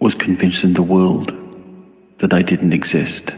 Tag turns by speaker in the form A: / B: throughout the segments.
A: was convincing the world that I didn't exist.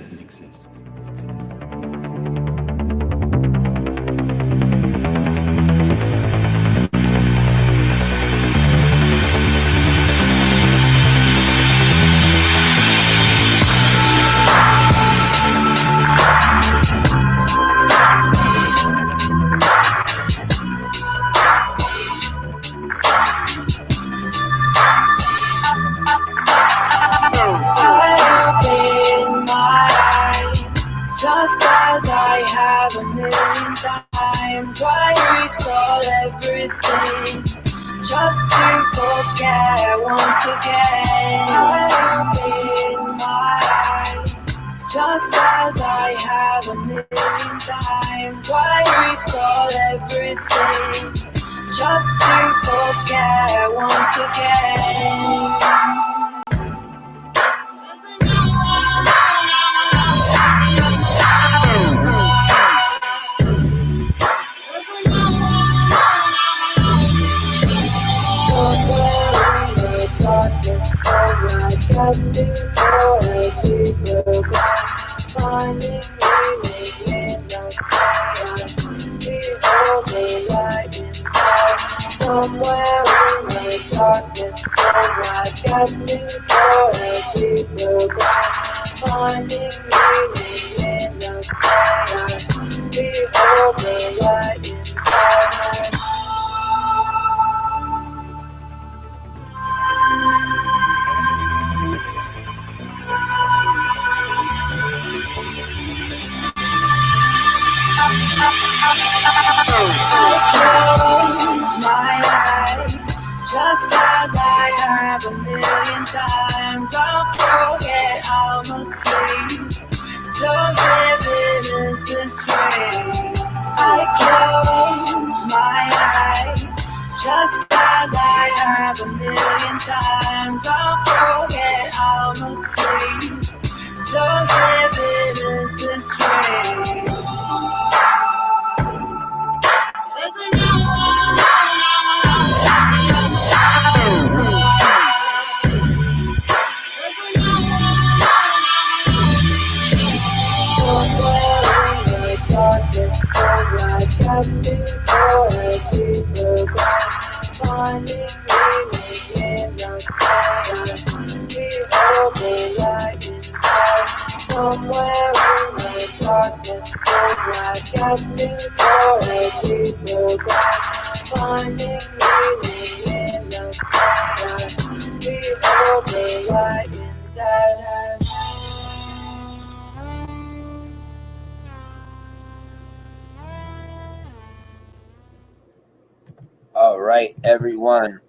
B: All right, everyone.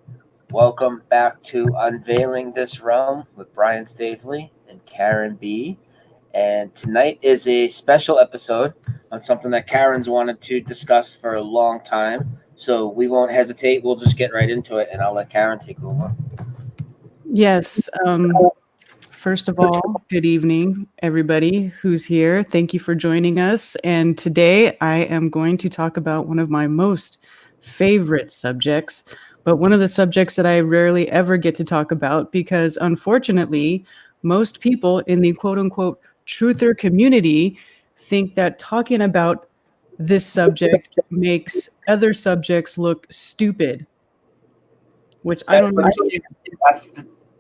B: Welcome back to Unveiling This Realm with Brian Staveley and Karen B. And tonight is a special episode on something that Karen's wanted to discuss for a long time. So we won't hesitate. We'll just get right into it, and I'll let Karen take over.
C: Yes. First of all, good evening, everybody who's here. Thank you for joining us. And today I am going to talk about one of my most favorite subjects, but one of the subjects that I rarely ever get to talk about because unfortunately, most people in the quote unquote truther community think that talking about this subject makes other subjects look stupid, which I don't understand.
B: That's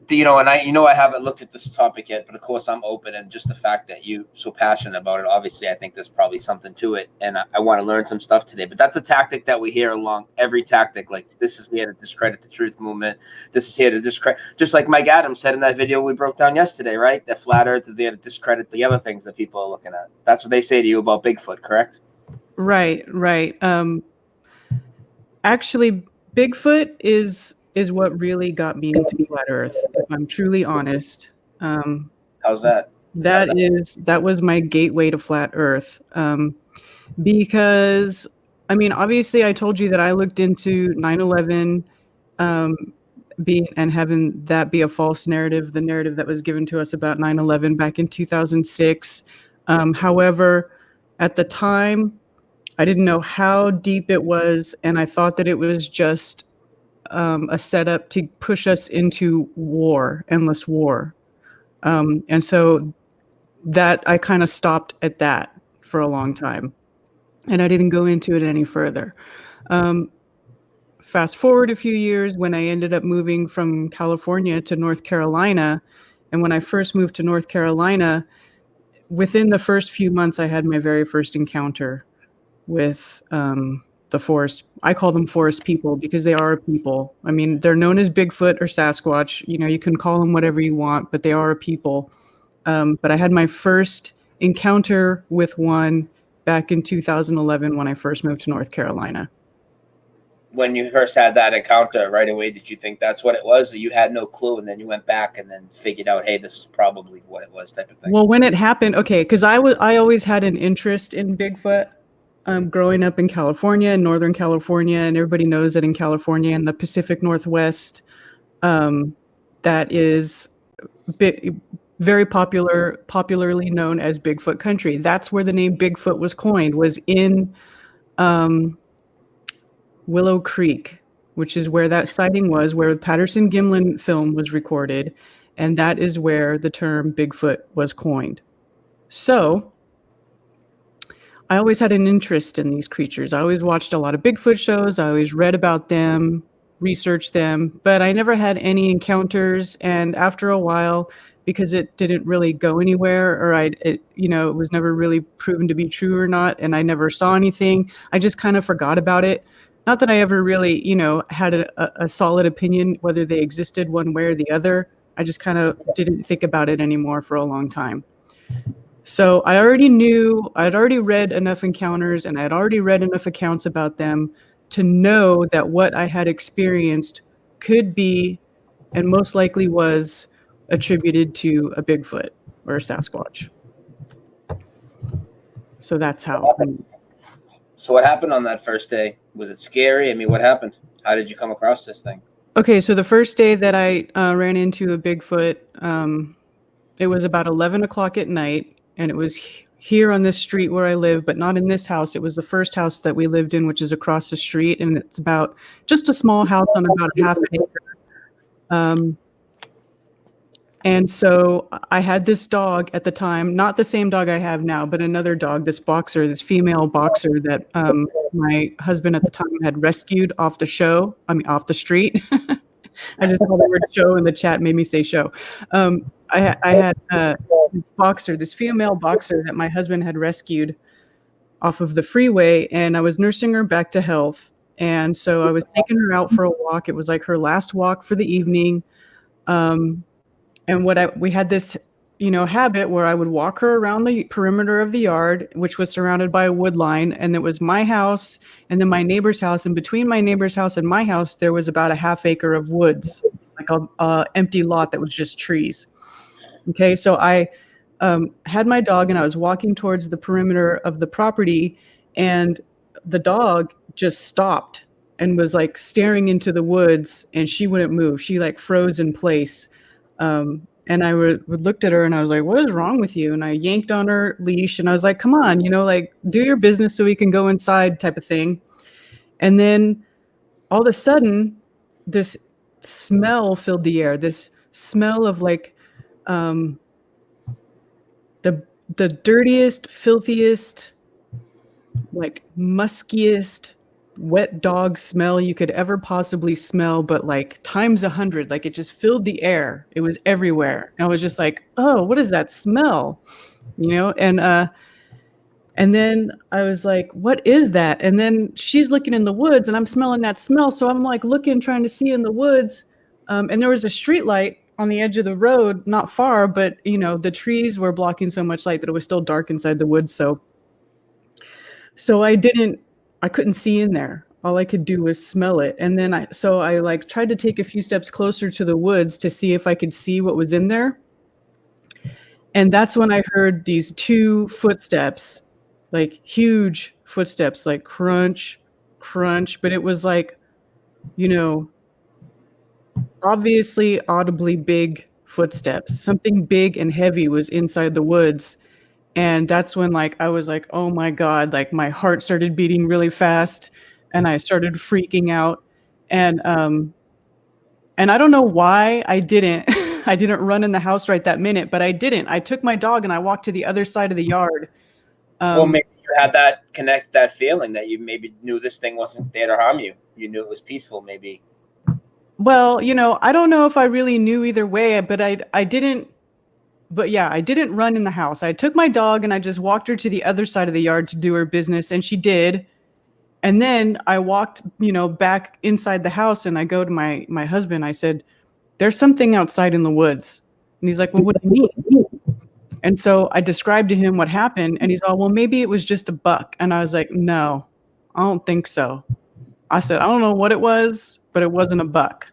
B: I haven't looked at this topic yet, but of course I'm open, and just the fact that you so passionate about it, obviously I think there's probably something to it, and I want to learn some stuff today. But that's a tactic that we hear along every tactic. Like, this is here to discredit the truth movement. This is here to discredit, just like Mike Adams said in that video we broke down yesterday, right? That flat Earth is there to discredit the other things that people are looking at. That's what they say to you about Bigfoot, correct?
C: Right. Actually, Bigfoot is what really got me into flat Earth, if I'm truly honest.
B: How's that?
C: That was my gateway to flat Earth. Because, I mean, obviously I told you that I looked into 9/11 and having that be a false narrative, the narrative that was given to us about 9/11 back in 2006. However, at the time, I didn't know how deep it was, and I thought that it was just a setup to push us into war, endless war. And so that I kind of stopped at that for a long time, and I didn't go into it any further. Fast forward a few years when I ended up moving from California to North Carolina. And when I first moved to North Carolina, within the first few months, I had my very first encounter with the forest. I call them forest people because they are people. I mean, they're known as Bigfoot or Sasquatch. You know, you can call them whatever you want, but they are a people. But I had my first encounter with one back in 2011 when I first moved to North Carolina.
B: When you first had that encounter, right away, did you think that's what it was? Or you had no clue, and then you went back and then figured out, hey, this is probably what it was, type of thing?
C: Well, when it happened, okay, because I always had an interest in Bigfoot. Growing up in California, in Northern California, and everybody knows that in California and the Pacific Northwest, that is very popularly known as Bigfoot country. That's where the name Bigfoot was coined, was in Willow Creek, which is where that sighting was, where the Patterson-Gimlin film was recorded, and that is where the term Bigfoot was coined. So I always had an interest in these creatures. I always watched a lot of Bigfoot shows. I always read about them, researched them, but I never had any encounters. And after a while, because it didn't really go anywhere, or it was never really proven to be true or not, and I never saw anything, I just kind of forgot about it. Not that I ever really, had a solid opinion whether they existed one way or the other. I just kind of didn't think about it anymore for a long time. So I'd already read enough encounters, and I'd already read enough accounts about them to know that what I had experienced could be, and most likely was, attributed to a Bigfoot or a Sasquatch. So that's how.
B: So what happened on that first day? Was it scary? I mean, what happened? How did you come across this thing?
C: Okay, so the first day that I ran into a Bigfoot, it was about 11 o'clock at night, and it was here on this street where I live, but not in this house. It was the first house that we lived in, which is across the street, and it's about just a small house on about half an acre. And so I had this dog at the time, not the same dog I have now, but another dog, this female boxer that my husband at the time had rescued off the street. I just saw the word show in the chat, made me say show. I had this female boxer that my husband had rescued off of the freeway, and I was nursing her back to health. And so I was taking her out for a walk. It was like her last walk for the evening. And we had this, habit where I would walk her around the perimeter of the yard, which was surrounded by a wood line. And it was my house and then my neighbor's house. And between my neighbor's house and my house, there was about a half acre of woods, like a empty lot that was just trees. Okay, so I had my dog and I was walking towards the perimeter of the property, and the dog just stopped and was like staring into the woods, and she wouldn't move. She like froze in place. And I looked at her and I was like, what is wrong with you? And I yanked on her leash and I was like, come on, do your business so we can go inside, type of thing. And then all of a sudden, this smell filled the air, this smell of like the dirtiest, filthiest, like muskiest, wet dog smell you could ever possibly smell, but like times 100. Like it just filled the air. It was everywhere. And I was just like, oh, what is that smell? And then I was like, what is that? And then she's looking in the woods and I'm smelling that smell. So I'm like looking, trying to see in the woods. And there was a street light on the edge of the road, not far, but the trees were blocking so much light that it was still dark inside the woods. So I couldn't see in there. All I could do was smell it. And then I like tried to take a few steps closer to the woods to see if I could see what was in there. And that's when I heard these two footsteps, like huge footsteps, like crunch, crunch. But it was like, obviously audibly big footsteps. Something big and heavy was inside the woods. And that's when like I was like, oh my God, like my heart started beating really fast and I started freaking out. And I don't know why I didn't I didn't run in the house right that minute, but I didn't. I took my dog and I walked to the other side of the yard.
B: Well, maybe you had that feeling that you maybe knew this thing wasn't there to harm you. You knew it was peaceful, maybe.
C: Well, I don't know if I really knew either way, but I didn't. But yeah, I didn't run in the house. I took my dog and I just walked her to the other side of the yard to do her business, and she did. And then I walked, back inside the house, and I go to my husband. I said, "There's something outside in the woods." And he's like, "Well, what do you mean?" And so I described to him what happened, and he's all, "Well, maybe it was just a buck." And I was like, "No, I don't think so." I said, "I don't know what it was, but it wasn't a buck."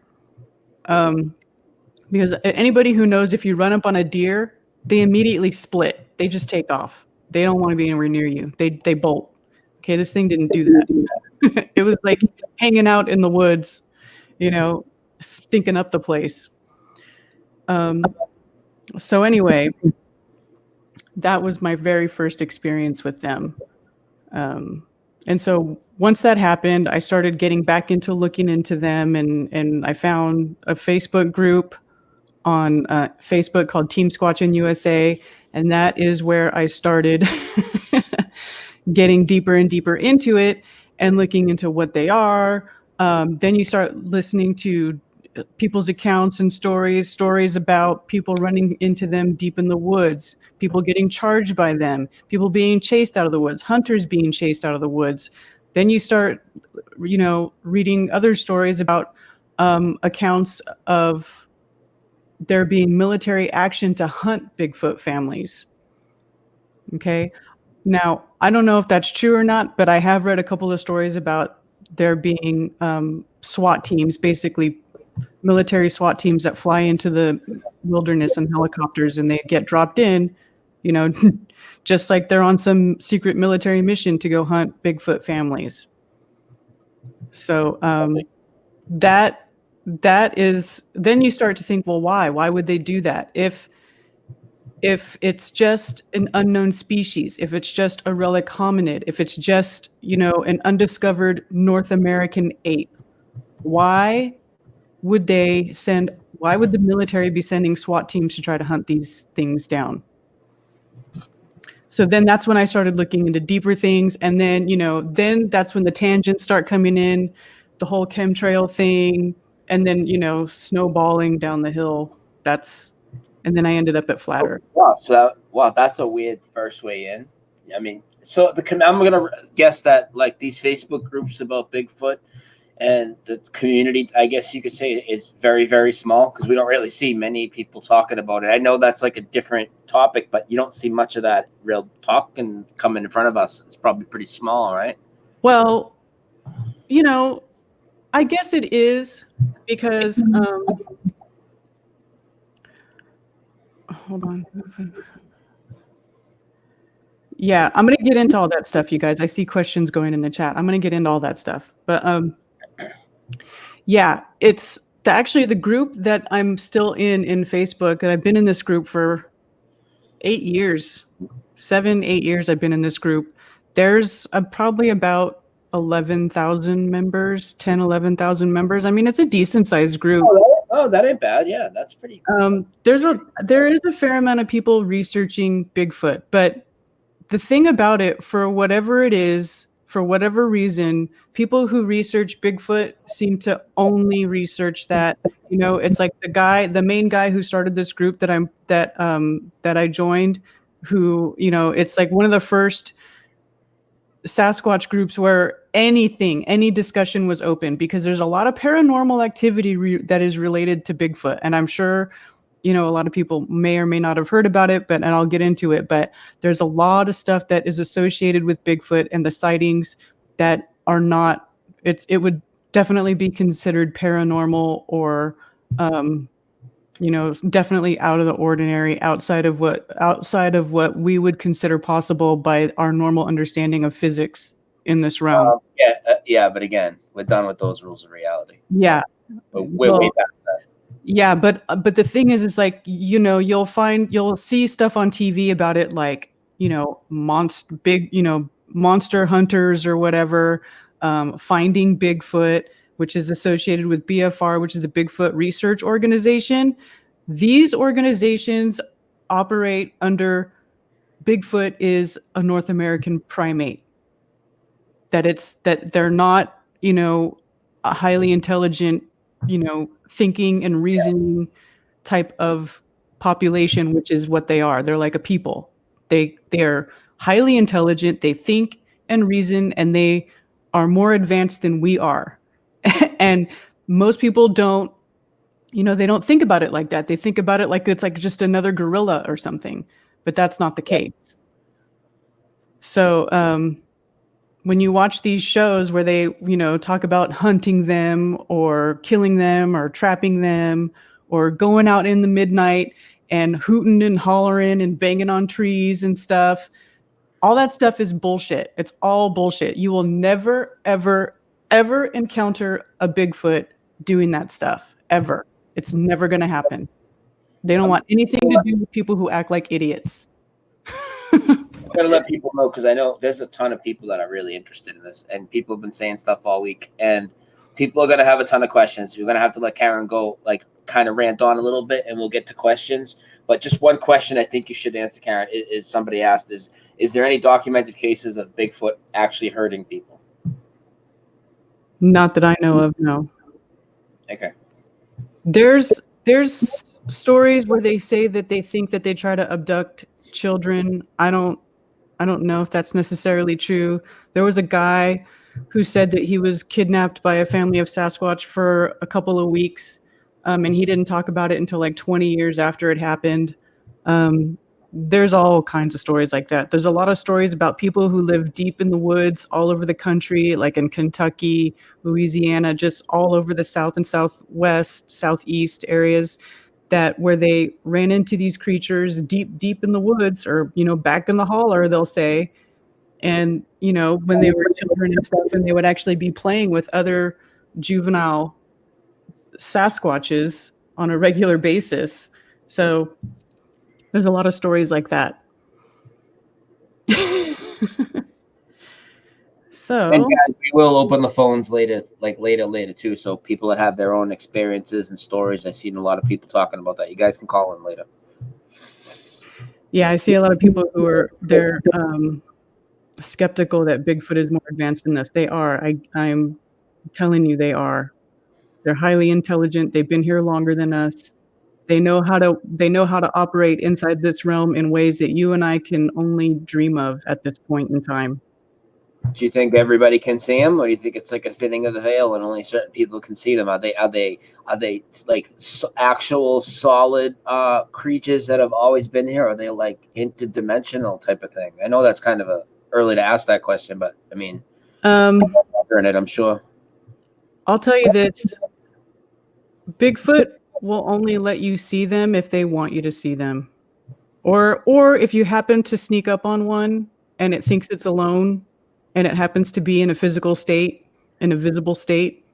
C: Because anybody who knows, if you run up on a deer, they immediately split. They just take off. They don't want to be anywhere near you. They bolt. Okay, this thing didn't do that. It was like hanging out in the woods, stinking up the place. So anyway, that was my very first experience with them. And so once that happened, I started getting back into looking into them, and I found a Facebook group on Facebook called Team Squatch in USA, and that is where I started getting deeper and deeper into it and looking into what they are. Then you start listening to people's accounts and stories about people running into them deep in the woods, people getting charged by them, people being chased out of the woods, hunters being chased out of the woods. Then you start, reading other stories about accounts of there being military action to hunt Bigfoot families. Okay. Now, I don't know if that's true or not, but I have read a couple of stories about there being SWAT teams, basically military SWAT teams that fly into the wilderness in helicopters, and they get dropped in, just like they're on some secret military mission to go hunt Bigfoot families. So that is, then you start to think, well, why would they do that? If it's just an unknown species, if it's just a relic hominid, if it's just, an undiscovered North American ape, why would the military be sending SWAT teams to try to hunt these things down? So then that's when I started looking into deeper things. And then, then that's when the tangents start coming in, the whole chemtrail thing, and then, snowballing down the hill. And then I ended up at Flat Earth.
B: Wow, that's a weird first way in. I mean, so I'm going to guess that like these Facebook groups about Bigfoot and the community, I guess you could say, is very, very small, because we don't really see many people talking about it. I know that's like a different topic, but you don't see much of that real talking coming in front of us. It's probably pretty small, right?
C: Well, I guess it is, because hold on. Yeah, I'm going to get into all that stuff, you guys. I see questions going in the chat. I'm going to get into all that stuff. But yeah, it's actually the group that I'm still in Facebook, that I've been in this group for 8 years. 7-8 years I've been in this group. There's probably about 11,000 members, 11,000 members. I mean, it's a decent sized group.
B: Oh, that ain't bad. Yeah, that's pretty cool.
C: There is a fair amount of people researching Bigfoot, but the thing about it, for whatever it is, for whatever reason, people who research Bigfoot seem to only research that. It's like the main guy who started this group that I joined, who, it's like one of the first Sasquatch groups where any discussion was open, because there's a lot of paranormal activity that is related to Bigfoot. And I'm sure, a lot of people may or may not have heard about it, and I'll get into it, but there's a lot of stuff that is associated with Bigfoot and the sightings that are not, it would definitely be considered paranormal, or, definitely out of the ordinary, outside of what we would consider possible by our normal understanding of physics in this realm.
B: Yeah, but again, we're done with those rules of reality.
C: Yeah.
B: We're way past that.
C: Yeah, but the thing is, it's like, you'll see stuff on TV about it, like, monster hunters or whatever, finding Bigfoot, which is associated with BFR, which is the Bigfoot Research Organization. These organizations operate under Bigfoot is a North American primate. That they're not, a highly intelligent, thinking and reasoning type of population, which is what they are. They're like a people. They're highly intelligent, they think and reason, and they are more advanced than we are. And most people don't, they don't think about it like that. They think about it like it's like just another gorilla or something, but that's not the case. So when you watch these shows where they, talk about hunting them or killing them or trapping them or going out in the midnight and hooting and hollering and banging on trees and stuff, all that stuff is bullshit. It's all bullshit. You will never, ever, ever encounter a Bigfoot doing that stuff, ever. It's never going to happen. They don't want anything to do with people who act like idiots.
B: I'm gonna let people know, because I know there's a ton of people that are really interested in this, and people have been saying stuff all week, and people are gonna have a ton of questions. We're gonna have to let Karen go, like, kind of rant on a little bit, and we'll get to questions. But just one question I think you should answer, Karen, is somebody asked, is there any documented cases of Bigfoot actually hurting people?
C: Not that I know of, no.
B: Okay.
C: There's stories where they say that they think that they try to abduct children. I don't know if that's necessarily true. There was a guy who said that he was kidnapped by a family of Sasquatch for a couple of weeks, and he didn't talk about it until like 20 years after it happened. There's all kinds of stories like that. There's a lot of stories about people who live deep in the woods all over the country, like in Kentucky, Louisiana, just all over the South and Southwest, Southeast areas, that where they ran into these creatures deep in the woods, or, back in the holler, they'll say. And, when they were children and stuff, and they would actually be playing with other juvenile Sasquatches on a regular basis. So there's a lot of stories like that. So,
B: and guys, we will open the phones later too, so people that have their own experiences and stories. I've seen a lot of people talking about that. You guys can call in later.
C: Yeah, I see a lot of people who are skeptical that Bigfoot is more advanced than us. They are. I'm telling you, they are. They're highly intelligent. They've been here longer than us. They know how to operate inside this realm in ways that you and I can only dream of at this point in time.
B: Do you think everybody can see them, or do you think it's like a thinning of the veil and only certain people can see them? Are they like actual solid creatures that have always been here? Or are they like interdimensional type of thing? I know that's kind of early to ask that question, but I mean, I'm sure.
C: I'll tell you this: Bigfoot will only let you see them if they want you to see them, or if you happen to sneak up on one and it thinks it's alone, and it happens to be in a physical state, in a visible state,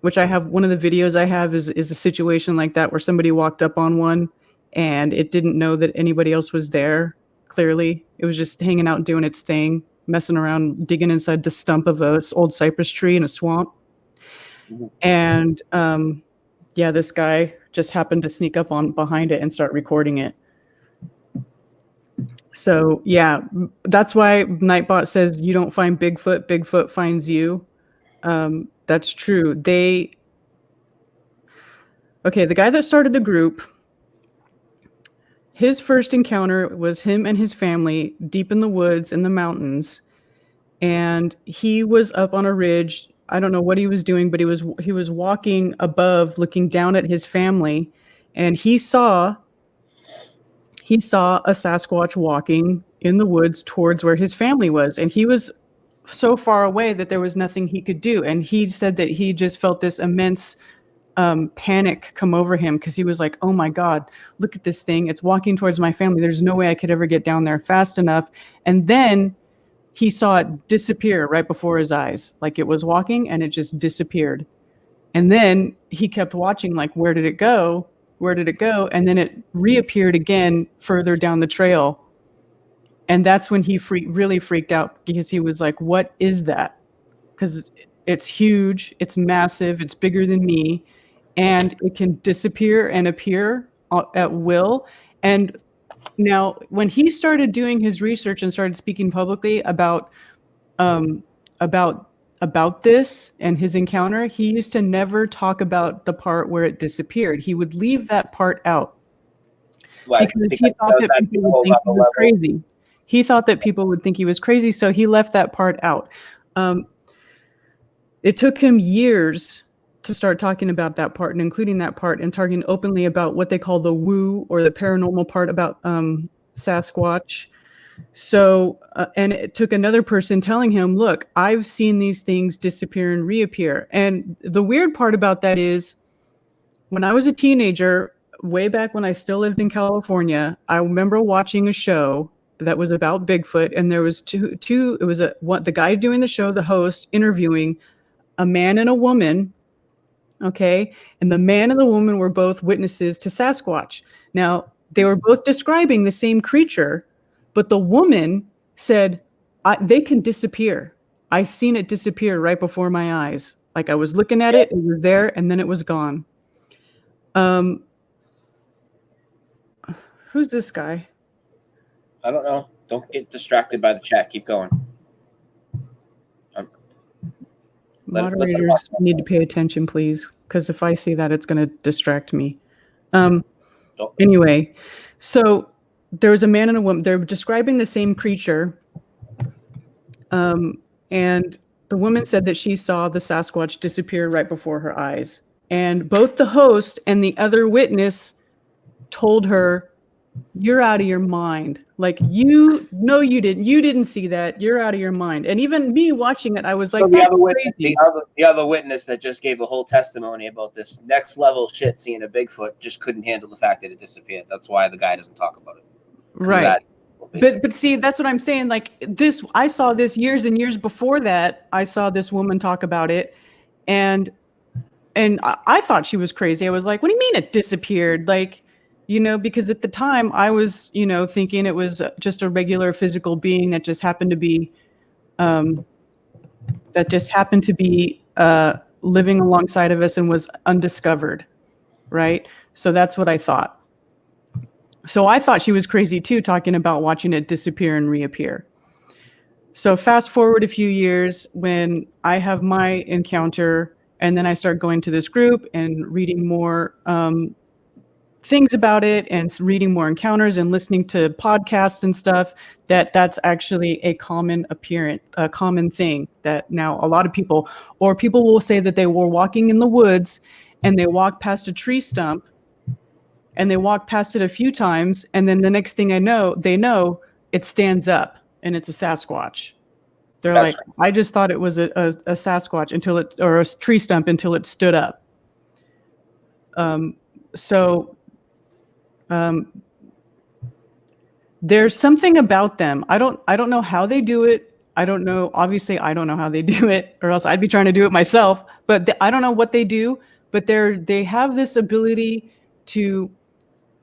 C: which I have. One of the videos I have is a situation like that, where somebody walked up on one and it didn't know that anybody else was there. Clearly, it was just hanging out doing its thing, messing around, digging inside the stump of an old cypress tree in a swamp. And this guy just happened to sneak up on behind it and start recording it. So yeah, that's why Nightbot says you don't find Bigfoot, Bigfoot finds you. That's true. The guy that started the group, his first encounter was him and his family deep in the woods in the mountains. And he was up on a ridge. I don't know what he was doing, but he was walking above, looking down at his family, and he saw a Sasquatch walking in the woods towards where his family was. And he was so far away that there was nothing he could do. And he said that he just felt this immense panic come over him, because he was like, oh my God, look at this thing. It's walking towards my family. There's no way I could ever get down there fast enough. And then he saw it disappear right before his eyes. Like, it was walking and it just disappeared. And then he kept watching, like, where did it go? Where did it go? And then it reappeared again further down the trail. And that's when he really freaked out, because he was like, what is that? Because It's huge, it's massive, it's bigger than me, and it can disappear and appear at will. And now, when he started doing his research and started speaking publicly um, about this and his encounter, he used to never talk about the part where it disappeared. He would leave that part out.
B: Why?
C: Because he thought that people would think he was crazy. He thought that people would think he was crazy, so he left that part out. It took him years to start talking about that part and including that part and talking openly about what they call the woo, or the paranormal part about Sasquatch. So, and it took another person telling him, look, I've seen these things disappear and reappear. And the weird part about that is, when I was a teenager, way back when I still lived in California, I remember watching a show that was about Bigfoot, and there was it was the guy doing the show, the host, interviewing a man and a woman. Okay. And the man and the woman were both witnesses to Sasquatch. Now, they were both describing the same creature, but the woman said, they can disappear. I seen it disappear right before my eyes. Like, I was looking at it, it was there, and then it was gone. Who's this guy?
B: I don't know. Don't get distracted by the chat. Keep going.
C: Moderators need to pay attention, please, because if I see that, it's going to distract me. Anyway, so there was a man and a woman. They're describing the same creature. And the woman said that she saw the Sasquatch disappear right before her eyes. And both the host and the other witness told her, you're out of your mind. Like, you didn't see that. You're out of your mind. And even me watching it, I was like,
B: so the other witness that just gave a whole testimony about this next level shit, seeing a Bigfoot, just couldn't handle the fact that it disappeared. That's why the guy doesn't talk about it.
C: Right. But see, that's what I'm saying. Like, this, I saw this years and years before that. I saw this woman talk about it, and I thought she was crazy. I was like, what do you mean it disappeared? Like, because at the time I was, thinking it was just a regular physical being that just happened to be, living alongside of us and was undiscovered. Right. So that's what I thought. So I thought she was crazy too, talking about watching it disappear and reappear. So fast forward a few years, when I have my encounter, and then I start going to this group and reading more things about it, and reading more encounters and listening to podcasts and stuff, that's actually a common thing, that now a lot of people will say that they were walking in the woods and they walked past a tree stump, and they walk past it a few times, and then the next thing they know it stands up and it's a Sasquatch. They're like, I just thought it was a Sasquatch or a tree stump until it stood up. There's something about them. I don't know how they do it. Obviously I don't know how they do it, or else I'd be trying to do it myself, but I don't know what they do, but they have this ability to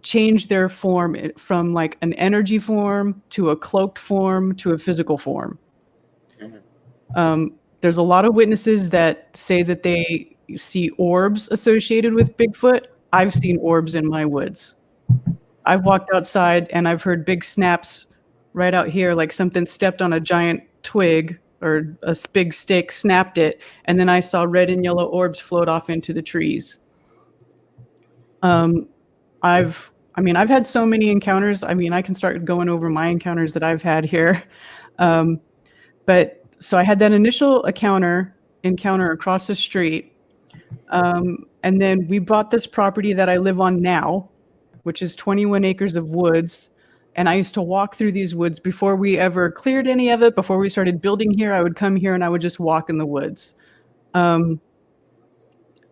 C: change their form from like an energy form to a cloaked form to a physical form. There's a lot of witnesses that say that they see orbs associated with Bigfoot. I've seen orbs in my woods. I've walked outside and I've heard big snaps right out here, like something stepped on a giant twig or a big stick, snapped it, and then I saw red and yellow orbs float off into the trees. I've had so many encounters. I mean, I can start going over my encounters that I've had here. But so I had that initial encounter across the street. And then we bought this property that I live on now, which is 21 acres of woods. And I used to walk through these woods before we ever cleared any of it. Before we started building here, I would come here and I would just walk in the woods.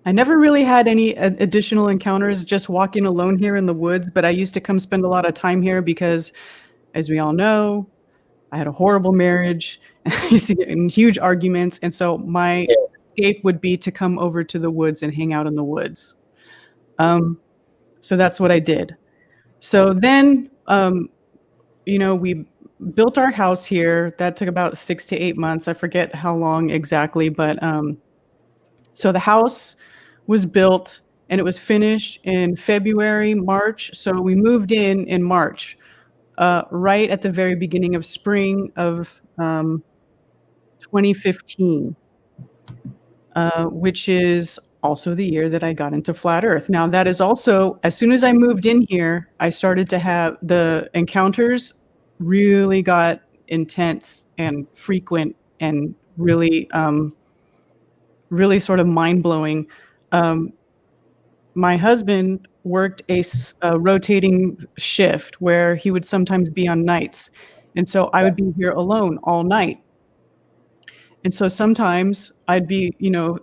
C: I never really had any additional encounters just walking alone here in the woods, but I used to come spend a lot of time here because, as we all know, I had a horrible marriage. I used to get in huge arguments. And so my escape would be to come over to the woods and hang out in the woods. So that's what I did. So then, we built our house here. That took about 6 to 8 months. I forget how long exactly, but so the house was built and it was finished in February, March. So we moved in March, right at the very beginning of spring of 2015, which is also the year that I got into flat Earth. Now, that is also, as soon as I moved in here, I started to have the encounters really got intense and frequent and really, really sort of mind blowing. My husband worked a rotating shift where he would sometimes be on nights. And so I would be here alone all night. And so sometimes I'd be,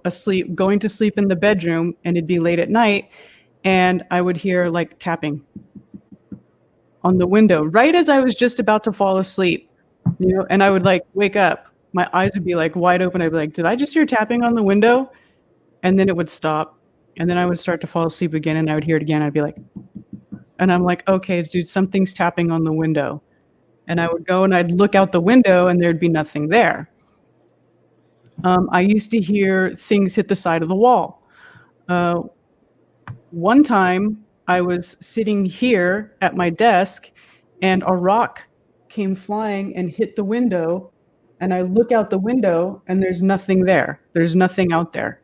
C: asleep, going to sleep in the bedroom, and it'd be late at night, and I would hear like tapping on the window right as I was just about to fall asleep, and I would like wake up. My eyes would be like wide open. I'd be like, did I just hear tapping on the window? And then it would stop. And then I would start to fall asleep again, and I would hear it again. I'd be like, and I'm like, okay, dude, something's tapping on the window. And I would go and I'd look out the window, and there'd be nothing there. I used to hear things hit the side of the wall. One time I was sitting here at my desk and a rock came flying and hit the window. And I look out the window and there's nothing there. There's nothing out there.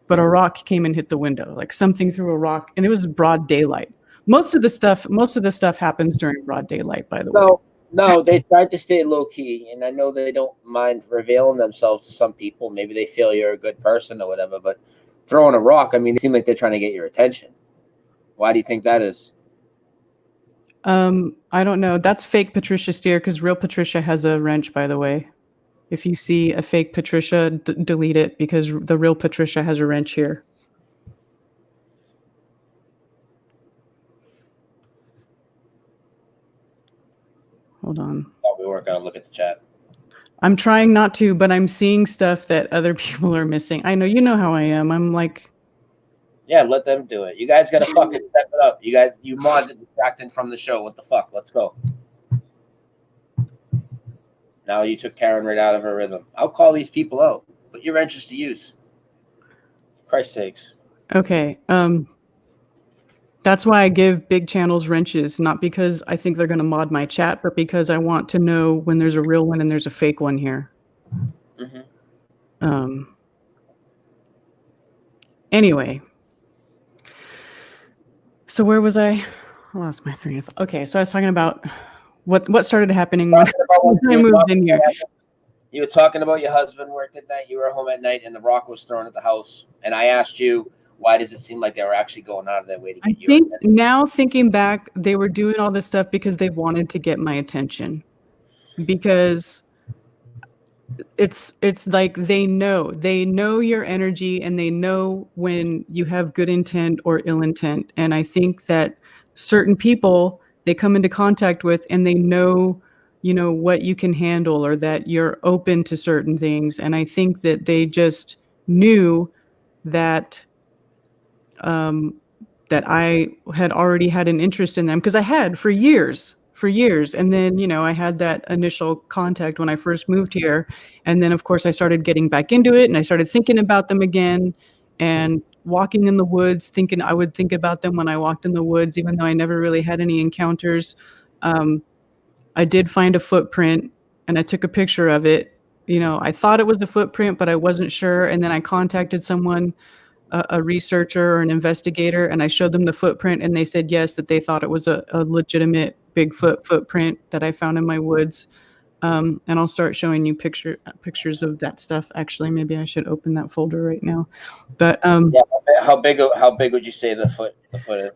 C: But a rock came and hit the window, like something threw a rock, and it was broad daylight. Most of the stuff happens during broad daylight, by the way.
B: No, they tried to stay low key, and I know they don't mind revealing themselves to some people. Maybe they feel you're a good person or whatever, but throwing a rock, I mean, it seems like they're trying to get your attention. Why do you think that is?
C: I don't know. That's fake Patricia Steer, because real Patricia has a wrench, by the way. If you see a fake Patricia, delete it, because the real Patricia has a wrench here. Hold on.
B: Oh, we weren't going to look at the chat.
C: I'm trying not to, but I'm seeing stuff that other people are missing. I know, you know how I am. I'm like...
B: Yeah, let them do it. You guys got to fucking step it up. You mods are distracting from the show. What the fuck? Let's go. Now you took Karen right out of her rhythm. I'll call these people out. Put your wrenches to use. For Christ's sakes.
C: Okay. That's why I give big channels wrenches, not because I think they're going to mod my chat, but because I want to know when there's a real one and there's a fake one here. Mm-hmm. Anyway. So where was I? I lost my train of thought. Okay, so I was talking about what started happening when I moved in here.
B: You were talking about your husband worked at night. You were home at night, and the rock was thrown at the house. And I asked you, why does it seem like they were actually going out of their way to get you?
C: I think now thinking back, they were doing all this stuff because they wanted to get my attention. Because it's like they know your energy, and they know when you have good intent or ill intent. And I think that certain people they come into contact with, and they know, what you can handle, or that you're open to certain things. And I think that they just knew that that I had already had an interest in them, because I had for years. And then, I had that initial contact when I first moved here. And then, of course, I started getting back into it, and I started thinking about them again, and walking in the woods, thinking I would think about them when I walked in the woods, even though I never really had any encounters. I did find a footprint, and I took a picture of it. I thought it was a footprint, but I wasn't sure. And then I contacted someone, a researcher or an investigator, and I showed them the footprint, and they said yes, that they thought it was a legitimate Bigfoot footprint that I found in my woods. And I'll start showing you pictures of that stuff. Actually, maybe I should open that folder right now. But
B: yeah, how big would you say the foot is?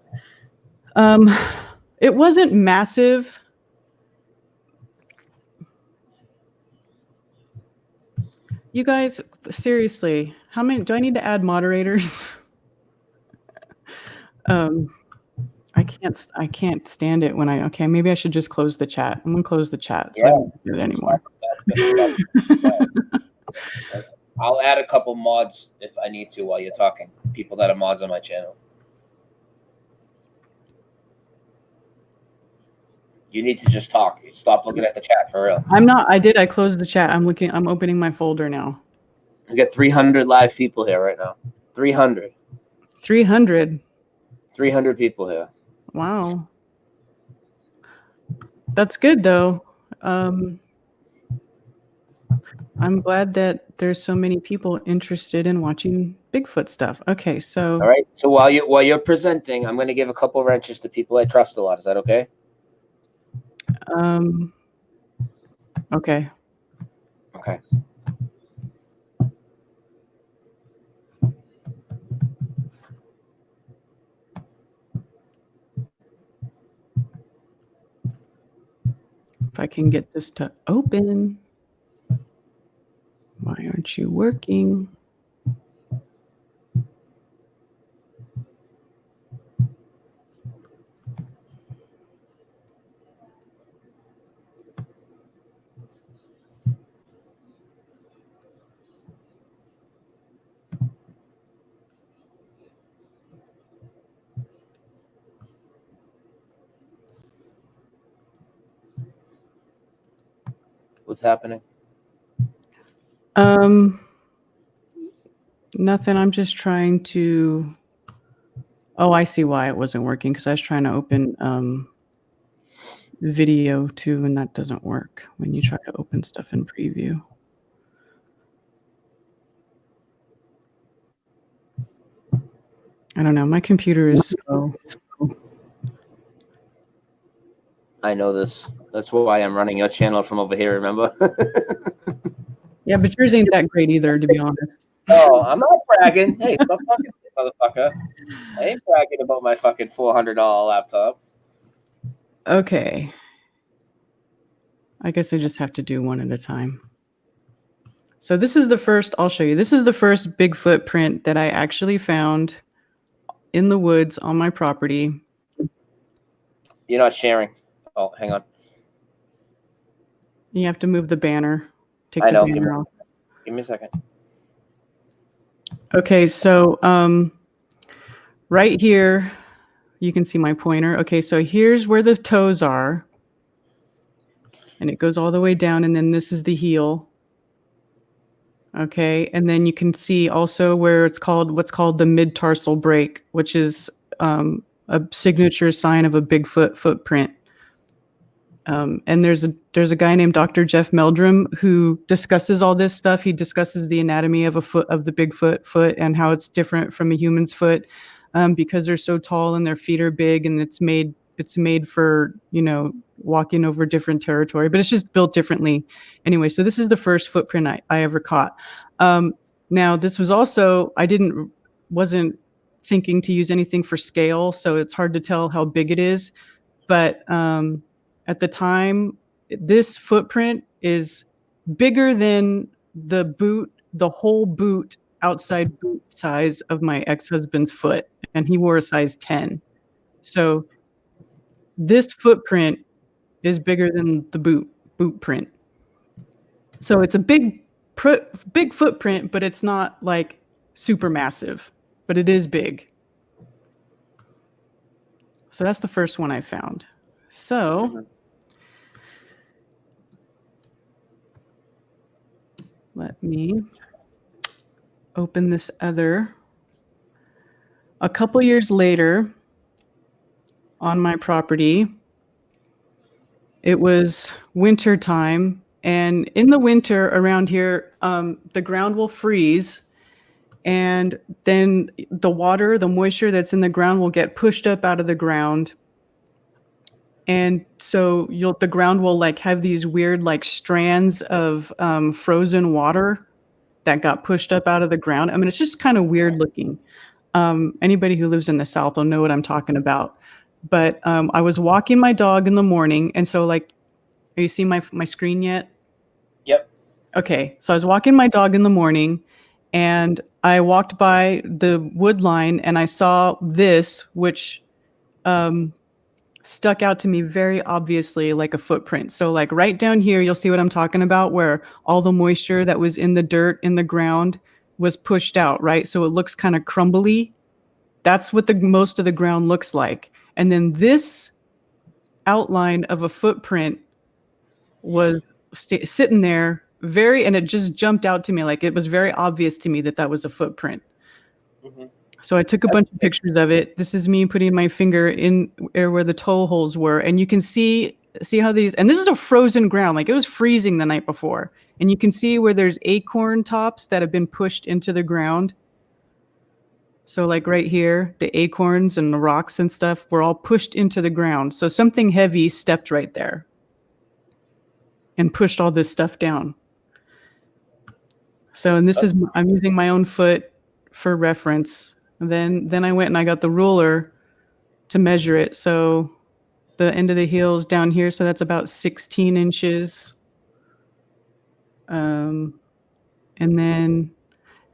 C: It wasn't massive. You guys, seriously, how many do I need to add moderators? I can't stand it when okay, maybe I should just close the chat. I'm gonna close the chat so I don't do it anymore.
B: I'll add a couple mods if I need to while you're talking. People that are mods on my channel. You need to just talk. Stop looking at the chat for real.
C: I'm not. I closed the chat. I'm opening my folder now.
B: We got 300 live people here right now. 300.
C: 300.
B: 300 people here.
C: Wow. That's good though. I'm glad that there's so many people interested in watching Bigfoot stuff. Okay, so
B: All right. So while you're presenting, I'm going to give a couple wrenches to people I trust a lot. Is that okay?
C: Okay.
B: Okay.
C: If I can get this to open. Why aren't you working?
B: What's happening?
C: Nothing. I'm just trying to. Oh, I see why it wasn't working, because I was trying to open video too, and that doesn't work when you try to open stuff in preview. I don't know. My computer is slow.
B: I know this. That's why I'm running your channel from over here, remember?
C: Yeah, but yours ain't that great either, to be honest.
B: Oh, I'm not bragging. Hey, stop talking, motherfucker. I ain't bragging about my fucking $400 laptop.
C: Okay. I guess I just have to do one at a time. So this is the first, I'll show you. This is the first Bigfoot print that I actually found in the woods on my property.
B: You're not sharing. Oh, hang on.
C: You have to move the banner. Take
B: I know.
C: the banner off.
B: Give me a second.
C: Okay, so right here, you can see my pointer. Okay, so here's where the toes are. And it goes all the way down, and then this is the heel. Okay, and then you can see also where it's called, what's called the mid-tarsal break, which is a signature sign of a Bigfoot footprint. And there's a guy named Dr. Jeff Meldrum who discusses all this stuff. He discusses the anatomy of the Bigfoot foot and how it's different from a human's foot, because they're so tall and their feet are big, and it's made for, you know, walking over different territory, but it's just built differently. Anyway, so this is the first footprint I ever caught. Now this was also, wasn't thinking to use anything for scale, so it's hard to tell how big it is. But at the time, this footprint is bigger than the whole boot, outside boot size of my ex-husband's foot, and he wore a size 10. So this footprint is bigger than the boot print. So it's a big footprint, but it's not like super massive, but it is big. So that's the first one I found. So let me open this other. A couple years later, on my property, it was winter time, and in the winter around here, the ground will freeze, and then the moisture that's in the ground will get pushed up out of the ground. And so the ground will like have these weird like strands of frozen water that got pushed up out of the ground. I mean, it's just kind of weird looking. Anybody who lives in the South will know what I'm talking about. But I was walking my dog in the morning, and so like, are you seeing my screen yet?
B: Yep.
C: Okay, so I was walking my dog in the morning, and I walked by the wood line, and I saw this, which stuck out to me very obviously like a footprint. So like right down here, you'll see what I'm talking about, where all the moisture that was in the dirt in the ground was pushed out, right? So it looks kind of crumbly. That's what most of the ground looks like. And then this outline of a footprint was sitting there and it just jumped out to me. Like it was very obvious to me that that was a footprint.
B: Mm-hmm.
C: So I took a bunch of pictures of it. This is me putting my finger in where the toe holes were. And you can see how these, and this is a frozen ground. Like it was freezing the night before. And you can see where there's acorn tops that have been pushed into the ground. So like right here, the acorns and the rocks and stuff were all pushed into the ground. So something heavy stepped right there and pushed all this stuff down. So, and this is, I'm using my own foot for reference. And then I went and I got the ruler to measure it. So the end of the heel's down here. So that's about 16 inches. And then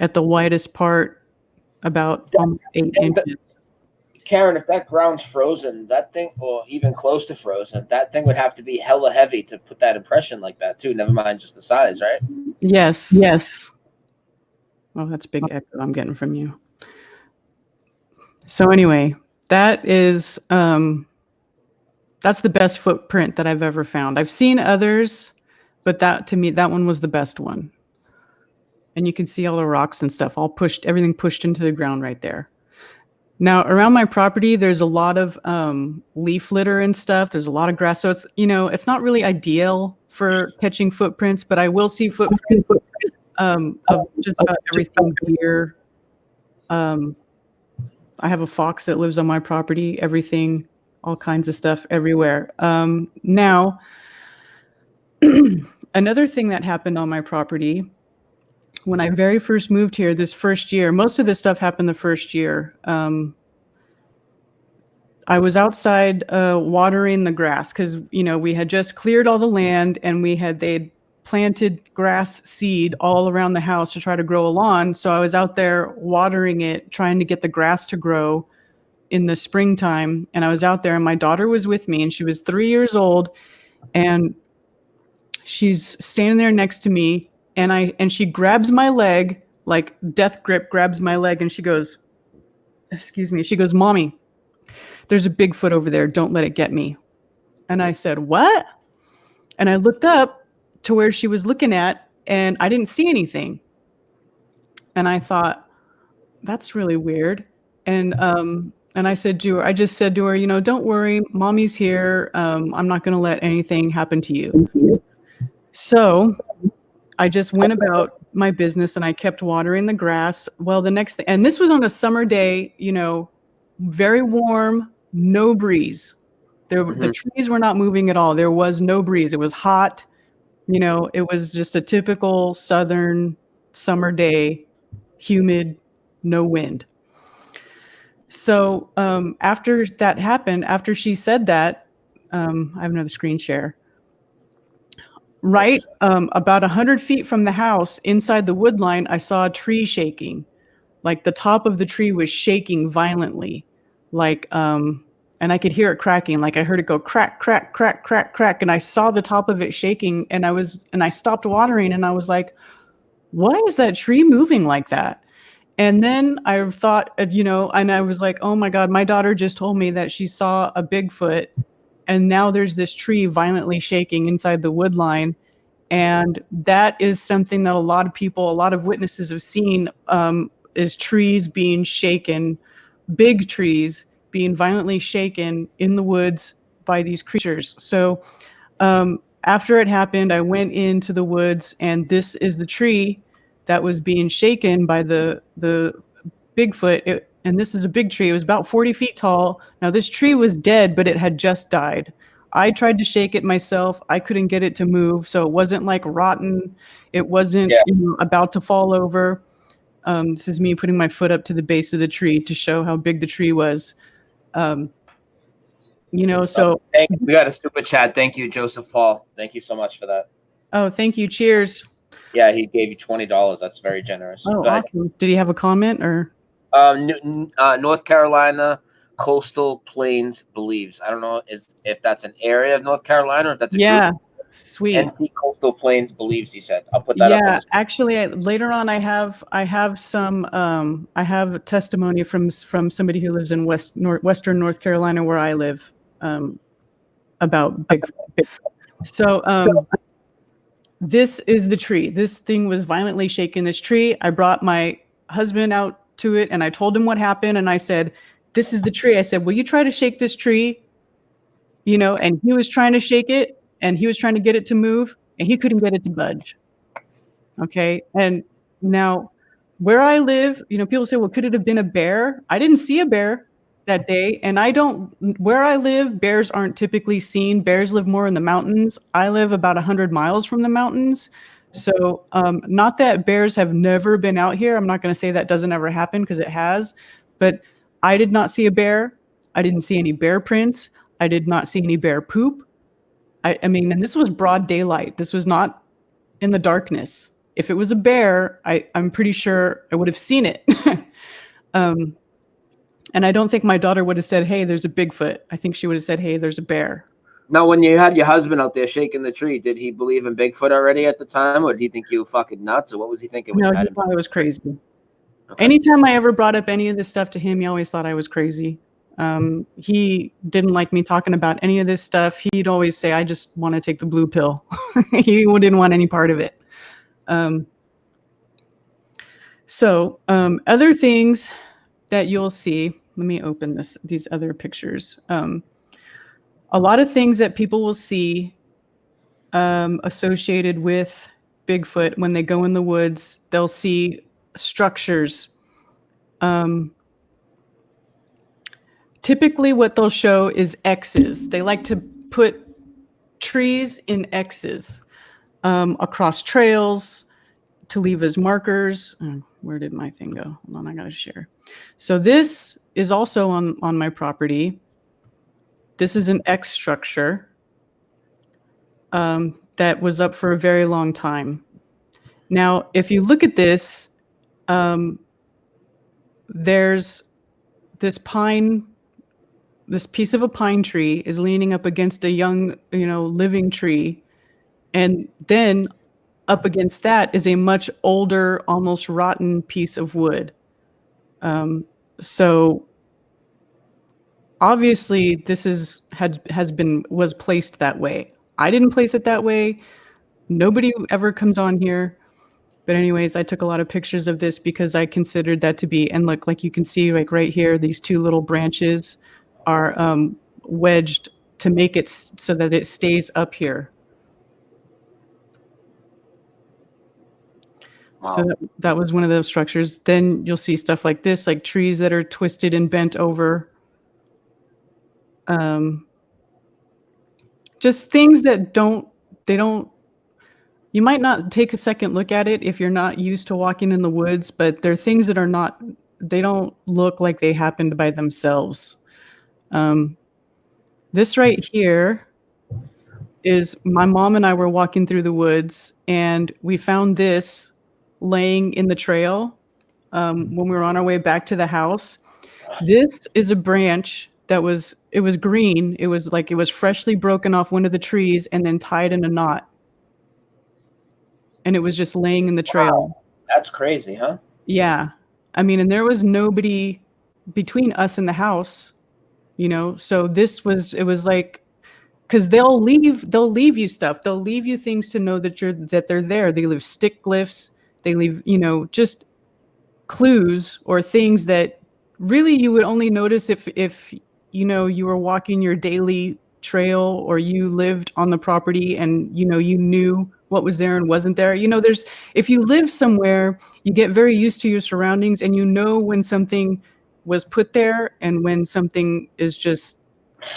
C: at the widest part, about 8 inches.
B: Karen, if that ground's frozen, that thing, or even close to frozen, that thing would have to be hella heavy to put that impression like that too. Never mind just the size, right?
C: Yes. Yes. Oh, that's big echo I'm getting from you. So anyway, that is that's the best footprint that I've ever found. I've seen others, but that to me, that one was the best one. And you can see all the rocks and stuff, all pushed, everything pushed into the ground right there. Now, around my property, there's a lot of leaf litter and stuff. There's a lot of grass. So it's, you know, it's not really ideal for catching footprints, but I will see footprints of just about everything here. I have a fox that lives on my property, everything, all kinds of stuff everywhere. Now, another thing that happened on my property, when I very first moved here, this first year, most of this stuff happened the first year. I was outside watering the grass because, you know, we had just cleared all the land and they'd planted grass seed all around the house to try to grow a lawn. So I was out there watering it, trying to get the grass to grow in the springtime. And I was out there and my daughter was with me and she was 3 years old and she's standing there next to me. And she grabs my leg, like death grip, grabs my leg, and she goes, excuse me, she goes, "Mommy, there's a Bigfoot over there. Don't let it get me." And I said, "What?" And I looked up to where she was looking at, and I didn't see anything. And I thought, that's really weird. And I said to her, I just said to her, you know, "Don't worry, Mommy's here. I'm not going to let anything happen to you." So I just went about my business and I kept watering the grass. Well, the next thing, and this was on a summer day, you know, very warm, no breeze. The trees were not moving at all. There was no breeze. It was hot. You know, it was just a typical southern summer day, humid, no wind. So after that happened, after she said that, I have another screen share. Right, about 100 feet from the house, inside the wood line, I saw a tree shaking. Like the top of the tree was shaking violently. Like, and I could hear it cracking. Like I heard it go crack, crack, crack, crack, crack. And I saw the top of it shaking. And I stopped watering. And I was like, why is that tree moving like that? And then I thought, you know, and I was like, oh my God, my daughter just told me that she saw a Bigfoot. And now there's this tree violently shaking inside the wood line. And that is something that a lot of people, a lot of witnesses have seen, is trees being shaken, big trees being violently shaken in the woods by these creatures. So after it happened, I went into the woods and this is the tree that was being shaken by the Bigfoot. And this is a big tree. It was about 40 feet tall. Now this tree was dead, but it had just died. I tried to shake it myself. I couldn't get it to move. So it wasn't like rotten. It wasn't you know, about to fall over. This is me putting my foot up to the base of the tree to show how big the tree was. You know, so.
B: We got a super chat. Thank you, Joseph Paul. Thank you so much for that.
C: Oh, thank you. Cheers.
B: Yeah, he gave you $20. That's very generous.
C: Oh, awesome. Did he have a comment or?
B: North Carolina Coastal Plains believes. I don't know if that's an area of North Carolina or if that's a group.
C: Sweet.
B: NP Coastal Plains believes. He said, "I'll put that up."
C: Yeah, actually, later on, I have some I have testimony from somebody who lives in Western North Carolina where I live. about Bigfoot. So this is the tree. This thing was violently shaking, this tree. I brought my husband out to it and I told him what happened. And I said, this is the tree. I said, will you try to shake this tree? You know, and he was trying to shake it and he was trying to get it to move and he couldn't get it to budge. Okay. And now where I live, you know, people say, well, could it have been a bear? I didn't see a bear that day. And where I live, bears aren't typically seen. Bears live more in the mountains. I live about 100 miles from the mountains. So not that bears have never been out here. I'm not going to say that doesn't ever happen because it has, but I did not see a bear. I didn't see any bear prints. I did not see any bear poop. I mean, and this was broad daylight. This was not in the darkness. If it was a bear, I'm pretty sure I would have seen it. And I don't think my daughter would have said, hey, there's a Bigfoot. I think she would have said, hey, there's a bear.
B: Now, when you had your husband out there shaking the tree, did he believe in Bigfoot already at the time, or did he think you were fucking nuts, or what was he thinking? When
C: No,
B: you had
C: he
B: him?
C: thought I was crazy.
B: Okay.
C: Anytime I ever brought up any of this stuff to him, he always thought I was crazy. He didn't like me talking about any of this stuff. He'd always say, I just want to take the blue pill. He didn't want any part of it. Other things that you'll see, let me open these other pictures. A lot of things that people will see associated with Bigfoot when they go in the woods, they'll see structures. Typically what they'll show is X's. They like to put trees in X's across trails to leave as markers. Where did my thing go? Hold on, I gotta share. So this is also on my property. This is an X structure that was up for a very long time. Now, if you look at this, there's this piece of a pine tree is leaning up against a young, living tree. And then up against that is a much older, almost rotten piece of wood. So obviously this was placed that way. I didn't place it that way. Nobody ever comes on here. But anyways, I took a lot of pictures of this because I considered that to be, and look, like you can see like right here, these two little branches are wedged to make it so that it stays up here.
B: Wow.
C: So that was one of those structures. Then you'll see stuff like this, like trees that are twisted and bent over. Just things that you might not take a second look at it if you're not used to walking in the woods, but they're things that they don't look like they happened by themselves. This right here is my mom and I were walking through the woods and we found this laying in the trail when we were on our way back to the house. This is a branch it was green. It was freshly broken off one of the trees and then tied in a knot. And it was just laying in the trail.
B: Wow. That's crazy, huh?
C: Yeah. I mean, and there was nobody between us and the house, so it was like, because they'll leave you stuff. They'll leave you things to know that they're there. They leave stick glyphs. They leave, just clues or things that really you would only notice if you were walking your daily trail or you lived on the property and, you knew what was there and wasn't there. If you live somewhere, you get very used to your surroundings and when something was put there and when something is just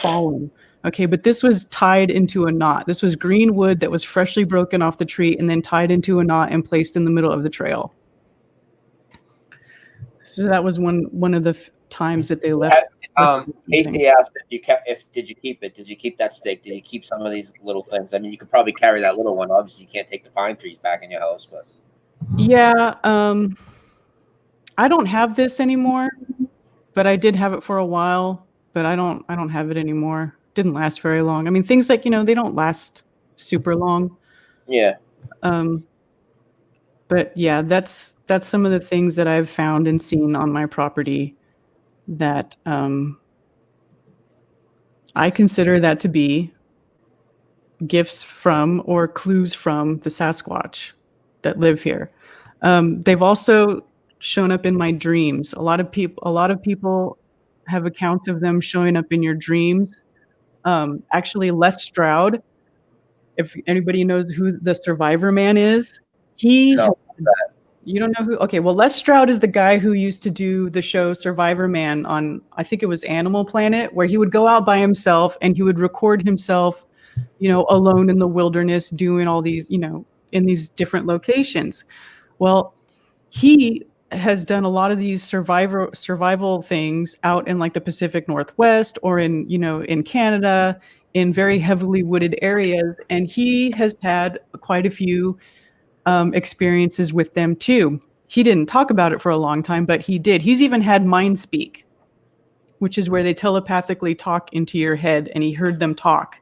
C: fallen. Okay, but this was tied into a knot. This was green wood that was freshly broken off the tree and then tied into a knot and placed in the middle of the trail. So that was one of the times that they left.
B: Casey asked did you keep it? Did you keep that stake? Did you keep some of these little things? I mean, you could probably carry that little one. Obviously, you can't take the pine trees back in your house, but
C: yeah, I don't have this anymore, but I did have it for a while. But I don't have it anymore. Didn't last very long. I mean, things like they don't last super long.
B: Yeah.
C: But yeah, that's some of the things that I've found and seen on my property that I consider that to be gifts from or clues from the Sasquatch that live here. They've also shown up in my dreams. A lot of people have accounts of them showing up in your dreams. Actually, Les Stroud, if anybody knows who the Survivor Man is,
B: No.
C: you don't know who? Okay, well, Les Stroud is the guy who used to do the show Survivor Man on, I think it was Animal Planet, where he would go out by himself and he would record himself, alone in the wilderness doing all these, in these different locations. Well, he has done a lot of these survival things out in like the Pacific Northwest or in Canada, in very heavily wooded areas, and he has had quite a few experiences with them too. He didn't talk about it for a long time, but he did. He's even had mind speak, which is where they telepathically talk into your head, and he heard them talk.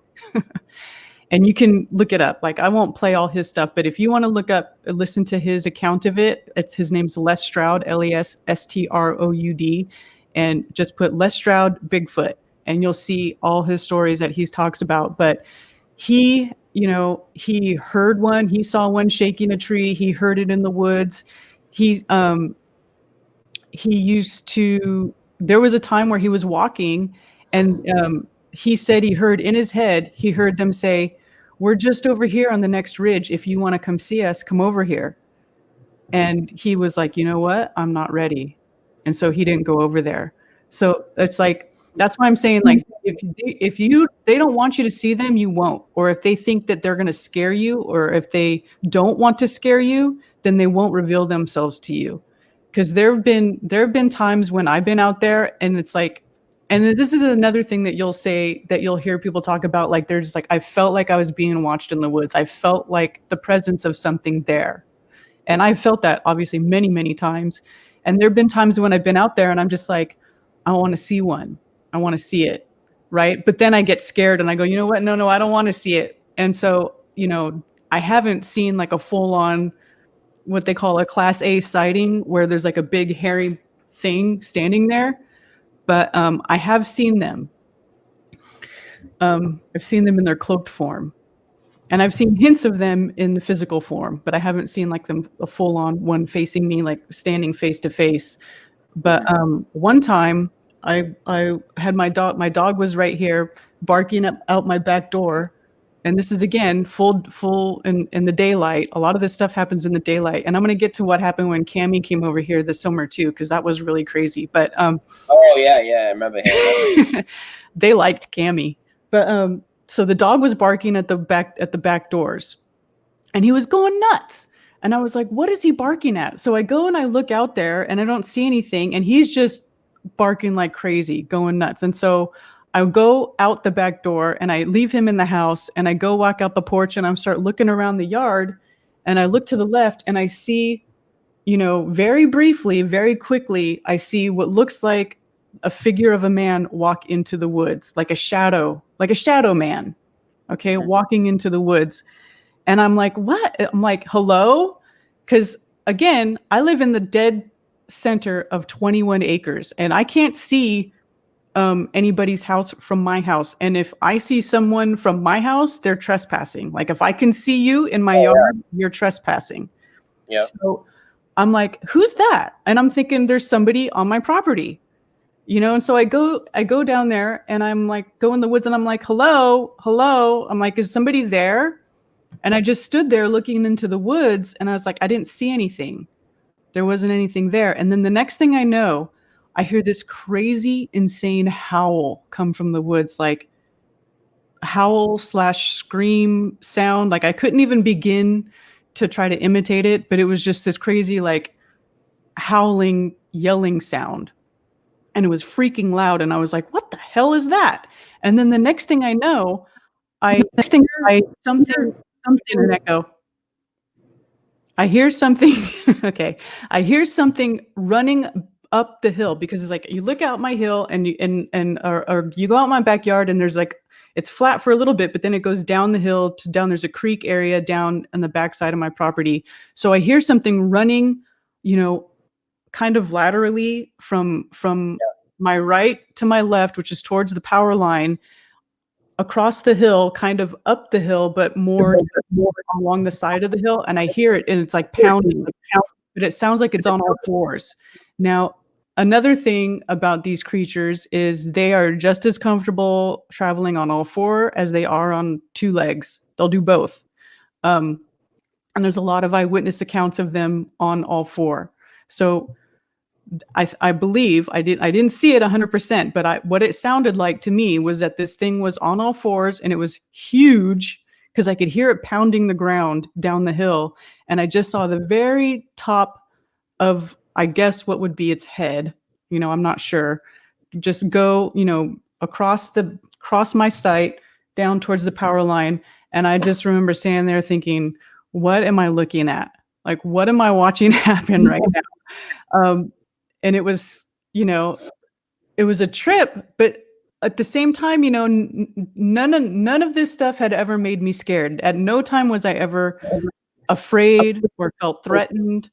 C: And you can look it up. Like, I won't play all his stuff, but if you want to listen to his account of it, his name's Les Stroud, LESSTROUD, and just put Les Stroud Bigfoot, and you'll see all his stories that he talks about. But he heard one, he saw one shaking a tree, he heard it in the woods. He used to, there was a time where he was walking, and he said he heard in his head, he heard them say, "We're just over here on the next ridge. If you want to come see us, come over here." And he was like, "You know what? I'm not ready." And so he didn't go over there. So it's like, that's why I'm saying, like, if they don't want you to see them, you won't. Or if they think that they're going to scare you, or if they don't want to scare you, then they won't reveal themselves to you. Because there have been times when I've been out there, and it's like, and this is another thing that you'll hear people talk about, like, they're just like, I felt like I was being watched in the woods. I felt like the presence of something there. And I felt that obviously many, many times. And there have been times when I've been out there and I'm just like, I want to see one. I want to see it. Right. But then I get scared and I go, you know what? No, I don't want to see it. And so, I haven't seen like a full on, what they call a Class A sighting, where there's like a big hairy thing standing there. But I have seen them. I've seen them in their cloaked form. And I've seen hints of them in the physical form, but I haven't seen like a full-on one facing me, like standing face to face. But one time I had my dog was right here barking out my back door. And this is, again, full in the daylight. A lot of this stuff happens in the daylight. And I'm going to get to what happened when Cammie came over here this summer too, because that was really crazy. But
B: oh yeah, I remember him.
C: They liked Cammie. But so the dog was barking at the back doors, and he was going nuts. And I was like, what is he barking at? So I go and I look out there and I don't see anything, and he's just barking like crazy, going nuts. And so I go out the back door and I leave him in the house, and I go walk out the porch and I start looking around the yard, and I look to the left and I see, very briefly, very quickly, I see what looks like a figure of a man walk into the woods, like a shadow man. Okay. Walking into the woods. And I'm like, what? I'm like, hello? Because again, I live in the dead center of 21 acres, and I can't see anybody's house from my house. And if I see someone from my house, they're trespassing. Like, if I can see you in my yard, you're trespassing.
B: Yeah.
C: So I'm like, who's that? And I'm thinking there's somebody on my property, and so I go down there and I'm like, go in the woods and I'm like, hello. I'm like, is somebody there? And I just stood there looking into the woods, and I was like, I didn't see anything. There wasn't anything there. And then the next thing I know, I hear this crazy, insane howl come from the woods, like howl/scream sound. Like, I couldn't even begin to try to imitate it, but it was just this crazy, like, howling, yelling sound. And it was freaking loud. And I was like, what the hell is that? And then the next thing I know, something an echo. I hear something. Okay. I hear something running up the hill, because it's like, you look out my hill and you go out my backyard, and there's like, it's flat for a little bit, but then it goes down the hill to down. There's a creek area down on the backside of my property. So I hear something running, kind of laterally from my right to my left, which is towards the power line, across the hill, kind of up the hill, but more along the side of the hill. And I hear it, and it's like pounding, but it sounds like it's on all fours. Now, another thing about these creatures is they are just as comfortable traveling on all four as they are on two legs. They'll do both. And there's a lot of eyewitness accounts of them on all four. So I believe I didn't see it 100%, but what it sounded like to me was that this thing was on all fours and it was huge because I could hear it pounding the ground down the hill. And I just saw the very top of, I guess, what would be its head. I'm not sure. Just go, across my sight down towards the power line. And I just remember standing there thinking, what am I looking at? Like, what am I watching happen right now? And it was, it was a trip, but at the same time, none of this stuff had ever made me scared. At no time was I ever afraid or felt threatened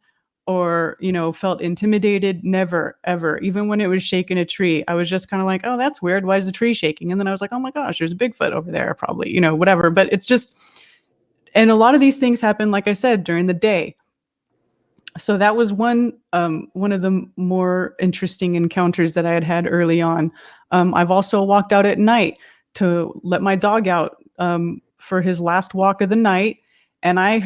C: or, felt intimidated. Never, ever. Even when it was shaking a tree, I was just kind of like, oh, that's weird. Why is the tree shaking? And then I was like, oh my gosh, there's a Bigfoot over there, probably, whatever. But it's just, and a lot of these things happen, like I said, during the day. So that was one of the more interesting encounters that I had early on. I've also walked out at night to let my dog out for his last walk of the night. And I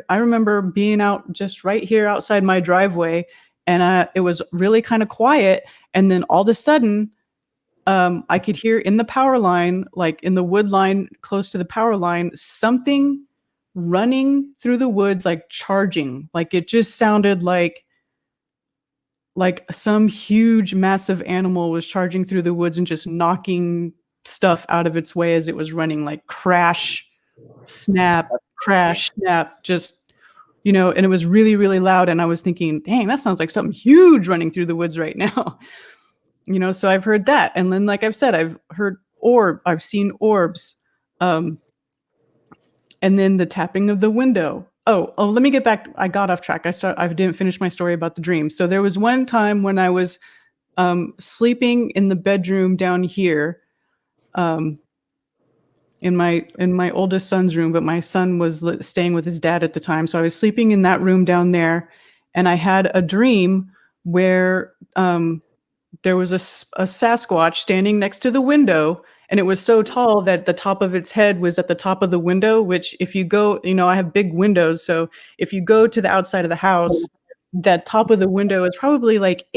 C: remember being out just right here outside my driveway, and it was really kind of quiet. And then all of a sudden, I could hear in the power line, like in the wood line close to the power line, something running through the woods, like charging. Like it just sounded like some huge massive animal was charging through the woods and just knocking stuff out of its way as it was running, like crash snap, just and it was really, really loud. And I was thinking, dang, that sounds like something huge running through the woods right now. So I've heard that. And then, like I've said, I've seen orbs. And then the tapping of the window. Oh, let me get back. I got off track. I didn't finish my story about the dream. So there was one time when I was sleeping in the bedroom down here, in my oldest son's room, but my son was staying with his dad at the time. So I was sleeping in that room down there, and I had a dream where there was a Sasquatch standing next to the window. And it was so tall that the top of its head was at the top of the window, which if you go, I have big windows. So if you go to the outside of the house, that top of the window is probably like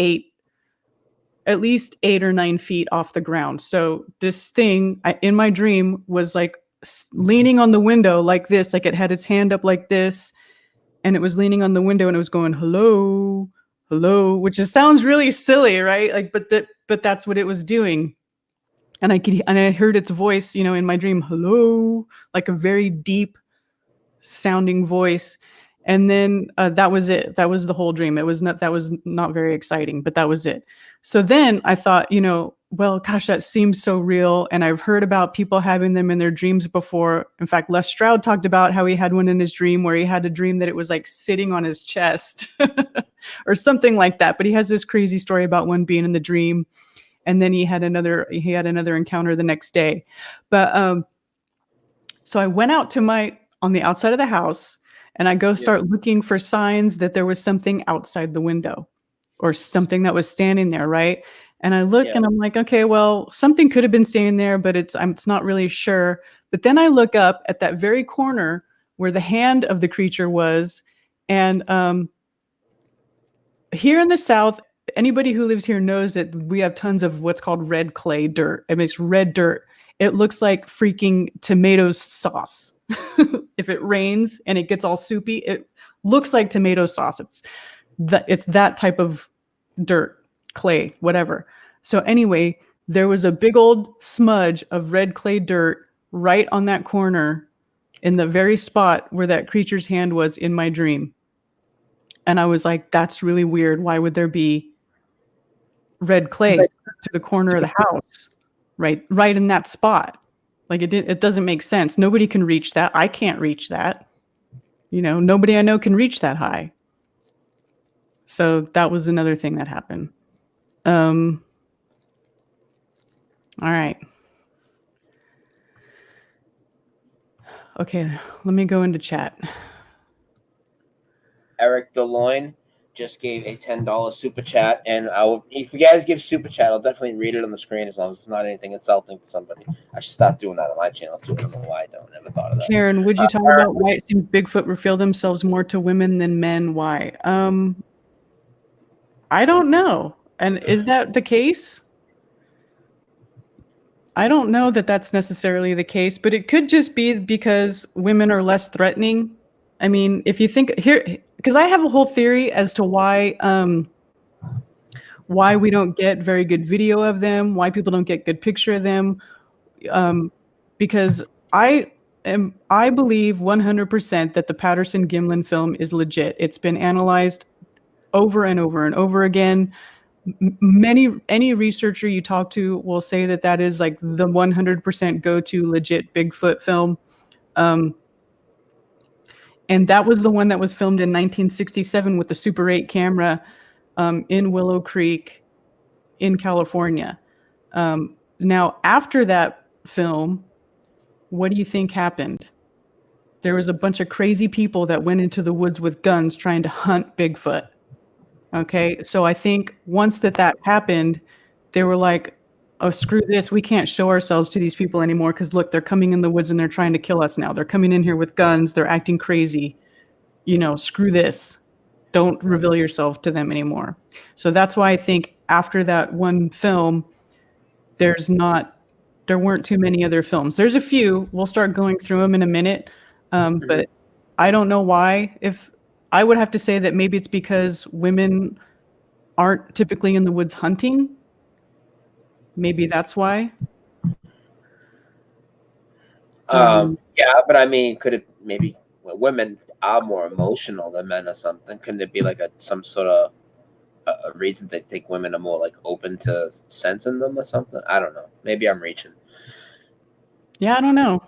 C: at least 8 or 9 feet off the ground. So this thing in my dream was like leaning on the window like this, like it had its hand up like this, and it was leaning on the window and it was going, hello, hello, which sounds really silly, right? Like, but that's what it was doing. And I heard its voice, in my dream, hello, like a very deep sounding voice. And then that was it. That was the whole dream. That was not very exciting, but that was it. So then I thought, well, gosh, that seems so real. And I've heard about people having them in their dreams before. In fact, Les Stroud talked about how he had one in his dream where he had a dream that it was like sitting on his chest or something like that. But he has this crazy story about one being in the dream. And then he had another encounter the next day. But so I went out on the outside of the house, and I go start looking for signs that there was something outside the window or something that was standing there, right? And I look and I'm like, okay, well, something could have been standing there, but it's not really sure. But then I look up at that very corner where the hand of the creature was. And here in the South, anybody who lives here knows that we have tons of what's called red clay dirt. I mean, it's red dirt. It looks like freaking tomato sauce. If it rains and it gets all soupy, it looks like tomato sauce. It's that type of dirt, clay, whatever. So anyway, there was a big old smudge of red clay dirt right on that corner in the very spot where that creature's hand was in my dream. And I was like, that's really weird. Why would there be red clay to the corner of the house, right in that spot? Like it doesn't make sense. Nobody can reach that. I can't reach that. Nobody I know can reach that high. So that was another thing that happened. All right. Okay, let me go into chat.
B: Eric DeLoyne just gave a $10 super chat, and if you guys give super chat, I'll definitely read it on the screen as long as it's not anything insulting to somebody. I should start doing that on my channel too. I don't know why I don't. Never thought of that.
C: Karen, would you talk about why it seems Bigfoot reveal themselves more to women than men? Why? I don't know. And is that the case? I don't know that that's necessarily the case, but it could just be because women are less threatening. I mean, if you think here, because I have a whole theory as to why we don't get very good video of them, why people don't get good picture of them, because I believe 100% that the Patterson Gimlin film is legit. It's been analyzed over and over and over again. Any researcher you talk to will say that that is like the 100% go-to legit Bigfoot film. And that was the one that was filmed in 1967 with the Super 8 camera in Willow Creek in California. Now, after that film, what do you think happened? There was a bunch of crazy people that went into the woods with guns trying to hunt Bigfoot. Okay, so I think once that happened, they were like, oh, screw this. We can't show ourselves to these people anymore because look, they're coming in the woods and they're trying to kill us now. They're coming in here with guns. They're acting crazy. You know, screw this. Don't reveal yourself to them anymore. So that's why I think after that one film, there weren't too many other films. There's a few. We'll start going through them in a minute. But I don't know why. If I would have to say that maybe it's because women aren't typically in the woods hunting. Maybe that's why.
B: Yeah, but I mean, could it maybe women are more emotional than men or something? Couldn't it be like some sort of a reason they think women are more like open to sensing them or something? I don't know. Maybe I'm reaching.
C: Yeah, I don't know.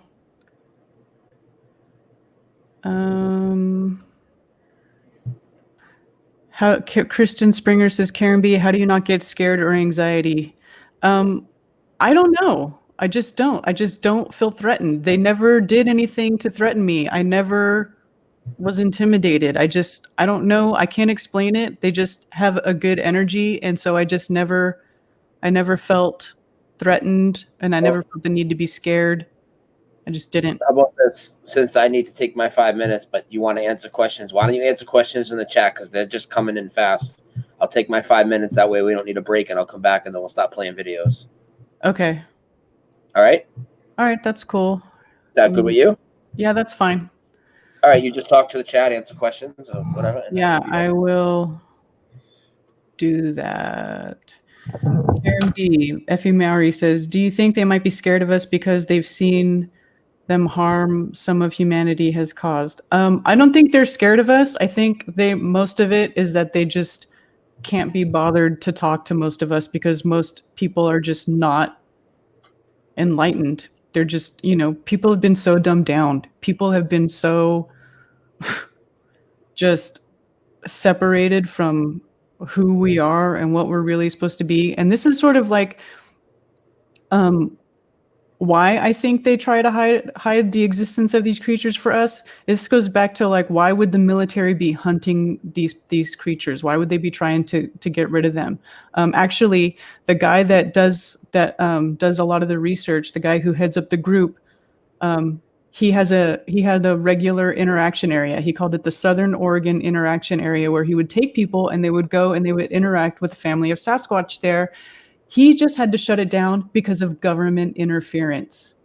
C: How Kristen Springer says, Karen B, how do you not get scared or anxiety? I don't know. I just don't feel threatened. They never did anything to threaten me. I never was intimidated. I don't know. I can't explain it. They just have a good energy. And so I never felt threatened and I never felt the need to be scared. I just didn't.
B: How about this? Since I need to take my 5 minutes, but you want to answer questions, why don't you answer questions in the chat? Because they're just coming in fast. I'll take my 5 minutes. That way we don't need a break, and I'll come back, and then we'll stop playing videos.
C: Okay.
B: All right?
C: All right. That's cool.
B: Is that good with you?
C: Yeah, that's fine.
B: All right. You just talk to the chat, answer questions, or whatever.
C: Yeah, I will do that. Karen B. Effie Mowry says, do you think they might be scared of us because they've seen them harm some of humanity has caused? I don't think they're scared of us. I think most of it is that they just can't be bothered to talk to most of us because most people are just not enlightened. They're just, people have been so dumbed down. People have been so just separated from who we are and what we're really supposed to be. And this is sort of like why I think they try to hide the existence of these creatures for us. This goes back to like, why would the military be hunting these creatures? Why would they be trying to get rid of them? Actually, the guy that does a lot of the research, the guy who heads up the group, he had a regular interaction area. He called it the Southern Oregon Interaction Area, where he would take people and they would go and they would interact with a family of Sasquatch there. He just had to shut it down because of government interference.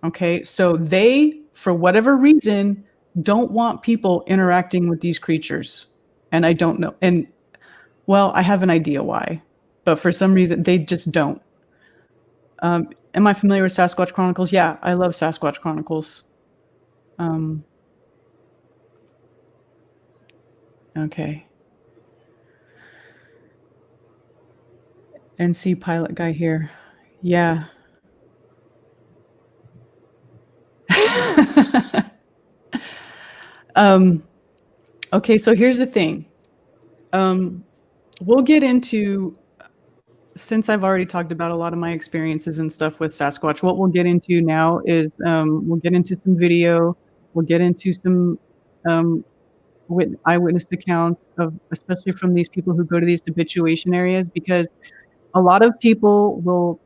C: Okay, so they, for whatever reason, don't want people interacting with these creatures. And I don't know. And, well, I have an idea why. But for some reason, they just don't. Am I familiar with Sasquatch Chronicles? Yeah, I love Sasquatch Chronicles. Okay. NC pilot guy here. Yeah. Okay, so here's the thing. We'll get into since I've already talked about a lot of my experiences and stuff with Sasquatch, what we'll get into now is we'll get into some video, we'll get into some eyewitness accounts of, especially from these people who go to these habituation areas, because a lot of people will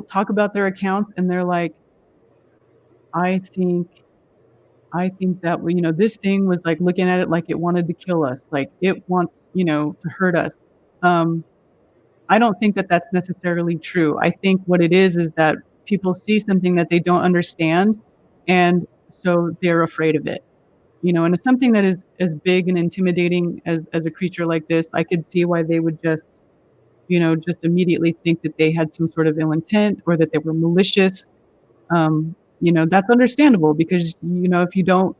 C: talk about their accounts and they're like, I think that, you know, this thing was like looking at it like it wanted to kill us, like it wants, you know, to hurt us. I don't think that that's necessarily true. I think what it is that people see something that they don't understand, and so they're afraid of it. You know, and it's something that is as big and intimidating as a creature like this. I could see why they would just, you know, just immediately think that they had some sort of ill intent or that they were malicious. You know, that's understandable because, you know, if you don't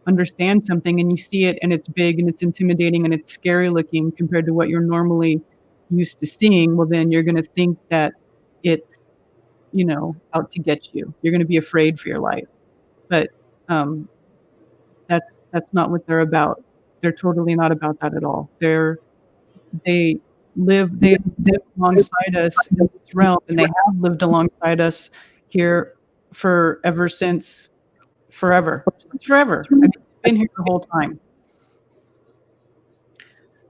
C: understand something and you see it and it's big and it's intimidating and it's scary looking compared to what you're normally used to seeing, well, then you're going to think that it's, you know, out to get you. You're going to be afraid for your life. But that's not what they're about. They're totally not about that at all. They live alongside us in this realm, and they have lived alongside us here for ever since forever. Forever. I mean, they've been here the whole time.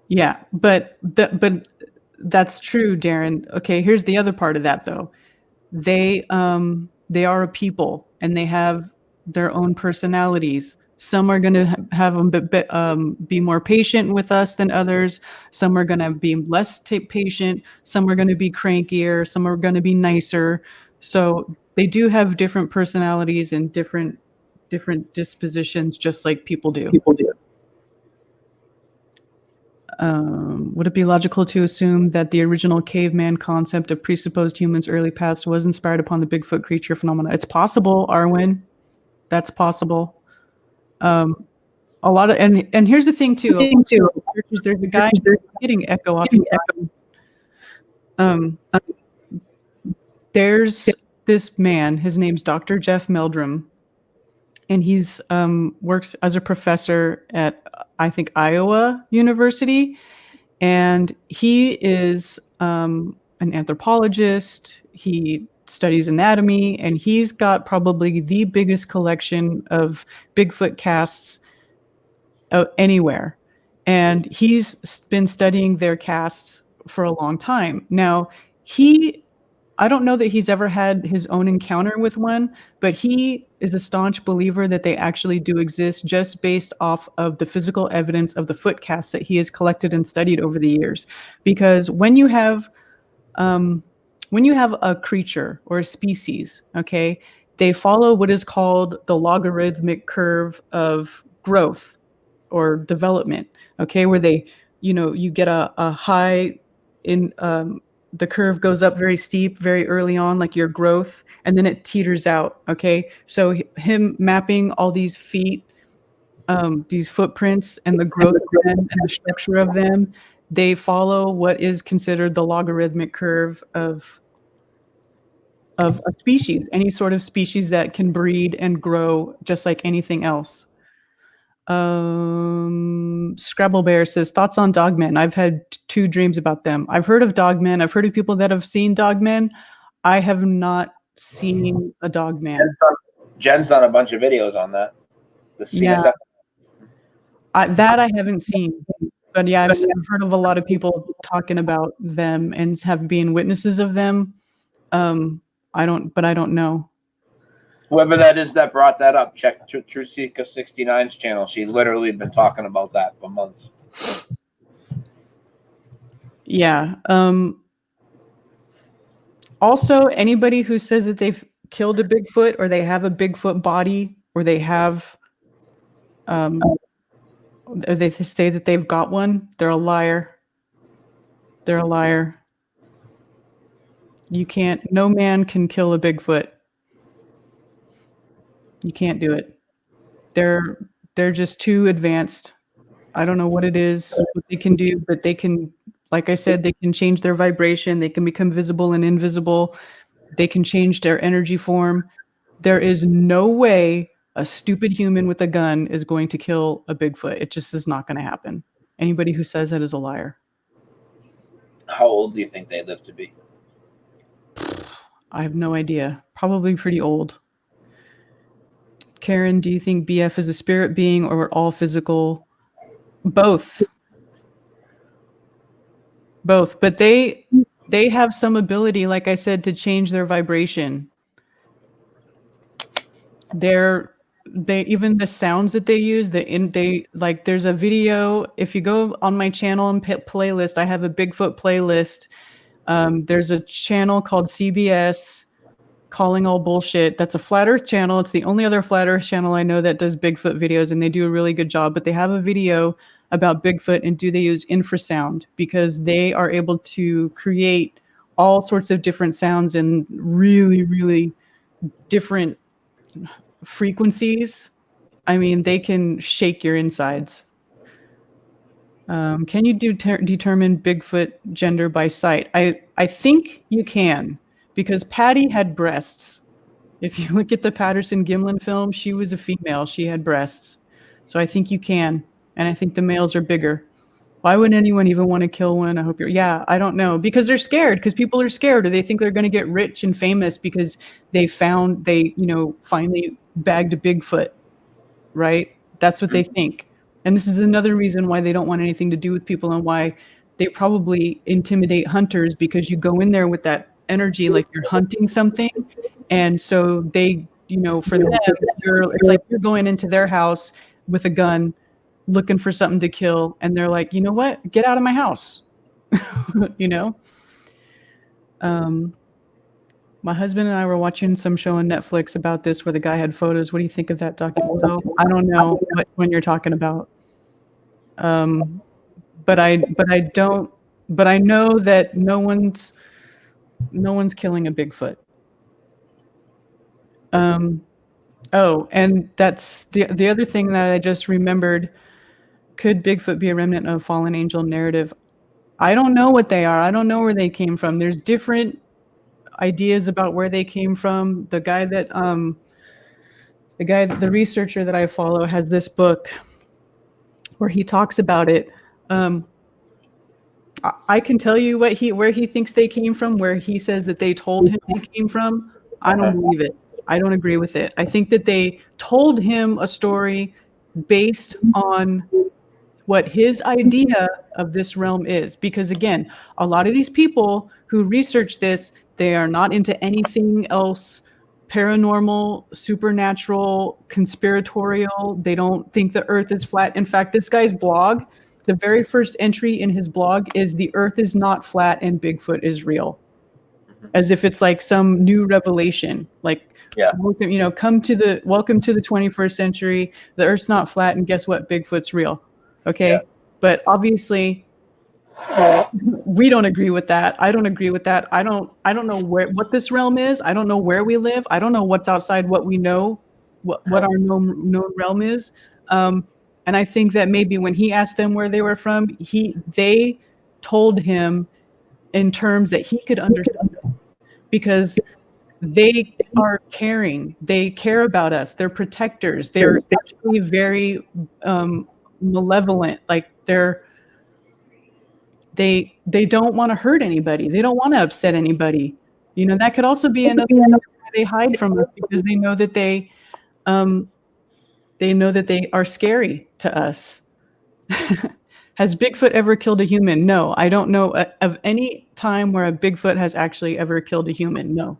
C: Yeah, but that's true, Darren. Okay, here's the other part of that though. They are a people and they have their own personalities. Some are going to have them be more patient with us than others. Some are going to be less patient. Some are going to be crankier. Some are going to be nicer. So they do have different personalities and different dispositions, just like people do. Would it be logical to assume that the original caveman concept of presupposed humans' early past was inspired upon the Bigfoot creature phenomena? It's possible, Arwen. That's possible. A lot of and here's the thing too. There's a guy getting echo off. There's this man. His name's Dr. Jeff Meldrum, and he's works as a professor at, I think, Iowa University, and he is an anthropologist. He studies anatomy, and he's got probably the biggest collection of Bigfoot casts anywhere. And he's been studying their casts for a long time. Now, I don't know that he's ever had his own encounter with one, but he is a staunch believer that they actually do exist just based off of the physical evidence of the foot casts that he has collected and studied over the years. Because when you have a creature or a species, okay, they follow what is called the logarithmic curve of growth or development, okay, where they, you know, you get a high in the curve goes up very steep very early on, like your growth, and then it teeters out. Okay, so him mapping all these feet, these footprints, and the growth of them and the structure of them, they follow what is considered the logarithmic curve of a species, any sort of species that can breed and grow just like anything else. Scrabble Bear says, thoughts on dogmen? I've had 2 dreams about them. I've heard of dogmen. I've heard of people that have seen dogmen. I have not seen a dogman.
B: Jen's done a bunch of videos on that.
C: That I haven't seen. But yeah, I've heard of a lot of people talking about them and have been witnesses of them. I don't know.
B: Whoever that is that brought that up, check True Seeker 69's channel. She literally been talking about that for months.
C: Yeah. Also, anybody who says that they've killed a Bigfoot or they have a Bigfoot body or they have, or they say that they've got one, they're a liar. They're a liar. No man can kill a Bigfoot. You can't do it. They're just too advanced. I don't know what it is, what they can do, but they can, like I said, they can change their vibration. They can become visible and invisible. They can change their energy form. There is no way a stupid human with a gun is going to kill a Bigfoot. It just is not going to happen. Anybody who says that is a liar.
B: How old do you think they live to be?
C: I have no idea. Probably pretty old. Karen, do you think BF is a spirit being or all physical? Both. Both. But they have some ability, like I said, to change their vibration. They even the sounds that they use, there's a video. If you go on my channel and playlist, I have a Bigfoot playlist. There's a channel called CBS, Calling All Bullshit. That's a flat earth channel. It's the only other flat earth channel I know that does Bigfoot videos, and they do a really good job. But they have a video about Bigfoot, and do they use infrasound, because they are able to create all sorts of different sounds in really, really different frequencies. I mean, they can shake your insides. Can you determine Bigfoot gender by sight? I think you can, because Patty had breasts. If you look at the Patterson Gimlin film, she was a female. She had breasts. So I think you can. And I think the males are bigger. Why would anyone even want to kill one? I hope you're, yeah, I don't know. Because they're scared, because people are scared, or they think they're going to get rich and famous because they finally bagged a Bigfoot, right? That's what they think. And this is another reason why they don't want anything to do with people, and why they probably intimidate hunters, because you go in there with that energy like you're hunting something. And so they, for them, it's like you're going into their house with a gun looking for something to kill, and they're like, you know what, get out of my house. My husband and I were watching some show on Netflix about this where the guy had photos. What do you think of that documentary? I don't know what one you're talking about. But I know that no one's killing a Bigfoot. Oh, and that's the other thing that I just remembered. Could Bigfoot be a remnant of fallen angel narrative? I don't know what they are. I don't know where they came from. There's different ideas about where they came from. The researcher that I follow has this book where he talks about it. I can tell you where he thinks they came from, where he says that they told him they came from. I don't believe it. I don't agree with it. I think that they told him a story based on what his idea of this realm is. Because again, a lot of these people who research this, they are not into anything else paranormal, supernatural, conspiratorial. They don't think the earth is flat. In fact, this guy's blog, the very first entry in his blog is "The earth is not flat and Bigfoot is real." As if it's like some new revelation. Like,
B: yeah,
C: welcome to the 21st century. The earth's not flat, and guess what? Bigfoot's real. Okay. Yeah. But obviously we don't agree with that. I don't agree with that. I don't know what this realm is. I don't know where we live. I don't know what's outside what we know, what our known realm is. And I think that maybe when he asked them where they were from, they told him in terms that he could understand, because they are caring. They care about us. They're protectors. They're actually very malevolent. Like they don't want to hurt anybody. They don't want to upset anybody. That could also be another reason why they hide from us, because they know that they are scary to us. Has Bigfoot ever killed a human? No, I don't know of any time where a Bigfoot has actually ever killed a human. No,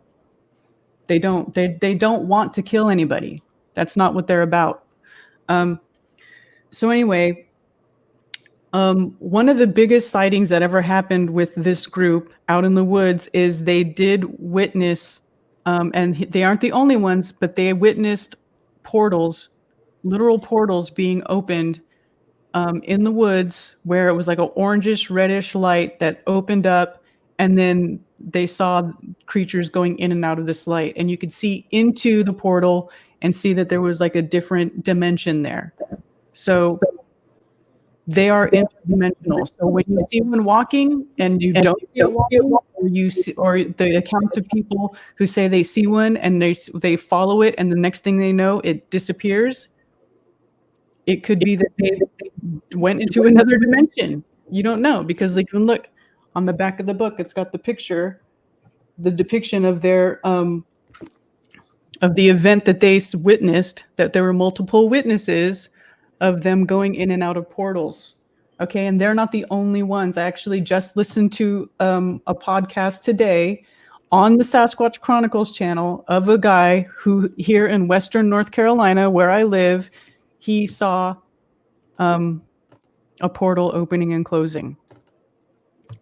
C: they don't. They don't want to kill anybody. That's not what they're about. So anyway, one of the biggest sightings that ever happened with this group out in the woods is they did witness, and they aren't the only ones, but they witnessed portals, literal portals being opened in the woods, where it was like an orangish, reddish light that opened up, and then they saw creatures going in and out of this light, and you could see into the portal and see that there was like a different dimension there. So they are interdimensional. So when you see one walking and you don't see it walking, or the accounts of people who say they see one and they follow it, and the next thing they know, it disappears. It could be that they went into another dimension. You don't know, because like, look on the back of the book, it's got the picture, the depiction of their of the event that they witnessed, that there were multiple witnesses of them going in and out of portals. Okay, and they're not the only ones. I actually just listened to a podcast today on the Sasquatch Chronicles channel of a guy who here in Western North Carolina, where I live, he saw a portal opening and closing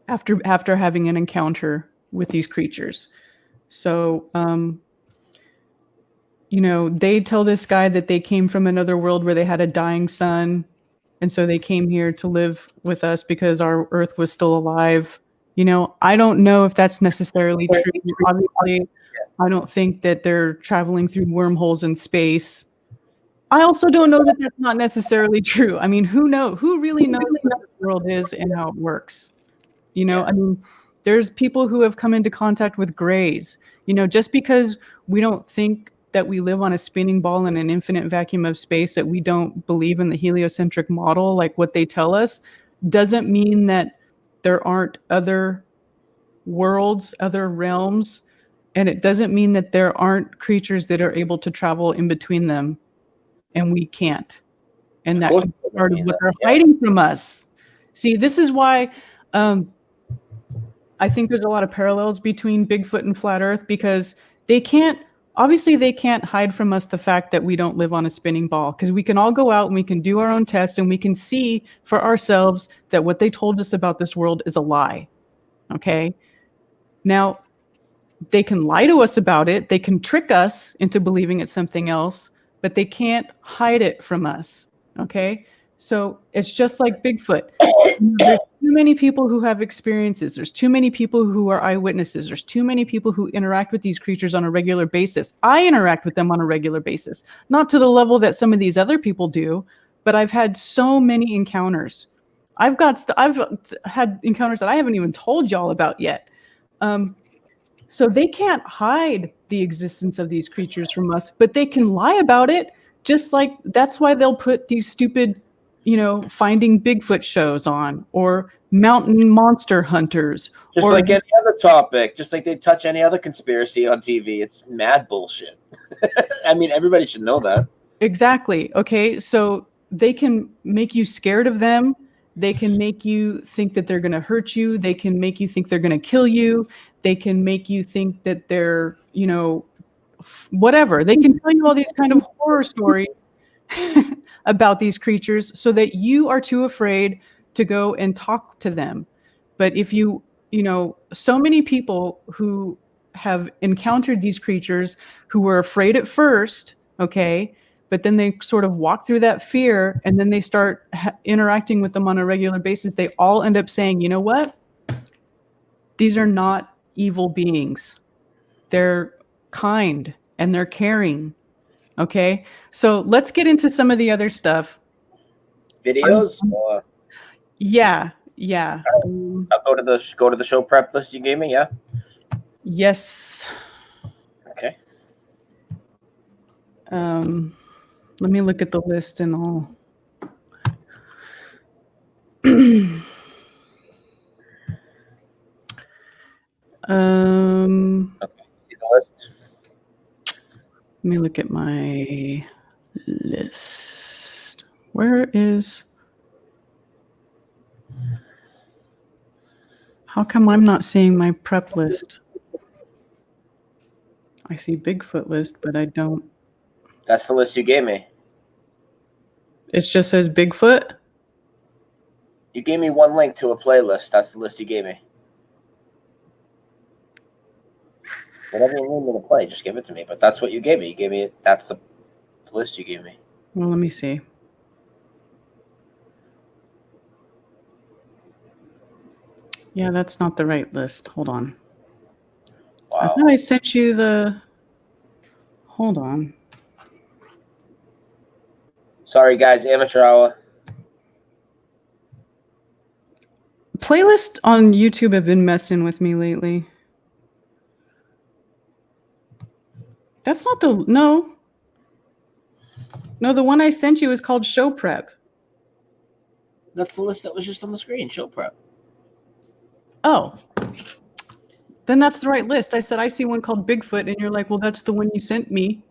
C: after having an encounter with these creatures. So, you know, they tell this guy that they came from another world where they had a dying son, and so they came here to live with us because our Earth was still alive. You know, I don't know if that's necessarily true. Obviously, I don't think that they're traveling through wormholes in space. I also don't know that that's not necessarily true. I mean, who really knows what this world is and how it works? You know, I mean, there's people who have come into contact with grays. You know, just because we don't think that we live on a spinning ball in an infinite vacuum of space, that we don't believe in the heliocentric model, like what they tell us, doesn't mean that there aren't other worlds, other realms, and it doesn't mean that there aren't creatures that are able to travel in between them, and we can't. And that could be part of what they're hiding from us. See, this is why I think there's a lot of parallels between Bigfoot and Flat Earth, because they can't hide from us the fact that we don't live on a spinning ball, because we can all go out and we can do our own tests and we can see for ourselves that what they told us about this world is a lie. Okay? Now, they can lie to us about it. They can trick us into believing it's something else, but they can't hide it from us. Okay? So it's just like Bigfoot. There's too many people who have experiences. There's too many people who are eyewitnesses. There's too many people who interact with these creatures on a regular basis. I interact with them on a regular basis, not to the level that some of these other people do, but I've had so many encounters. I've had encounters that I haven't even told y'all about yet. So they can't hide the existence of these creatures from us, but they can lie about it. Just like that's why they'll put these stupid, you know, finding Bigfoot shows on, or mountain monster hunters.
B: Just like any other topic, just like they touch any other conspiracy on TV. It's mad bullshit. I mean, everybody should know that.
C: Exactly. Okay. So they can make you scared of them. They can make you think that they're going to hurt you. They can make you think they're going to kill you. They can make you think that they're, you know, whatever. They can tell you all these kind of horror stories about these creatures so that you are too afraid to go and talk to them. But if you know, so many people who have encountered these creatures who were afraid at first, okay, but then they sort of walk through that fear and then they start interacting with them on a regular basis, they all end up saying, you know what? These are not evil beings. They're kind and they're caring. Okay, so let's get into some of the other stuff.
B: Videos?
C: Yeah.
B: I'll go to the show prep list you gave me. Yeah.
C: Yes.
B: Okay.
C: Let me look at the list and I'll.
B: Okay. See the list?
C: Let me look at my list. Where is? How come I'm not seeing my prep list? I see Bigfoot list, but I don't.
B: That's the list you gave me.
C: It just says Bigfoot?
B: You gave me one link to a playlist. That's the list you gave me. Whatever you need me to play, just give it to me. But that's what you gave me. You gave me that's the list you gave me.
C: Well, let me see. Yeah, that's not the right list. Hold on.
B: Wow.
C: I thought I sent you the. Hold on.
B: Sorry, guys. Amateur hour.
C: Playlists on YouTube have been messing with me lately. That's not the. No. No, the one I sent you is called Show Prep.
B: That's the list that was just on the screen. Show prep.
C: Oh, then that's the right list. I said, I see one called Bigfoot, and you're like, well, that's the one you sent me.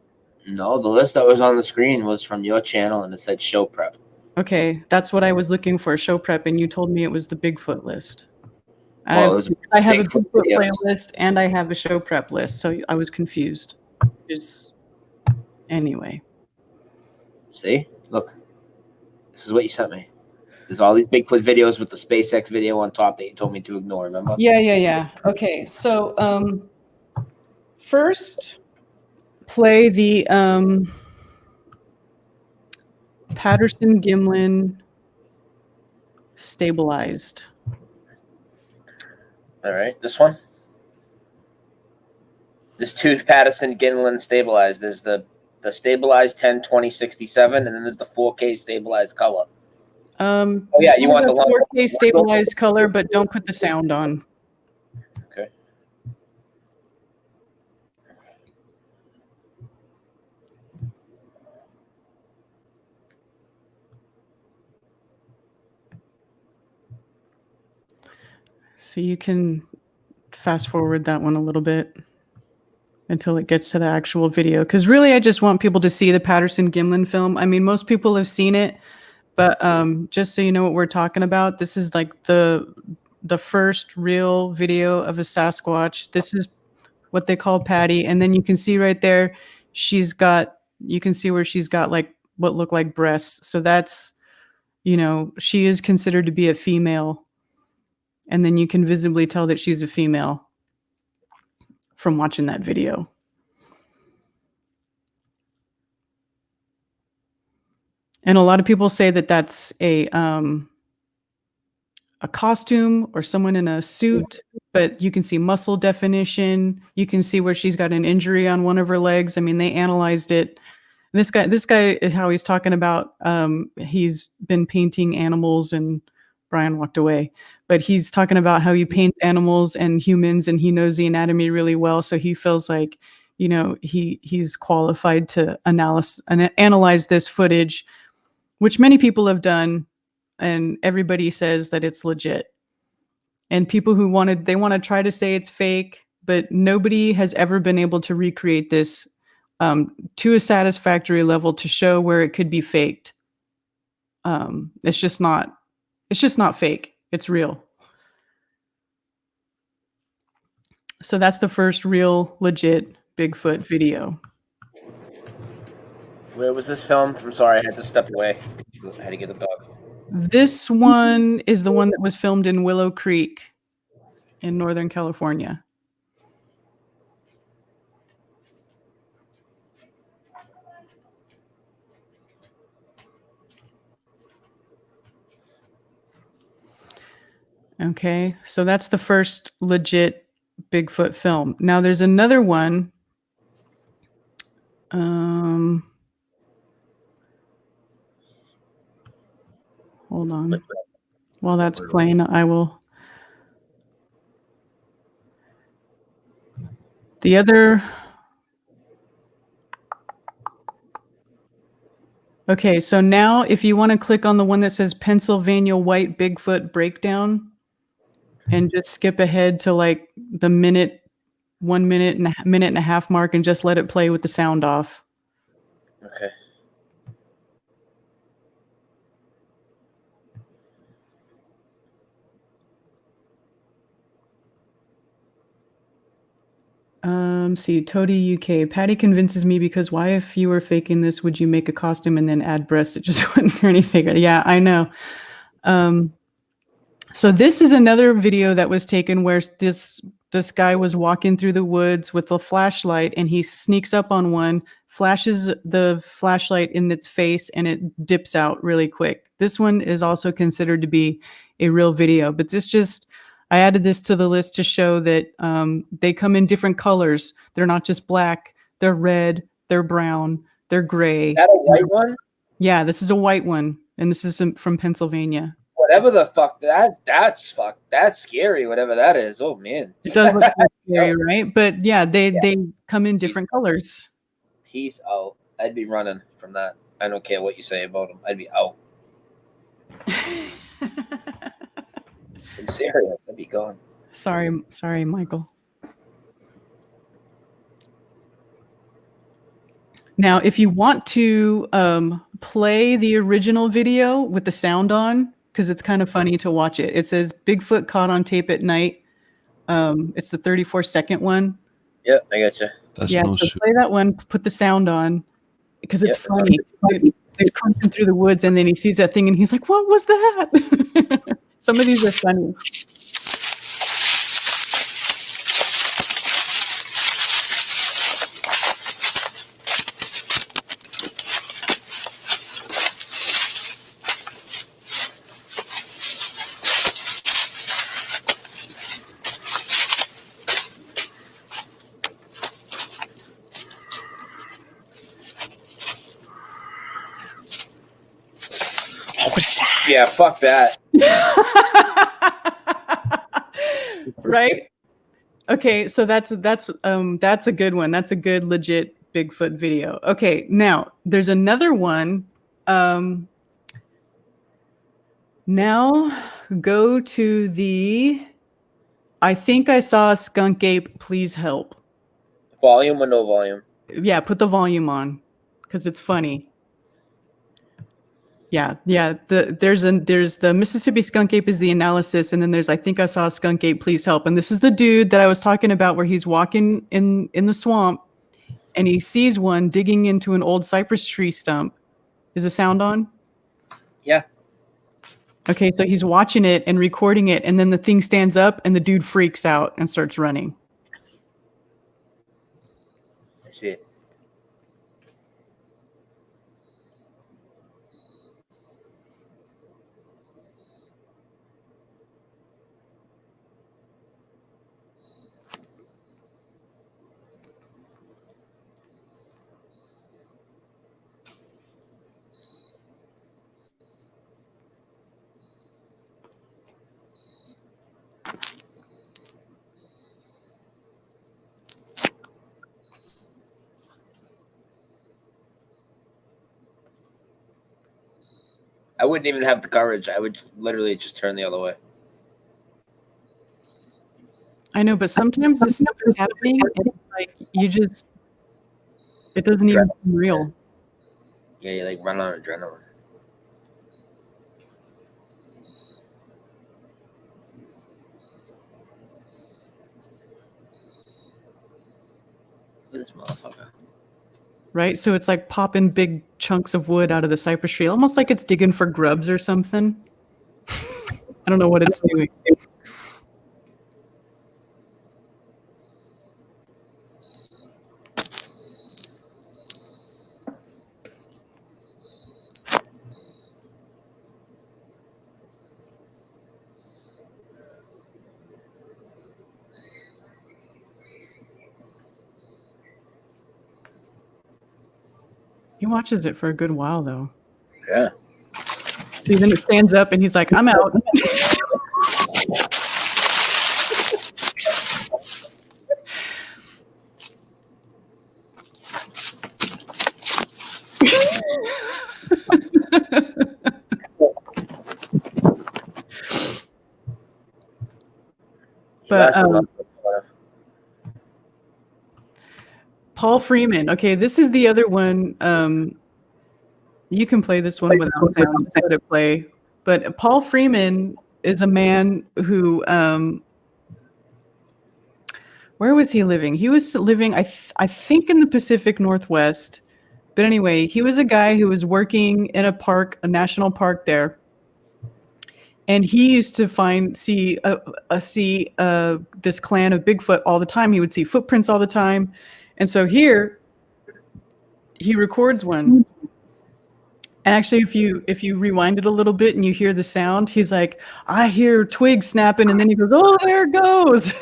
B: No, the list that was on the screen was from your channel, and it said show prep.
C: Okay, that's what I was looking for, Show Prep, and you told me it was the Bigfoot list.
B: Well, it was
C: I have a
B: Bigfoot
C: Bigfoot
B: video.
C: playlist, and I have a Show Prep list, so I was confused. Anyway.
B: See? Look. This is what you sent me. There's all these Bigfoot videos with the SpaceX video on top that you told me to ignore, remember?
C: Yeah. Okay, so first play the Patterson-Gimlin stabilized.
B: All right, this one. There's two Patterson-Gimlin stabilized. There's the stabilized 10-20-67, and then there's the 4K stabilized color. Oh yeah, you want the
C: 4K stabilized color, but don't put the sound on.
B: Okay.
C: So you can fast forward that one a little bit until it gets to the actual video. Because really, I just want people to see the Patterson-Gimlin film. I mean, most people have seen it, but just so you know what we're talking about, this is like the first real video of a Sasquatch. This is what they call Patty. And then you can see right there, you can see where she's got like what look like breasts. So that's, she is considered to be a female. And then you can visibly tell that she's a female from watching that video. And a lot of people say that that's a costume or someone in a suit, but you can see muscle definition. You can see where she's got an injury on one of her legs. I mean, they analyzed it. This guy is how he's talking about. He's been painting animals, and Brian walked away, but he's talking about how he paints animals and humans, and he knows the anatomy really well. So he feels like, he's qualified to analyze this footage, which many people have done, and everybody says that it's legit. And people who want to try to say it's fake, but nobody has ever been able to recreate this to a satisfactory level to show where it could be faked. It's just not fake. It's real. So that's the first real legit Bigfoot video.
B: Where was this filmed? I'm sorry, I had to step away. I had to get the dog.
C: This one is the one that was filmed in Willow Creek in Northern California. Okay, so that's the first legit Bigfoot film. Now there's another one. Hold on. While that's playing, I will. The other. Okay, so now if you want to click on the one that says Pennsylvania White Bigfoot Breakdown and just skip ahead to like the 1 minute and a half mark and just let it play with the sound off.
B: Okay.
C: See, Toady UK. Patty convinces me because why, if you were faking this, would you make a costume and then add breasts? It just wouldn't hear any figure. Yeah, I know. So this is another video that was taken where this guy was walking through the woods with a flashlight, and he sneaks up on one, flashes the flashlight in its face, and it dips out really quick. This one is also considered to be a real video, but I added this to the list to show that they come in different colors. They're not just black. They're red. They're brown. They're gray.
B: Is that a white one?
C: Yeah, this is a white one, and this is from Pennsylvania.
B: Whatever the fuck that's scary. Whatever that is. Oh man,
C: it does look scary, right? But yeah, they come in different colors.
B: Peace out. I'd be running from that. I don't care what you say about him. I'd be out. I'm serious. I'd be gone.
C: Sorry, Michael. Now, if you want to play the original video with the sound on, because it's kind of funny to watch it. It says Bigfoot caught on tape at night. It's the 34-second one.
B: Yeah, I gotcha.
D: That's
C: Yeah,
D: no
C: so
D: shit.
C: play that one, put the sound on, because it's
B: Yep,
C: funny. He's cruising through the woods, and then he sees that thing, and he's like, "What was that?" Some of these are funny.
B: Yeah, fuck that.
C: Right? Okay, so that's a good one. That's a good legit Bigfoot video. Okay, now there's another one. Now go to the I think I saw a skunk ape, please help.
B: Volume or no volume?
C: Yeah, put the volume on because it's funny. Yeah. There's the Mississippi skunk ape is the analysis, and then there's I think I saw a skunk ape, please help. And this is the dude that I was talking about where he's walking in the swamp and he sees one digging into an old cypress tree stump. Is the sound on?
B: Yeah.
C: Okay, so he's watching it and recording it, and then the thing stands up and the dude freaks out and starts running.
B: I see it. I wouldn't even have the courage. I would literally just turn the other way.
C: I know, but sometimes this stuff is happening and it's like it doesn't even seem real.
B: Yeah, you like run on adrenaline. Look at this motherfucker.
C: Right? So it's like popping big chunks of wood out of the cypress tree, almost like it's digging for grubs or something. I don't know what it's doing. He watches it for a good while, though.
B: Yeah.
C: So then it stands up and he's like, I'm out. But Paul Freeman. Okay, this is the other one. You can play this one without sound. Just let it play. But Paul Freeman is a man who, where was he living? He was living, I think, in the Pacific Northwest. But anyway, he was a guy who was working in a park, a national park there. And he used to see this clan of Bigfoot all the time. He would see footprints all the time. And so here, he records one. And actually, if you rewind it a little bit and you hear the sound, he's like, I hear twigs snapping. And then he goes, oh, there it goes.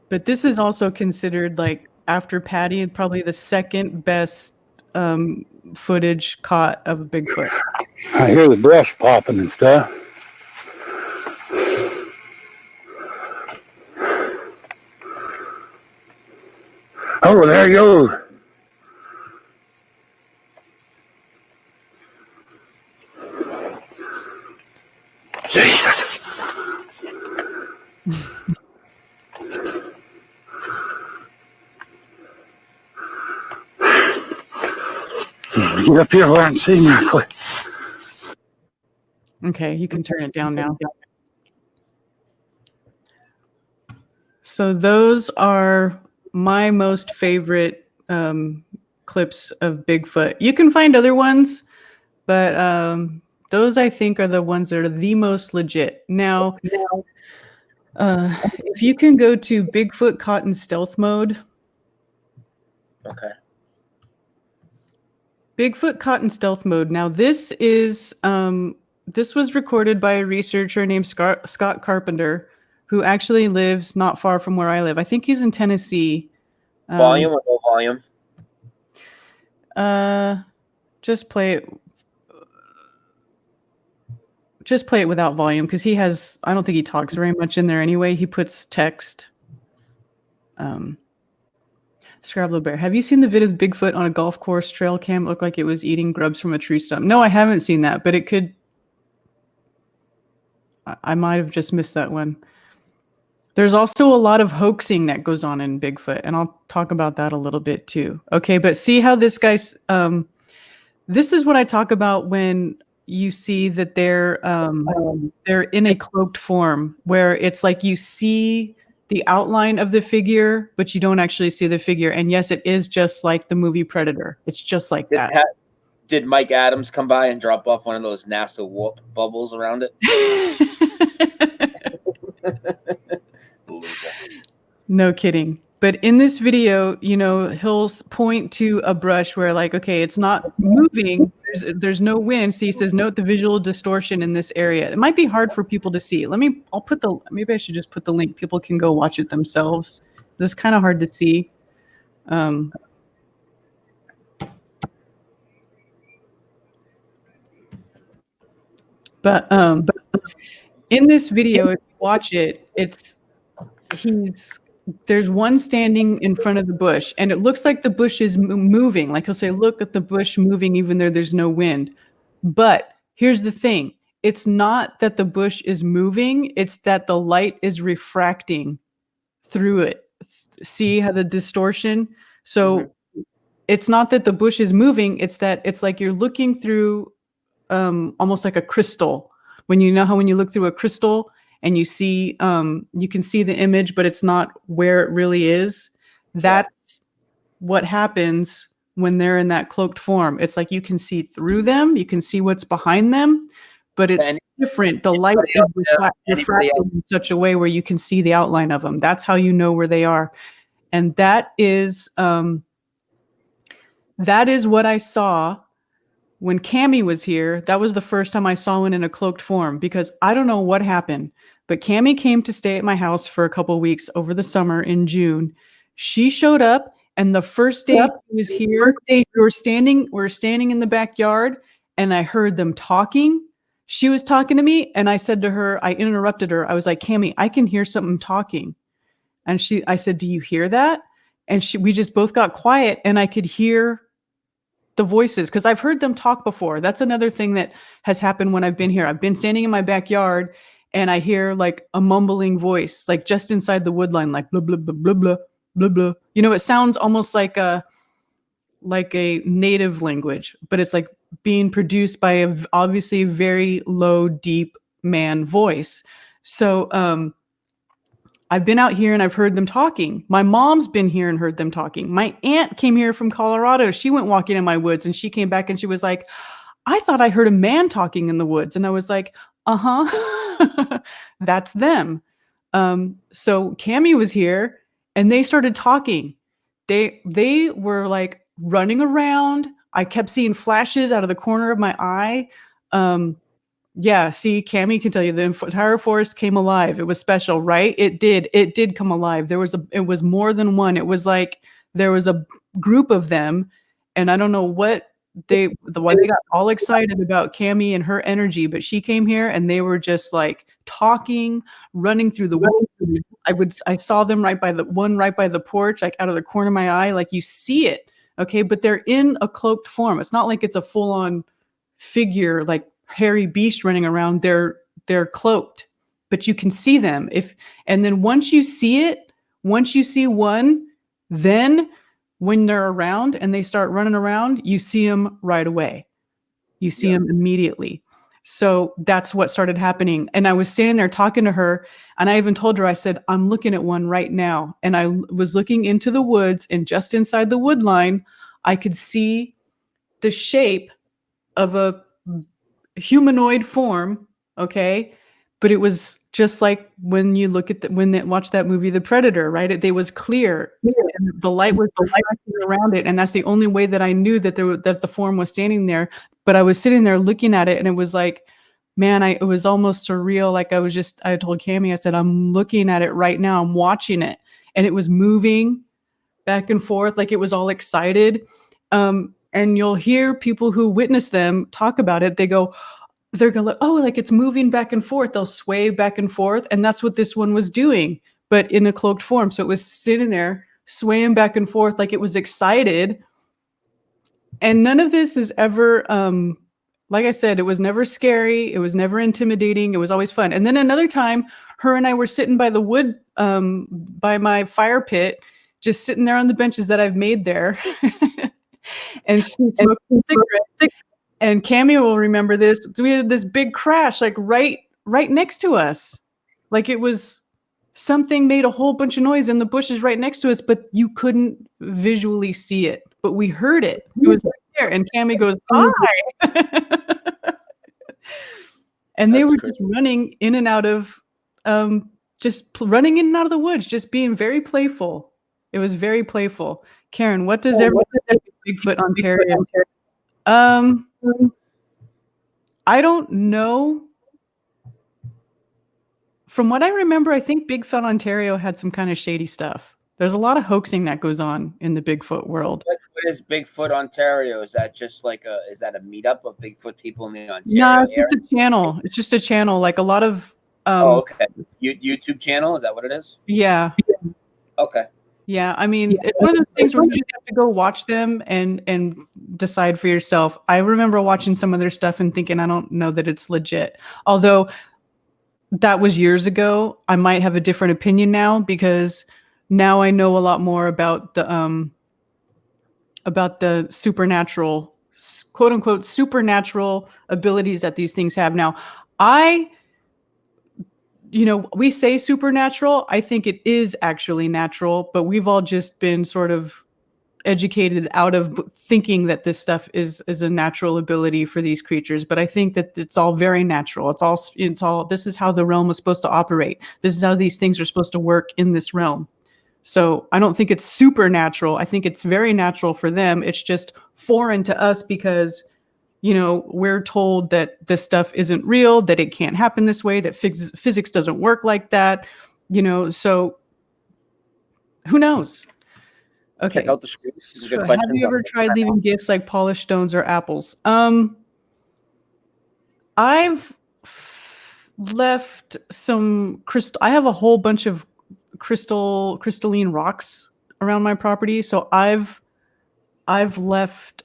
C: But this is also considered, like, after Patty, probably the second best footage caught of a Bigfoot.
E: I hear the brush popping and stuff. Oh, there he goes. Jesus. Get up here where I can see me quick.
C: Okay, you can turn it down now. So those are my most favorite clips of Bigfoot. You can find other ones, but those I think are the ones that are the most legit. Now, if you can go to Bigfoot caught in stealth mode.
B: Okay.
C: Bigfoot caught in stealth mode. Now this is this was recorded by a researcher named Scott Carpenter, who actually lives not far from where I live. I think he's in Tennessee.
B: Volume or no volume?
C: Just play it. Just play it without volume because he has. I don't think he talks very much in there anyway. He puts text. Scrabble Bear. Have you seen the video of Bigfoot on a golf course trail cam? It looked like it was eating grubs from a tree stump. No, I haven't seen that, but it could. I might have just missed that one. There's also a lot of hoaxing that goes on in Bigfoot, and I'll talk about that a little bit too. Okay, but see how this guy's. This is what I talk about when you see that they're in a cloaked form, where it's like you see the outline of the figure, but you don't actually see the figure. And yes, it is just like the movie Predator. It's just like that.
B: Did Mike Adams come by and drop off one of those NASA warp bubbles around it?
C: No kidding. But in this video, you know, he'll point to a brush where like, okay, it's not moving. There's no wind. So he says, note the visual distortion in this area. It might be hard for people to see. Maybe I should just put the link. People can go watch it themselves. This is kind of hard to see. But in this video, if you watch it, there's one standing in front of the bush, and it looks like the bush is moving. Like he'll say, look at the bush moving, even though there's no wind. But here's the thing. It's not that the bush is moving. It's that the light is refracting through it. See how the distortion? So it's not that the bush is moving. It's that it's like you're looking through almost like a crystal. When you look through a crystal, and you see, you can see the image, but it's not where it really is. That's what happens when they're in that cloaked form. It's like you can see through them, you can see what's behind them, but it's different. The light is refracted in such a way where you can see the outline of them. That's how you know where they are. And that is what I saw when Cammie was here. That was the first time I saw one in a cloaked form, because I don't know what happened, but Cammie came to stay at my house for a couple of weeks over the summer in June. She showed up, and the first day she was here, we were standing in the backyard, and I heard them talking. She was talking to me, and I said to her, I interrupted her. I was like, Cammie, I can hear something talking. And I said, do you hear that? And we just both got quiet, and I could hear the voices, because I've heard them talk before. That's another thing that has happened when I've been here. I've been standing in my backyard, and I hear like a mumbling voice, like just inside the woodline, like blah, blah, blah, blah, blah, blah, blah. You know, it sounds almost like a native language, but it's like being produced by a obviously very low, deep man voice. So I've been out here and I've heard them talking. My mom's been here and heard them talking. My aunt came here from Colorado. She went walking in my woods, and she came back and she was like, I thought I heard a man talking in the woods. And I was like, that's them. So Cammie was here, and they started talking. They were like running around. I kept seeing flashes out of the corner of my eye. Yeah, see, Cammie can tell you the entire forest came alive. It was special, right? It did come alive. It was more than one. It was like there was a group of them, and I don't know what they got all excited about Cammy and her energy, but she came here and they were just like talking, running through the woods. I saw them right by the porch, like out of the corner of my eye, like you see it. Okay, but they're in a cloaked form. It's not like it's a full-on figure like hairy beast running around. They're cloaked, but you can see them. And then once you see one, then when they're around and they start running around, you see them right away. You see them immediately. So that's what started happening. And I was standing there talking to her, and I even told her, I said, I'm looking at one right now. And I was looking into the woods, and just inside the wood line, I could see the shape of a humanoid form. Okay. But it was just like when you look at when they watch that movie, The Predator, right? It was clear. And the light was reflecting around it. And that's the only way that I knew that that the form was standing there. But I was sitting there looking at it, and it was like, man, it was almost surreal. Like I told Cammy, I said, I'm looking at it right now. I'm watching it. And it was moving back and forth. Like it was all excited. And you'll hear people who witness them talk about it. They're going to, oh, like it's moving back and forth. They'll sway back and forth. And that's what this one was doing, but in a cloaked form. So it was sitting there swaying back and forth like it was excited. And none of this is ever, like I said, it was never scary. It was never intimidating. It was always fun. And then another time, her and I were sitting by the wood, by my fire pit, just sitting there on the benches that I've made there. And she smoked a cigarette. And Cammy will remember this. We had this big crash, like right next to us. Like it was something made a whole bunch of noise in the bushes right next to us, but you couldn't visually see it. But we heard it. It was right there. And Cammy goes, hi. And they were just running in and out of, running in and out of the woods, just being very playful. It was very playful. Karen, what does everyone think of Bigfoot Ontario? I don't know. From what I remember, I think Bigfoot Ontario had some kind of shady stuff. There's a lot of hoaxing that goes on in the Bigfoot world.
B: What is Bigfoot Ontario? Is that just like is that a meetup of Bigfoot people in the Ontario
C: No, it's
B: area?
C: just a channel. It's just a channel. Like a lot of
B: okay. YouTube channel? Is that what it is?
C: Yeah.
B: Okay.
C: Yeah, I mean, it's one of those things where you just have to go watch them and decide for yourself. I remember watching some of their stuff and thinking, I don't know that it's legit. Although that was years ago. I might have a different opinion now because now I know a lot more about the supernatural, quote unquote, supernatural abilities that these things have. Now, we say supernatural. I think it is actually natural, but we've all just been sort of educated out of thinking that this stuff is a natural ability for these creatures. But I think that it's all very natural. It's all, this is how the realm is supposed to operate. This is how these things are supposed to work in this realm. So I don't think it's supernatural. I think it's very natural for them. It's just foreign to us because we're told that this stuff isn't real, that it can't happen this way, that physics doesn't work like that, so who knows? Okay.
B: Check out the screen. This is a good question.
C: Have you ever tried leaving gifts like polished stones or apples? I've left some crystal. I have a whole bunch of crystalline rocks around my property. So I've left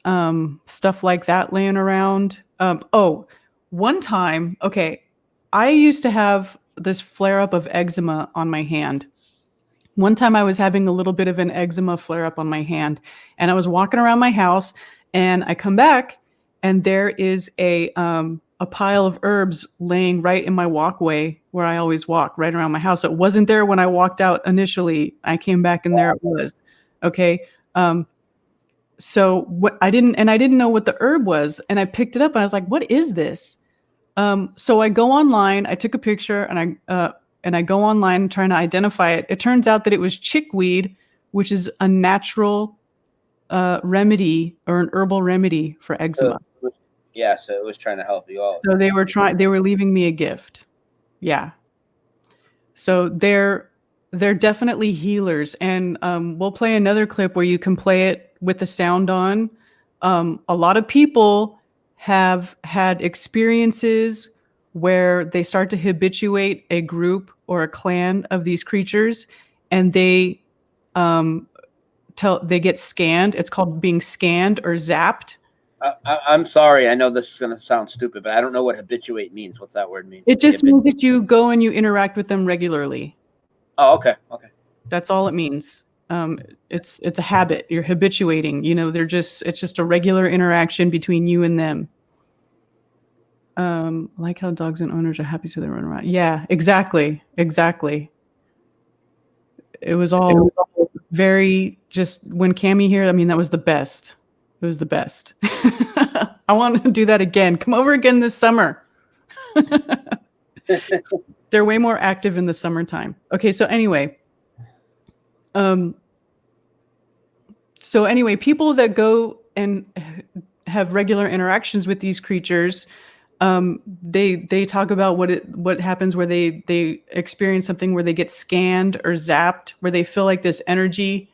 C: stuff like that laying around. One time, okay, I used to have this flare-up of eczema on my hand. One time I was having a little bit of an eczema flare-up on my hand, and I was walking around my house, and I come back, and there is a pile of herbs laying right in my walkway where I always walk, right around my house. It wasn't there when I walked out initially. I came back, and there it was. Okay. So what I didn't know what the herb was, and I picked it up and I was like, what is this? So I go online, I took a picture, and I go online trying to identify it. It turns out that it was chickweed, which is a natural remedy or an herbal remedy for eczema.
B: Yeah, so it was trying to help you out.
C: So they were leaving me a gift. Yeah. So they're definitely healers, and we'll play another clip where you can play it with the sound on. A lot of people have had experiences where they start to habituate a group or a clan of these creatures, and they get scanned. It's called being scanned or zapped.
B: I'm sorry. I know this is going to sound stupid, but I don't know what habituate means. What's that word mean?
C: It just means that you go and you interact with them regularly.
B: Oh, okay. Okay.
C: That's all it means. It's a habit. You're habituating. You know, it's just a regular interaction between you and them. Like how dogs and owners are happy so they run around. Yeah, exactly. It was all very just when Cammie here. I mean, that was the best. It was the best. I want to do that again. Come over again this summer. They're way more active in the summertime. Okay, so anyway. People that go and have regular interactions with these creatures, they talk about what happens where they experience something where they get scanned or zapped, where they feel like this energy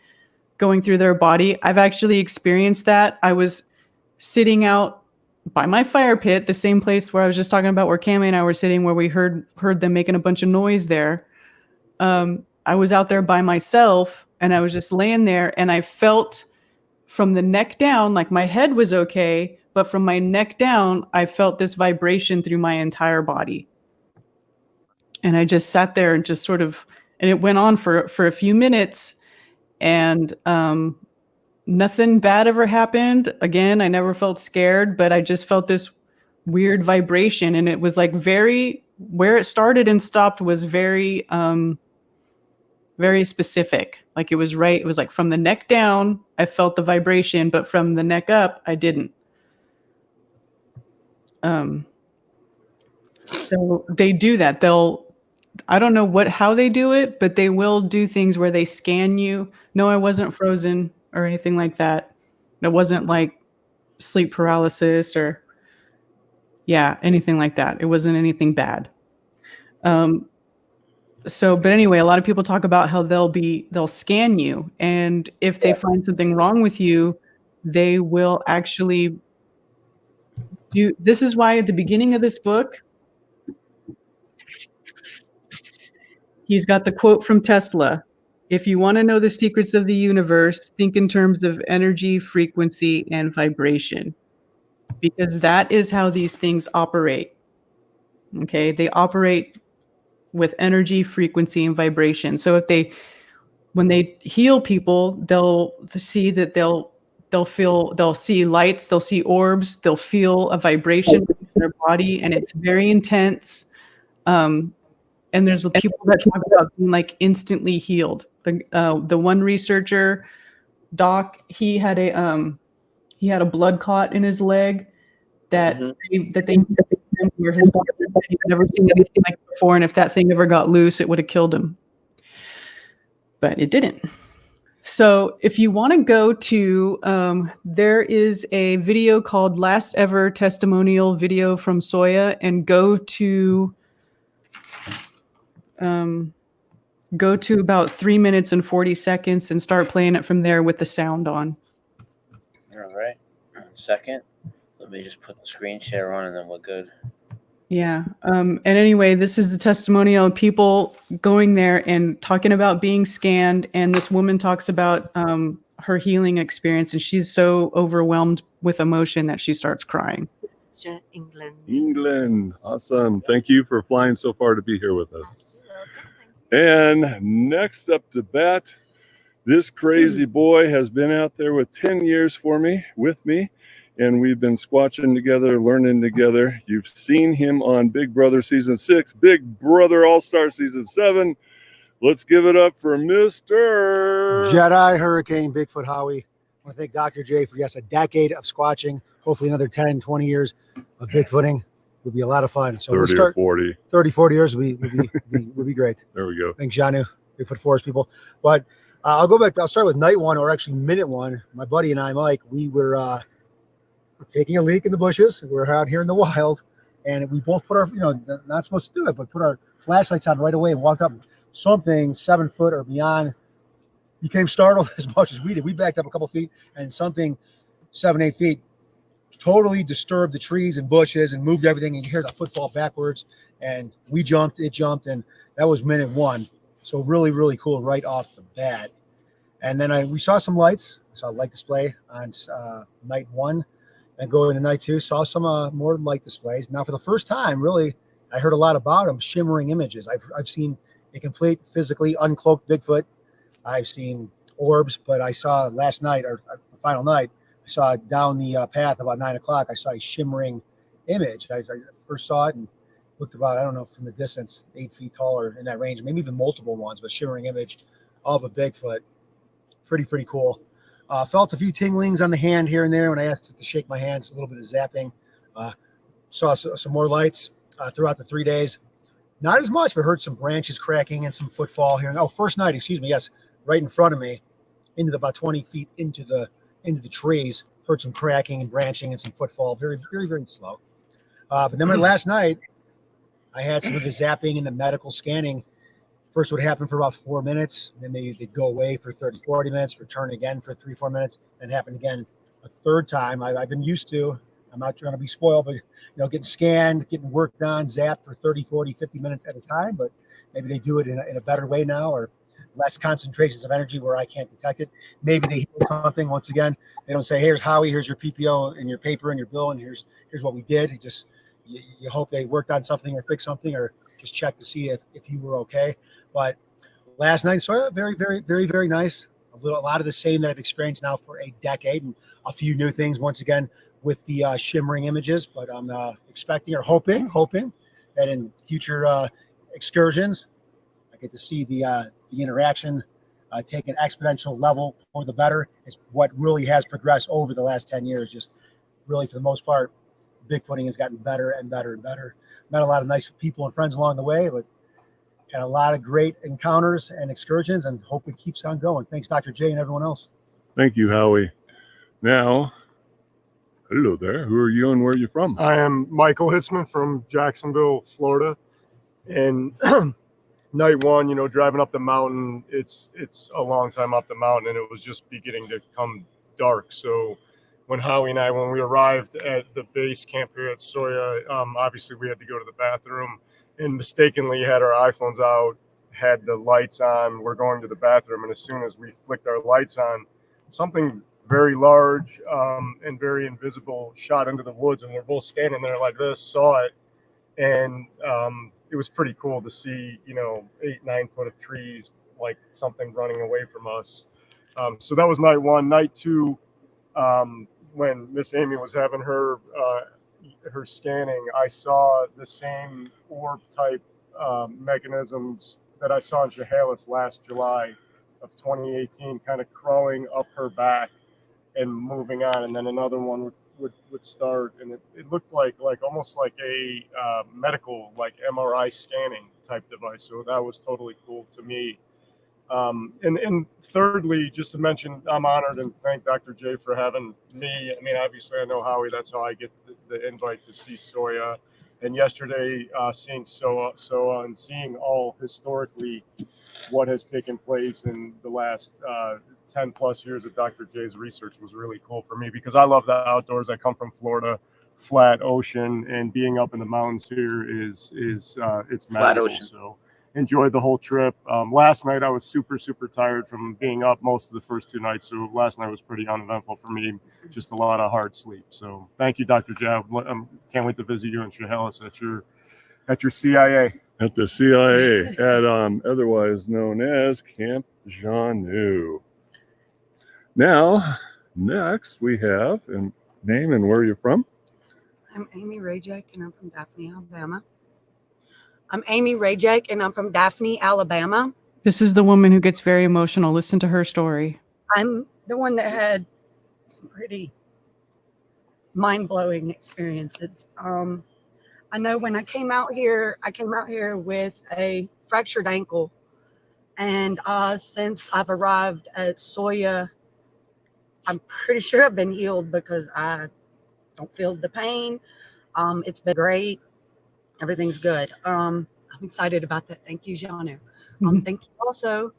C: going through their body. I've actually experienced that. I was sitting out by my fire pit, the same place where I was just talking about where Cammie and I were sitting, where we heard them making a bunch of noise there. I was out there by myself and I was just laying there, and I felt from the neck down, like my head was okay, but from my neck down, I felt this vibration through my entire body. And I just sat there and just sort of, and it went on for a few minutes, and nothing bad ever happened. Again, I never felt scared, but I just felt this weird vibration, and it was like where it started and stopped was very specific. Like it was like from the neck down, I felt the vibration, but from the neck up, I didn't. So they do that. I don't know how they do it, but they will do things where they scan you. No, I wasn't frozen or anything like that. It wasn't like sleep paralysis or anything like that. It wasn't anything bad. But anyway, a lot of people talk about how they'll scan you, and if they find something wrong with you, they will actually do. This is why at the beginning of this book, he's got the quote from Tesla. If you want to know the secrets of the universe, think in terms of energy, frequency, and vibration, because that is how these things operate. Okay, they operate with energy, frequency, and vibration. So when they heal people, they'll see that they'll see lights, they'll see orbs, they'll feel a vibration in their body, and it's very intense. And there's people that talk about being like instantly healed. The one researcher, Doc, he had a blood clot in his leg that they where his doctor said he'd never seen anything like it before, and if that thing ever got loose, it would have killed him. But it didn't. So if you want to go to, there is a video called Last Ever Testimonial Video from Soya, and go to about 3 minutes and 40 seconds and start playing it from there with the sound on.
B: All right. 1 second. Let me just put the screen share on and then we're good.
C: Yeah. And anyway, this is the testimonial of people going there and talking about being scanned. And this woman talks about her healing experience, and she's so overwhelmed with emotion that she starts crying.
D: England. Awesome. Thank you for flying so far to be here with us. And next up to bat, this crazy boy has been out there with 10 years with me. And we've been squatching together, learning together. You've seen him on Big Brother Season 6, Big Brother All-Star Season 7. Let's give it up for Mr.
F: Jedi Hurricane Bigfoot Howie. I want to thank Dr. J for, a decade of squatching. Hopefully another 10, 20 years of Bigfooting would be a lot of fun. So
D: 30 or 40.
F: 30, 40 years would be great.
D: There we go.
F: Thanks, Janu, Bigfoot Forest people. But I'll go back. I'll start with night one, or actually minute one. My buddy and I, Mike, we were taking a leak in the bushes. We're out here in the wild, and we both put our, not supposed to do it, but put our flashlights on right away and walked up. Something 7 foot or beyond became startled as much as we did. We backed up a couple feet, and something 7-8 feet, totally disturbed the trees and bushes and moved everything. And you hear the footfall backwards. And we jumped, it jumped, and that was minute 1. So really, really cool right off the bat. And then we saw some lights. I saw a light display on night 1, and going into night 2, saw some more light displays. Now, for the first time, really, I heard a lot about them, shimmering images. I've seen a complete physically uncloaked Bigfoot. I've seen orbs, but I saw last night, or the final night, I saw down the path about 9 o'clock, I saw a shimmering image. I first saw it and looked about, I don't know, from the distance, 8 feet tall or in that range, maybe even multiple ones, but shimmering image of a Bigfoot. Pretty cool. Felt a few tinglings on the hand here and there when I asked it to shake my hands, a little bit of zapping. Saw some more lights throughout the 3 days. Not as much, but heard some branches cracking and some footfall here. Oh, first night, excuse me, yes, right in front of me, into about 20 feet into the trees. Heard some cracking and branching and some footfall. Very, very, very slow. But then last night, I had some of the zapping and the medical scanning. First would happen for about 4 minutes, then they'd go away for 30, 40 minutes, return again for 3-4 minutes, and happen again a third time. I've been used to, I'm not trying to be spoiled, but getting scanned, getting worked on, zapped for 30, 40, 50 minutes at a time, but maybe they do it in a better way now, or less concentrations of energy where I can't detect it. Maybe they hear something. Once again, they don't say, here's Howie, here's your PPO and your paper and your bill, and here's what we did. You hope they worked on something or fixed something, or just check to see if you were okay. But last night, so very, very, very, very nice. A lot of the same that I've experienced now for a decade, and a few new things once again with the shimmering images. But I'm expecting or hoping that in future excursions, I get to see the interaction take an exponential level for the better. Is what really has progressed over the last 10 years. Just really, for the most part, Bigfooting has gotten better and better and better. Met a lot of nice people and friends along the way, but had a lot of great encounters and excursions, and hope it keeps on going. Thanks, Dr. J, and everyone else.
D: Thank you, Howie. Now, hello there. Who are you and where are you from?
G: I am Michael Hitzman from Jacksonville, Florida. And night 1, driving up the mountain, it's a long time up the mountain, and it was just beginning to come dark. So when Howie and I, when we arrived at the base camp here at Soya, obviously we had to go to the bathroom, and mistakenly had our iPhones out, had the lights on. We're going to the bathroom, and as soon as we flicked our lights on, something very large and very invisible shot into the woods, and we're both standing there like this, saw it, and it was pretty cool to see, 8-9 foot of trees, like something running away from us. So that was night 1. Night 2, when Miss Amy was having her scanning, I saw the same orb type mechanisms that I saw in Chehalis last July of 2018, kind of crawling up her back and moving on, and then another one would start, and it looked like almost like a medical, like MRI scanning type device. So that was totally cool to me. And thirdly, just to mention, I'm honored and thank Dr. J for having me. I mean, obviously I know Howie, that's how I get the invite to see Soya. And yesterday, seeing Soa and seeing all historically what has taken place in the last 10 plus years of Dr. J's research was really cool for me, because I love the outdoors. I come from Florida, flat ocean, and being up in the mountains here is it's magical.
B: Flat ocean.
G: So enjoyed the whole trip. Last night I was super tired from being up most of the first 2 nights, so last night was pretty uneventful for me, just a lot of hard sleep. So thank you, Dr. J. Can't wait to visit you in Chehalis at your CIA.
D: At the CIA, at otherwise known as Camp Janu. Now, next we have a name and where you're from.
H: I'm Amy Rajek, and I'm from Daphne, Alabama.
C: This is the woman who gets very emotional. Listen to her story.
H: I'm the one that had some pretty mind-blowing experiences. I know when I came out here with a fractured ankle. And since I've arrived at Soya, I'm pretty sure I've been healed, because I don't feel the pain. It's been great. Everything's good. I'm excited about that. Thank you, Janu. Thank you also,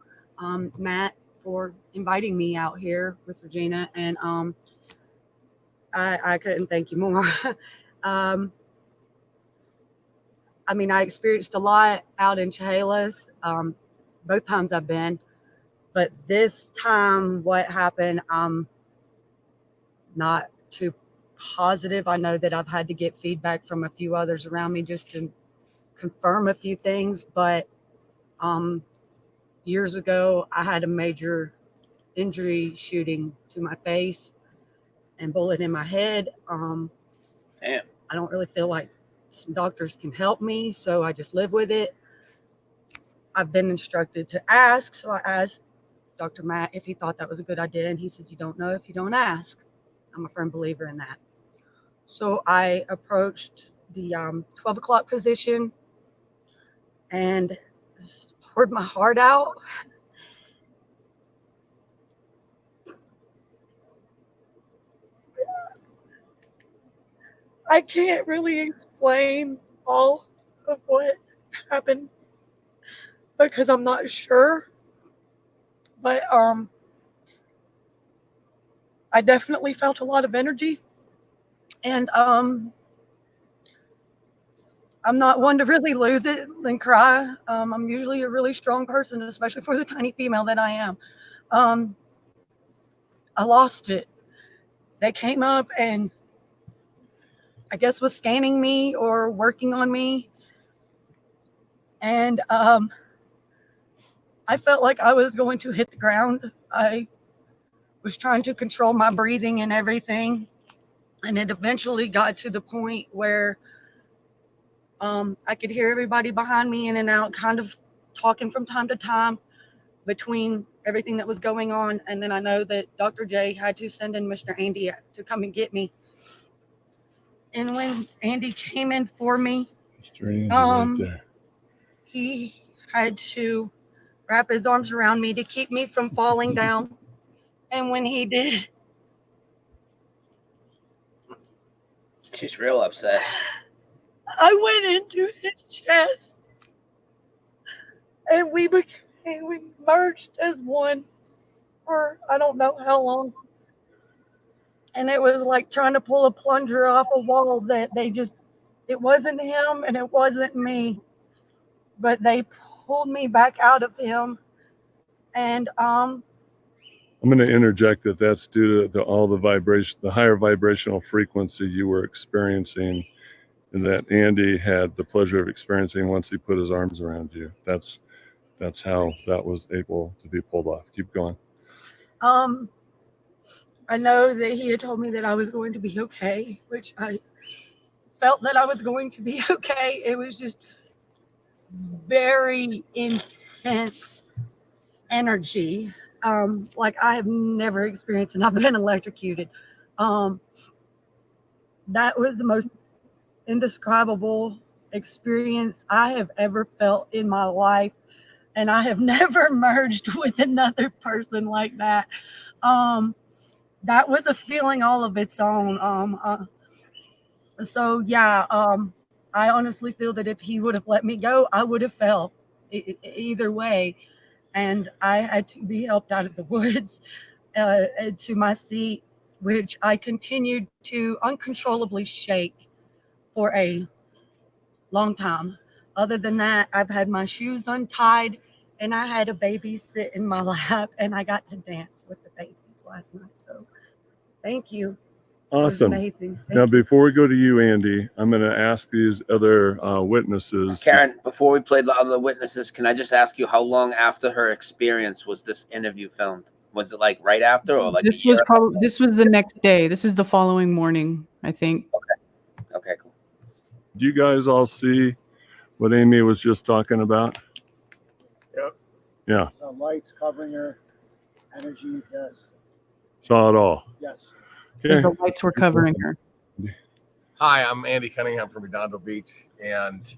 H: Matt, for inviting me out here with Regina. And I couldn't thank you more. I mean, I experienced a lot out in Chehalis, both times I've been, but this time what happened, I'm not too positive. I know that I've had to get feedback from a few others around me just to confirm a few things, but years ago, I had a major injury shooting to my face and bullet in my head.
B: Damn.
H: I don't really feel like some doctors can help me, so I just live with it. I've been instructed to ask, so I asked Dr. Matt if he thought that was a good idea, and he said, you don't know if you don't ask. I'm a firm believer in that. So I approached the 12 o'clock position and poured my heart out. I can't really explain all of what happened because I'm not sure. But I definitely felt a lot of energy. And I'm not one to really lose it and cry. I'm usually a really strong person, especially for the tiny female that I am. I lost it. They came up and I guess was scanning me or working on me. And I felt like I was going to hit the ground. I was trying to control my breathing and everything. And it eventually got to the point where I could hear everybody behind me in and out, kind of talking from time to time between everything that was going on. And then I know that Dr. J had to send in Mr. Andy to come and get me. And when Andy came in for me,
D: right there.
H: he had to wrap his arms around me to keep me from falling down. And when he did,
B: She's real upset.
H: I went into his chest and we merged as one for I don't know how long. And it was like trying to pull a plunger off a wall that it wasn't him and it wasn't me, but they pulled me back out of him. And
D: I'm going to interject that that's due to all the vibration, the higher vibrational frequency you were experiencing, and that Andy had the pleasure of experiencing once he put his arms around you. That's how that was able to be pulled off. Keep going.
H: I know that he had told me that I was going to be okay, which I felt that I was going to be okay. It was just very intense energy, like I have never experienced, and I've been electrocuted. That was the most indescribable experience I have ever felt in my life, and I have never merged with another person like that. That was a feeling all of its own. So yeah, I honestly feel that if he would have let me go, I would have fell either way. And I had to be helped out of the woods to my seat, which I continued to uncontrollably shake for a long time. Other than that, I've had my shoes untied and I had a baby sit in my lap and I got to dance with the babies last night. So thank you.
D: Awesome.
H: Amazing.
D: Now, before we go to you, Andy, I'm going to ask these other witnesses.
B: Karen, before we play the other witnesses, can I just ask you how long after her experience was this interview filmed? Was it like right after or like
C: This was probably the next day. This is the following morning, I think.
B: Okay, cool.
D: Do you guys all see what Amy was just talking about?
G: Yep.
D: Yeah.
F: So lights covering her, energy, yes.
D: Saw it all.
F: Yes.
C: Because
D: Okay.
C: the lights were covering her.
I: Hi, I'm Andy Cunningham from Redondo Beach, and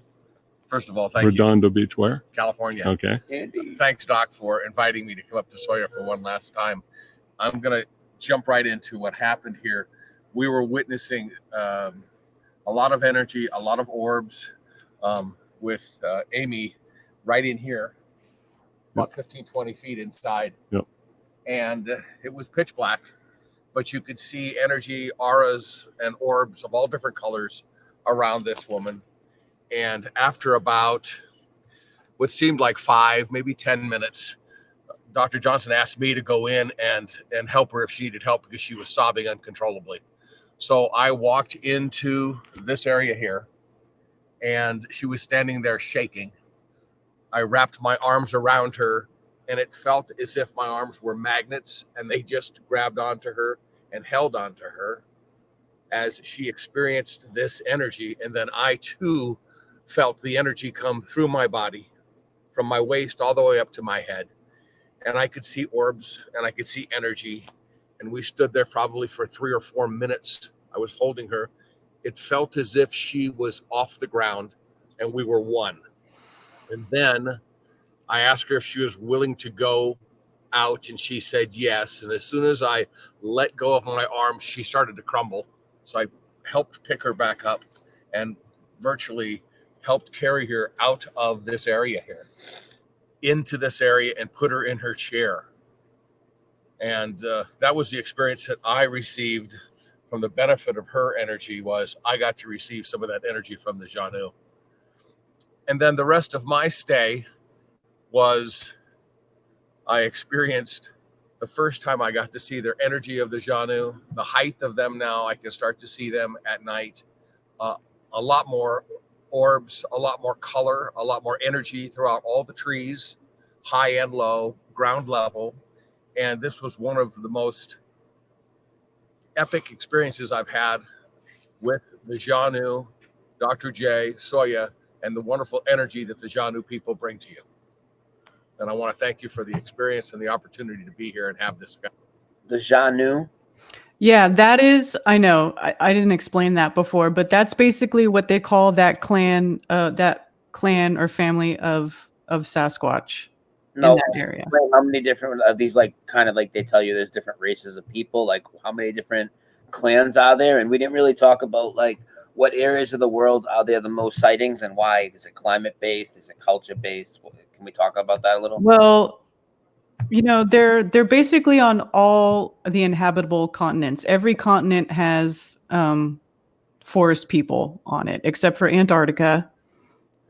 I: first of all, thank you,
D: Redondo Beach, where?
I: California.
D: Okay.
B: Andy.
I: Thanks, Doc, for inviting me to come up to Sawyer for one last time. I'm gonna jump right into what happened here. We were witnessing a lot of energy, a lot of orbs, with Amy right in here, about 15, 20 feet inside.
D: Yep.
I: And it was pitch black. but you could see energy, auras, and orbs of all different colors around this woman. And after about what seemed like 5, maybe 10 minutes, Dr. Johnson asked me to go in and help her if she needed help because she was sobbing uncontrollably. So I walked into this area here, and she was standing there shaking. I wrapped my arms around her, and it felt as if my arms were magnets, and they just grabbed onto her and held onto her as she experienced this energy. And then I too felt the energy come through my body, from my waist all the way up to my head. And I could see orbs and I could see energy. And we stood there probably for 3 or 4 minutes. I was holding her. It felt as if she was off the ground and we were one. And then I asked her if she was willing to go out, and she said yes. And as soon as I let go of my arms, she started to crumble. So I helped pick her back up and virtually helped carry her out of this area here into this area and put her in her chair. And that was the experience that I received from the benefit of her energy. Was I got to receive some of that energy from the Janu. And then the rest of my stay was I experienced the first time I got to see their energy of the Janu, the height of them. Now I can start to see them at night. A lot more orbs, a lot more color, a lot more energy throughout all the trees, high and low, ground level. And this was one of the most epic experiences I've had with the Janu, Dr. J, Soya, and the wonderful energy that the Janu people bring to you. And I want to thank you for the experience and the opportunity to be here and have this.
B: The Janu.
C: Yeah, that is, I know, I didn't explain that before, but that's basically what they call that clan or family of Sasquatch in that area.
B: How many different are these, like, kind of like they tell you there's different races of people, like how many different clans are there? And we didn't really talk about, like, what areas of the world are there the most sightings and why? Is it climate based? Is it culture based? Can we talk about that a little?
C: Well, you know, they're basically on all the inhabitable continents. Every continent has forest people on it, except for Antarctica.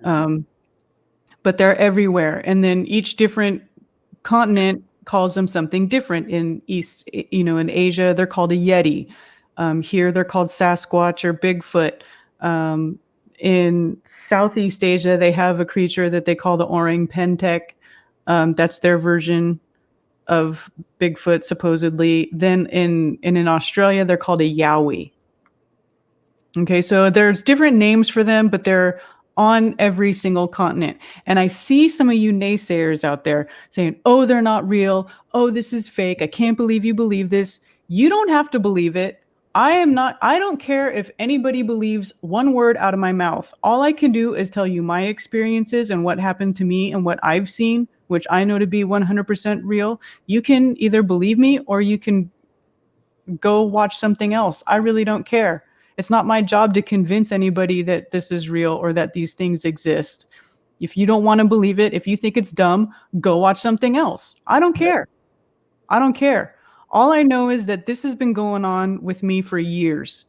C: But they're everywhere. And then each different continent calls them something different. In in Asia, they're called a Yeti. Here, they're called Sasquatch or Bigfoot. In Southeast Asia, they have a creature that they call the Orang Pentek. That's their version of Bigfoot, supposedly. Then in Australia, they're called a Yowie. Okay, so there's different names for them, but they're on every single continent. And I see some of you naysayers out there saying, oh, they're not real. Oh, this is fake. I can't believe you believe this. You don't have to believe it. I don't care if anybody believes one word out of my mouth. All I can do is tell you my experiences and what happened to me and what I've seen, which I know to be 100% real. You can either believe me or you can go watch something else. I really don't care. It's not my job to convince anybody that this is real or that these things exist. If you don't want to believe it, if you think it's dumb, go watch something else. I don't care. I don't care. All I know is that this has been going on with me for years,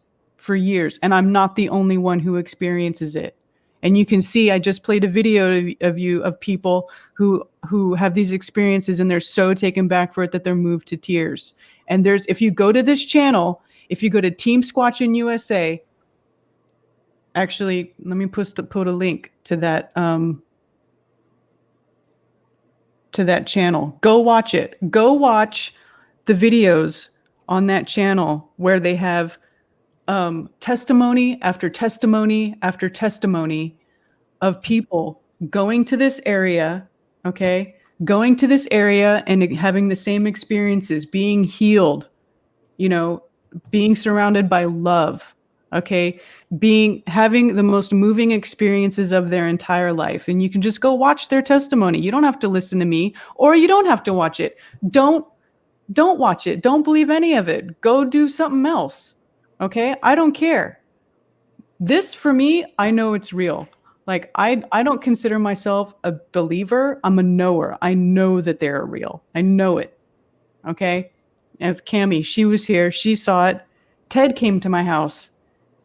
C: and I'm not the only one who experiences it. And you can see, I just played a video of people who have these experiences, and they're so taken back for it that they're moved to tears. And if you go to this channel, if you go to Team Squatch in USA, actually, let me put a link to that channel. Go watch it. Go watch the videos on that channel where they have testimony after testimony after testimony of people going to this area, going to this area and having the same experiences, being healed, being surrounded by love, having the most moving experiences of their entire life. And you can just go watch their testimony. You don't have to listen to me, or you don't have to watch it. Don't watch it. Don't believe any of it. Go do something else. Okay? I don't care. This, for me, I know it's real. Like, I don't consider myself a believer. I'm a knower. I know that they're real. I know it. Okay? as Cammie. She was here. She saw it. Ted came to my house.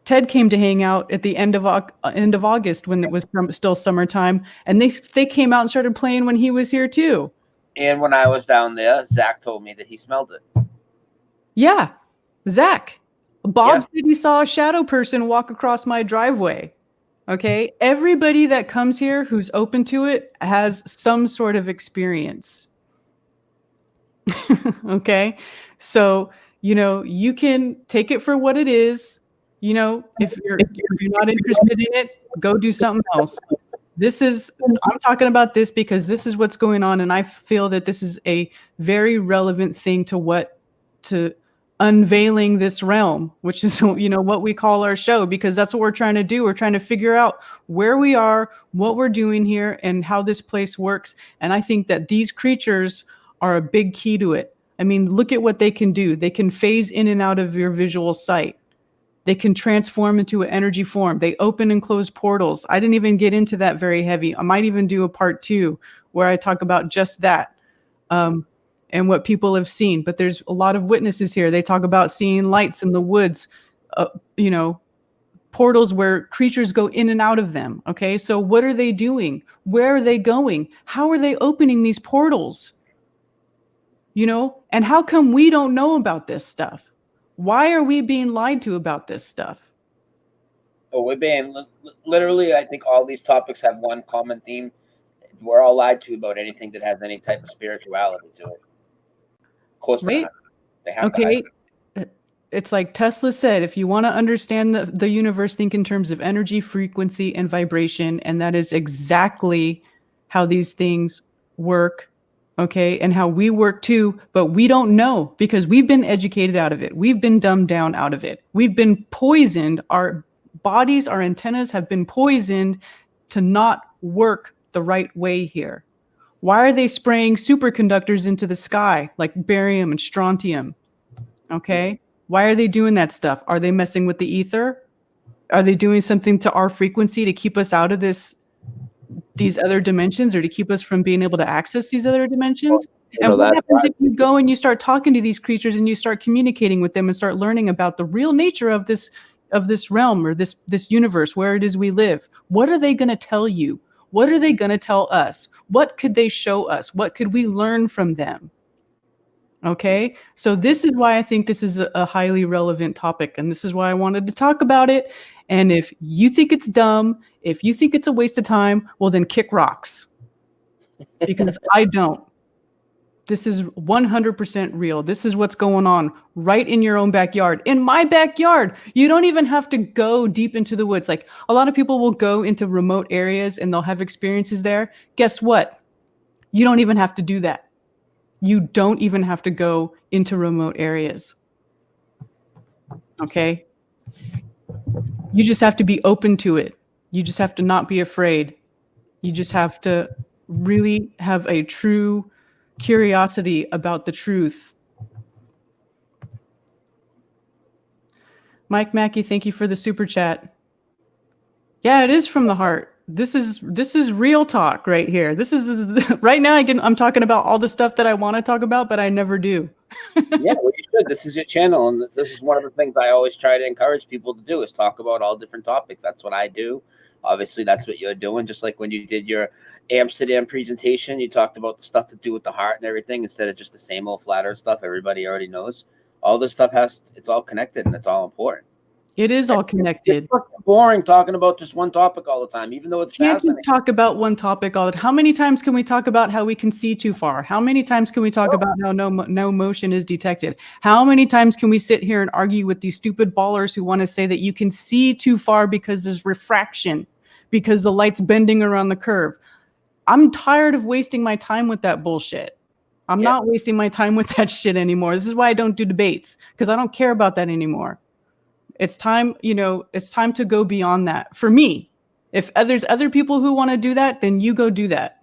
C: Ted came to hang out at the end of August when it was still summertime, and they came out and started playing when he was here too.
B: And when I was down there, Zach told me that he smelled it.
C: Yeah, Zach. Bob
B: Yeah.
C: said he saw a shadow person walk across my driveway. Okay, everybody that comes here who's open to it has some sort of experience. Okay, so you can take it for what it is. If you're not interested in it, go do something else. I'm talking about this because this is what's going on, and I feel that this is a very relevant thing to unveiling this realm, which is what we call our show, because that's what we're trying to do. We're trying to figure out where we are, what we're doing here, and how this place works. And I think that these creatures are a big key to it. I mean, look at what they can do. They can phase in and out of your visual sight. They can transform into an energy form. They open and close portals. I didn't even get into that very heavy. I might even do a part 2 where I talk about just that and what people have seen. But there's a lot of witnesses here. They talk about seeing lights in the woods, portals where creatures go in and out of them. Okay, so what are they doing? Where are they going? How are they opening these portals? And how come we don't know about this stuff? Why are we being lied to about this stuff?
B: Oh, we're being literally, I think all these topics have one common theme. We're all lied to about anything that has any type of spirituality to it. Of course,
C: right?
B: They have to hide it.
C: It's like Tesla said, if you want to understand the universe, think in terms of energy, frequency, and vibration. And that is exactly how these things work. Okay, and how we work too, but we don't know because we've been educated out of it. We've been dumbed down out of it. We've been poisoned. Our bodies, our antennas have been poisoned to not work the right way here. Why are they spraying superconductors into the sky like barium and strontium? Okay, why are they doing that stuff? Are they messing with the ether? Are they doing something to our frequency to keep us out of these other dimensions, or to keep us from being able to access these other dimensions? And what happens if you go and you start talking to these creatures and you start communicating with them and start learning about the real nature of this realm or this universe, where it is we live? What are they going to tell you? What are they going to tell us? What could they show us? What could we learn from them? Okay, so this is why I think this is a highly relevant topic, and this is why I wanted to talk about it. And if you think it's dumb, if you think it's a waste of time, well, then kick rocks, because I don't. This is 100% real. This is what's going on right in your own backyard. In my backyard, you don't even have to go deep into the woods. Like, a lot of people will go into remote areas and they'll have experiences there. Guess what? You don't even have to do that. You don't even have to go into remote areas. Okay? You just have to be open to it. You just have to not be afraid. You just have to really have a true curiosity about the truth. Mike Mackey, thank you for the super chat. Yeah, it is from the heart. This is real talk right here. This is right now. I'm talking about all the stuff that I want to talk about, but I never do.
B: Yeah, well, you should. This is your channel, and this is one of the things I always try to encourage people to do is talk about all different topics. That's what I do. Obviously, that's what you're doing. Just like when you did your Amsterdam presentation, you talked about the stuff to do with the heart and everything instead of just the same old flat earth stuff everybody already knows. All this stuff it's all connected and it's all important.
C: It is all connected.
B: It's boring talking about just one topic all the time, even though it's fascinating.
C: Can't talk about one topic all the time. How many times can we talk about how we can see too far? How many times can we talk about how no motion is detected? How many times can we sit here and argue with these stupid ballers who want to say that you can see too far because there's refraction, because the light's bending around the curve? I'm tired of wasting my time with that bullshit. I'm not wasting my time with that shit anymore. This is why I don't do debates, because I don't care about that anymore. It's time, it's time to go beyond that. For me, if there's other people who want to do that, then you go do that.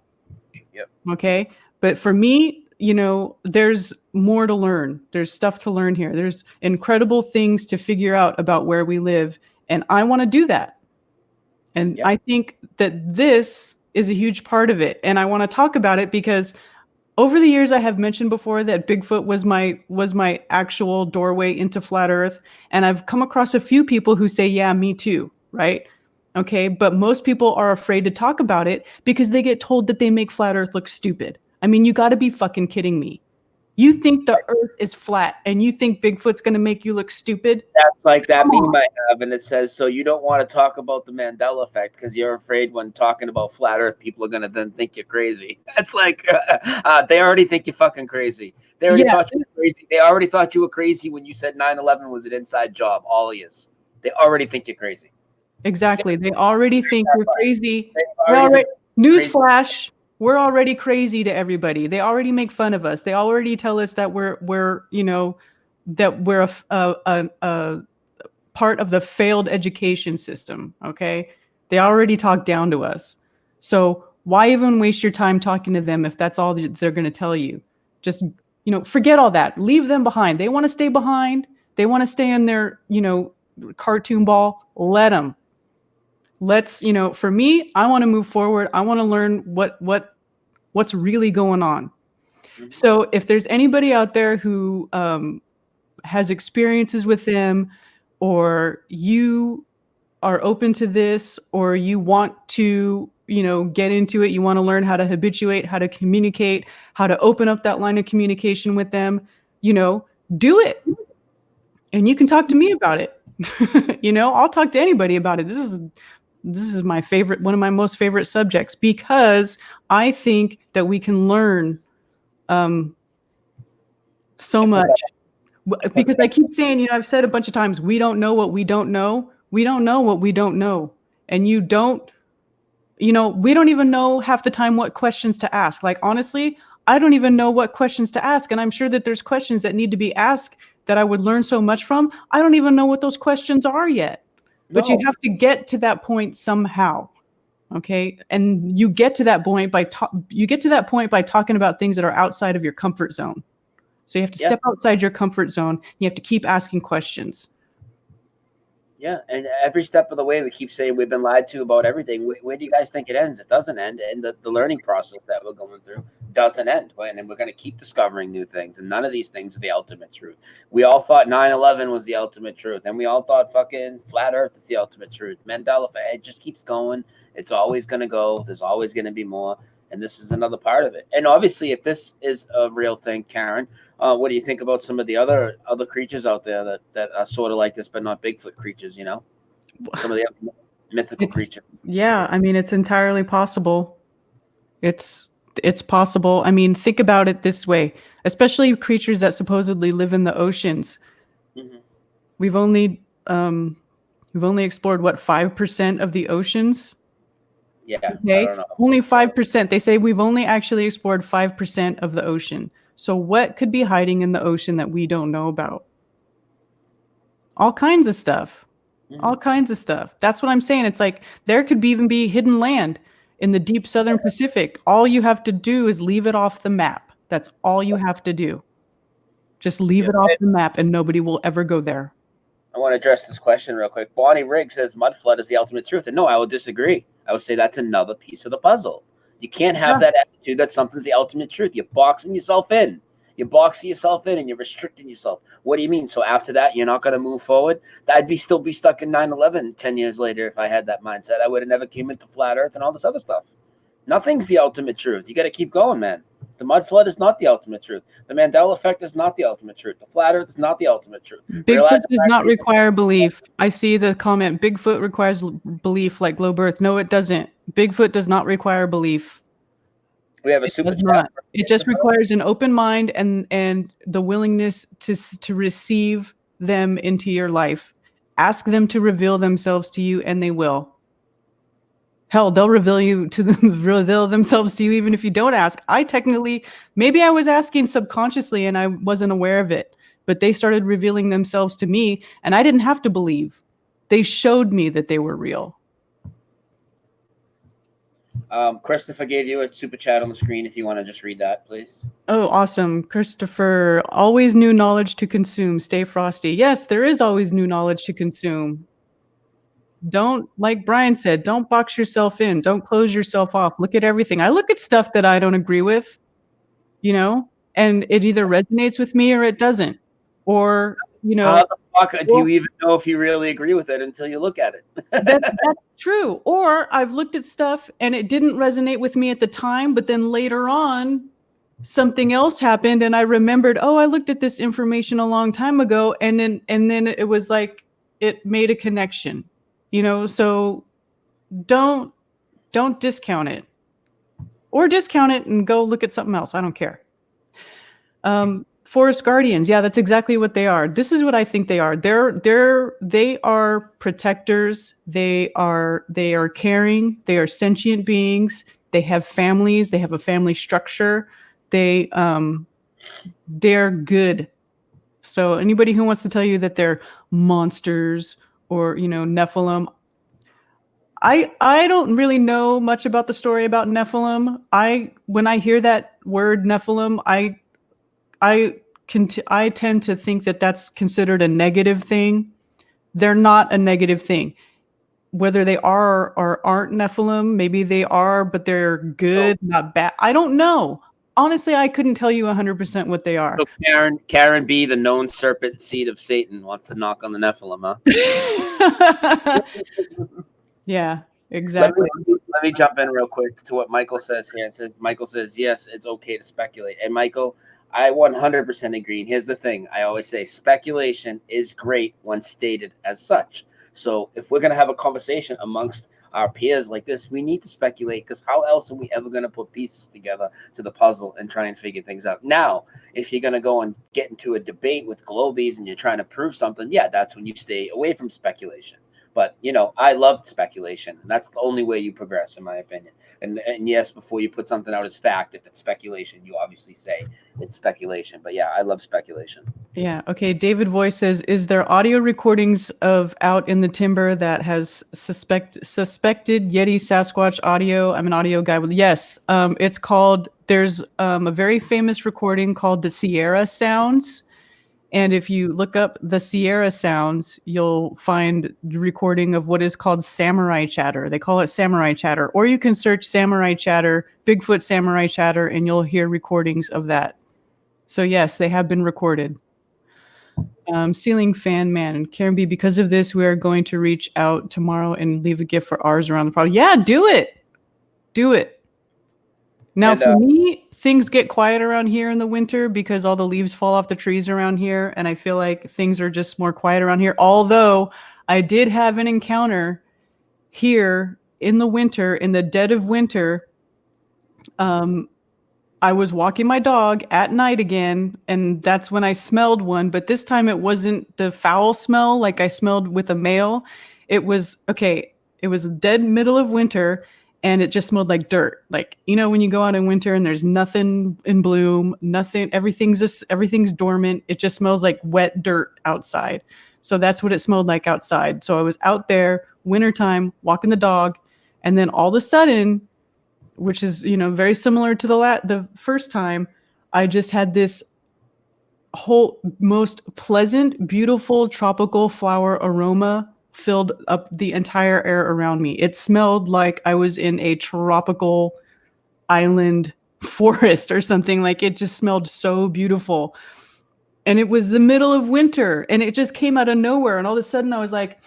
B: Yep.
C: Okay. But for me, there's more to learn. There's stuff to learn here. There's incredible things to figure out about where we live. And I want to do that. And I think that this is a huge part of it. And I want to talk about it because over the years, I have mentioned before that Bigfoot was my actual doorway into flat Earth, and I've come across a few people who say, "Yeah, me too." Right? Okay, but most people are afraid to talk about it because they get told that they make flat Earth look stupid. I mean, you got to be fucking kidding me. You think the Earth is flat, and you think Bigfoot's going to make you look stupid?
B: That's like that
C: Come on.
B: meme I have, and it says, "So you don't want to talk about the Mandela effect because you're afraid when talking about flat Earth, people are gonna then think you're crazy." That's like they already think you're fucking crazy. They already
C: Yeah.
B: thought you were crazy. They already thought you were crazy when you said 9/11 was an inside job. All of you. They already think you're crazy.
C: Exactly. They already think we're crazy.
B: They
C: They
B: already
C: already,
B: think crazy.
C: newsflash, we're already crazy to everybody. They already make fun of us. They already tell us that we're you know, that we're a part of the failed education system. Okay. They already talk down to us. So why even waste your time talking to them if that's all they're going to tell you? Just, you know, forget all that. Leave them behind. They want to stay behind. They want to stay in their, you know, cartoon ball. Let them. Let's, you know, for me, I want to move forward. I want to learn what's really going on. So if there's anybody out there who has experiences with them, or you are open to this, or you want to, you know, get into it, you want to learn how to habituate, how to communicate, how to open up that line of communication with them, you know, do it. And you can talk to me about it. You know, I'll talk to anybody about it. This is my favorite, one of my most favorite subjects, because I think that we can learn so much. Because I keep saying, you know, I've said a bunch of times, we don't know what we don't know. We don't know what we don't know. And you don't, you know, we don't even know half the time what questions to ask. Like, honestly, I don't even know what questions to ask. And I'm sure that there's questions that need to be asked that I would learn so much from. I don't even know what those questions are yet. But you have to get to that point somehow. Okay? And you get to that point by talking about things that are outside of your comfort zone. So you have to step outside your comfort zone. You have to keep asking questions.
B: Yeah, and every step of the way, we keep saying we've been lied to about everything. Where do you guys think it ends? It doesn't end, and the learning process that we're going through doesn't end. And we're going to keep discovering new things, and none of these things are the ultimate truth. We all thought 9/11 was the ultimate truth, and we all thought fucking flat Earth is the ultimate truth. Mandela, it just keeps going. It's always going to go. There's always going to be more, and this is another part of it. And obviously, if this is a real thing, Karen, what do you think about some of the other creatures out there that are sort of like this, but not Bigfoot creatures? You know, some of the other mythical creatures.
C: Yeah, I mean, it's entirely possible. It's possible. I mean, think about it this way, especially creatures that supposedly live in the oceans.
B: Mm-hmm.
C: We've only explored what, 5% of the oceans?
B: Yeah,
C: okay.
B: I don't know.
C: Only 5%. They say we've only actually explored 5% of the ocean. So what could be hiding in the ocean that we don't know about? All kinds of stuff. All kinds of stuff. That's what I'm saying. It's like there could even be hidden land in the deep southern Pacific. All you have to do is leave it off the map. That's all you have to do. Just leave it off the map and nobody will ever go there.
B: I want to address this question real quick. Bonnie Riggs says mud flood is the ultimate truth. And no, I would disagree. I would say that's another piece of the puzzle. You can't have that attitude that something's the ultimate truth. You're boxing yourself in. You're boxing yourself in and you're restricting yourself. What do you mean? So after that, you're not going to move forward? I'd still be stuck in 9/11 10 years later if I had that mindset. I would have never came into flat Earth and all this other stuff. Nothing's the ultimate truth. You got to keep going, man. The mud flood is not the ultimate truth. The Mandela effect is not the ultimate truth. The flat Earth is not the ultimate truth.
C: Bigfoot does not require belief. I see the comment, Bigfoot requires belief like globe Earth. No, it doesn't. Bigfoot does not require belief.
B: We have a super
C: chat. It just requires an open mind and the willingness to receive them into your life. Ask them to reveal themselves to you, and they will. Hell, they'll reveal themselves to you even if you don't ask. Maybe I was asking subconsciously and I wasn't aware of it, but they started revealing themselves to me, and I didn't have to believe. They showed me that they were real.
B: Christopher gave you a super chat on the screen if you want to just read that, please.
C: Oh, awesome. Christopher, always new knowledge to consume. Stay frosty. Yes, there is always new knowledge to consume. Don't, like Brian said, don't box yourself in. Don't close yourself off. Look at everything. I look at stuff that I don't agree with. you know, and it either resonates with me or it doesn't. Or, you know,
B: How the fuck do you even know if you really agree with it until you look at it?
C: that's true. Or I've looked at stuff and it didn't resonate with me at the time, but then later on something else happened and I remembered, oh, I looked at this information a long time ago, and then it was like it made a connection, you know. So don't discount it, or discount it and go look at something else. I don't care. Forest guardians, yeah, that's exactly what they are. This is what I think they are. They are protectors. They are caring. They are sentient beings. They have families. They have a family structure. They're good. So anybody who wants to tell you that they're monsters or, you know, Nephilim, I don't really know much about the story about Nephilim. When I hear that word Nephilim, I tend to think that that's considered a negative thing. They're not a negative thing. Whether they are or aren't Nephilim, maybe they are, but they're good, not bad. I don't know. Honestly, I couldn't tell you 100% what they are.
B: So Karen B, the known serpent seed of Satan, wants to knock on the Nephilim, huh?
C: Yeah, exactly.
B: Let me jump in real quick to what Michael says here. Michael says, yes, it's okay to speculate. And Michael, I 100% agree. And here's the thing. I always say speculation is great when stated as such. So if we're going to have a conversation amongst our peers like this, we need to speculate, because how else are we ever going to put pieces together to the puzzle and try and figure things out? Now, if you're going to go and get into a debate with Globies and you're trying to prove something, yeah, that's when you stay away from speculation. But, you know, I love speculation. And that's the only way you progress, in my opinion. And yes, before you put something out as fact, if it's speculation, you obviously say it's speculation. But yeah, I love speculation.
C: Yeah. Okay. David Voice says, is there audio recordings of out in the timber that has suspected Yeti Sasquatch audio? I'm an audio guy. Yes. It's called, there's a very famous recording called the Sierra Sounds. And if you look up the Sierra Sounds, you'll find the recording of what is called samurai chatter. They call it samurai chatter. Or you can search samurai chatter, Bigfoot samurai chatter, and you'll hear recordings of that. So yes, they have been recorded. Ceiling Fan Man and Karen B, because of this, we are going to reach out tomorrow and leave a gift for ours around the problem. Yeah, do it. Do it. Now, for me, things get quiet around here in the winter because all the leaves fall off the trees around here. And I feel like things are just more quiet around here. Although I did have an encounter here in the winter, in the dead of winter. I was walking my dog at night again, and that's when I smelled one. But this time it wasn't the foul smell like I smelled with a male. It was, okay, it was dead middle of winter, and it just smelled like dirt. Like, you know, when you go out in winter and there's nothing in bloom, nothing, everything's dormant. It just smells like wet dirt outside. So that's what it smelled like outside. So I was out there, wintertime, walking the dog, and then all of a sudden, which is, you know, very similar to the first time, I just had this whole most pleasant, beautiful tropical flower aroma filled up the entire air around me. It smelled like I was in a tropical island forest or something. Like, it just smelled so beautiful. And it was the middle of winter, and it just came out of nowhere. And all of a sudden I was like,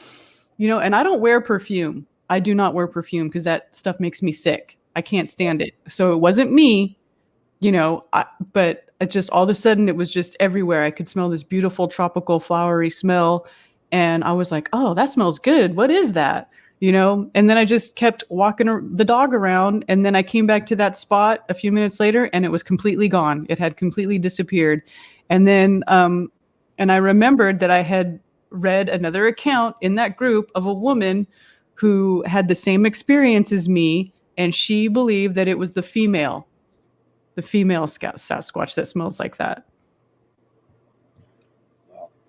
C: you know, and I don't wear perfume. I do not wear perfume because that stuff makes me sick. I can't stand it. So it wasn't me, you know, but it just all of a sudden it was just everywhere. I could smell this beautiful tropical flowery smell. And I was like, oh, that smells good. What is that? You know? And then I just kept walking the dog around. And then I came back to that spot a few minutes later and it was completely gone. It had completely disappeared. And then, and I remembered that I had read another account in that group of a woman who had the same experience as me. And she believed that it was the female Sasquatch that smells like that.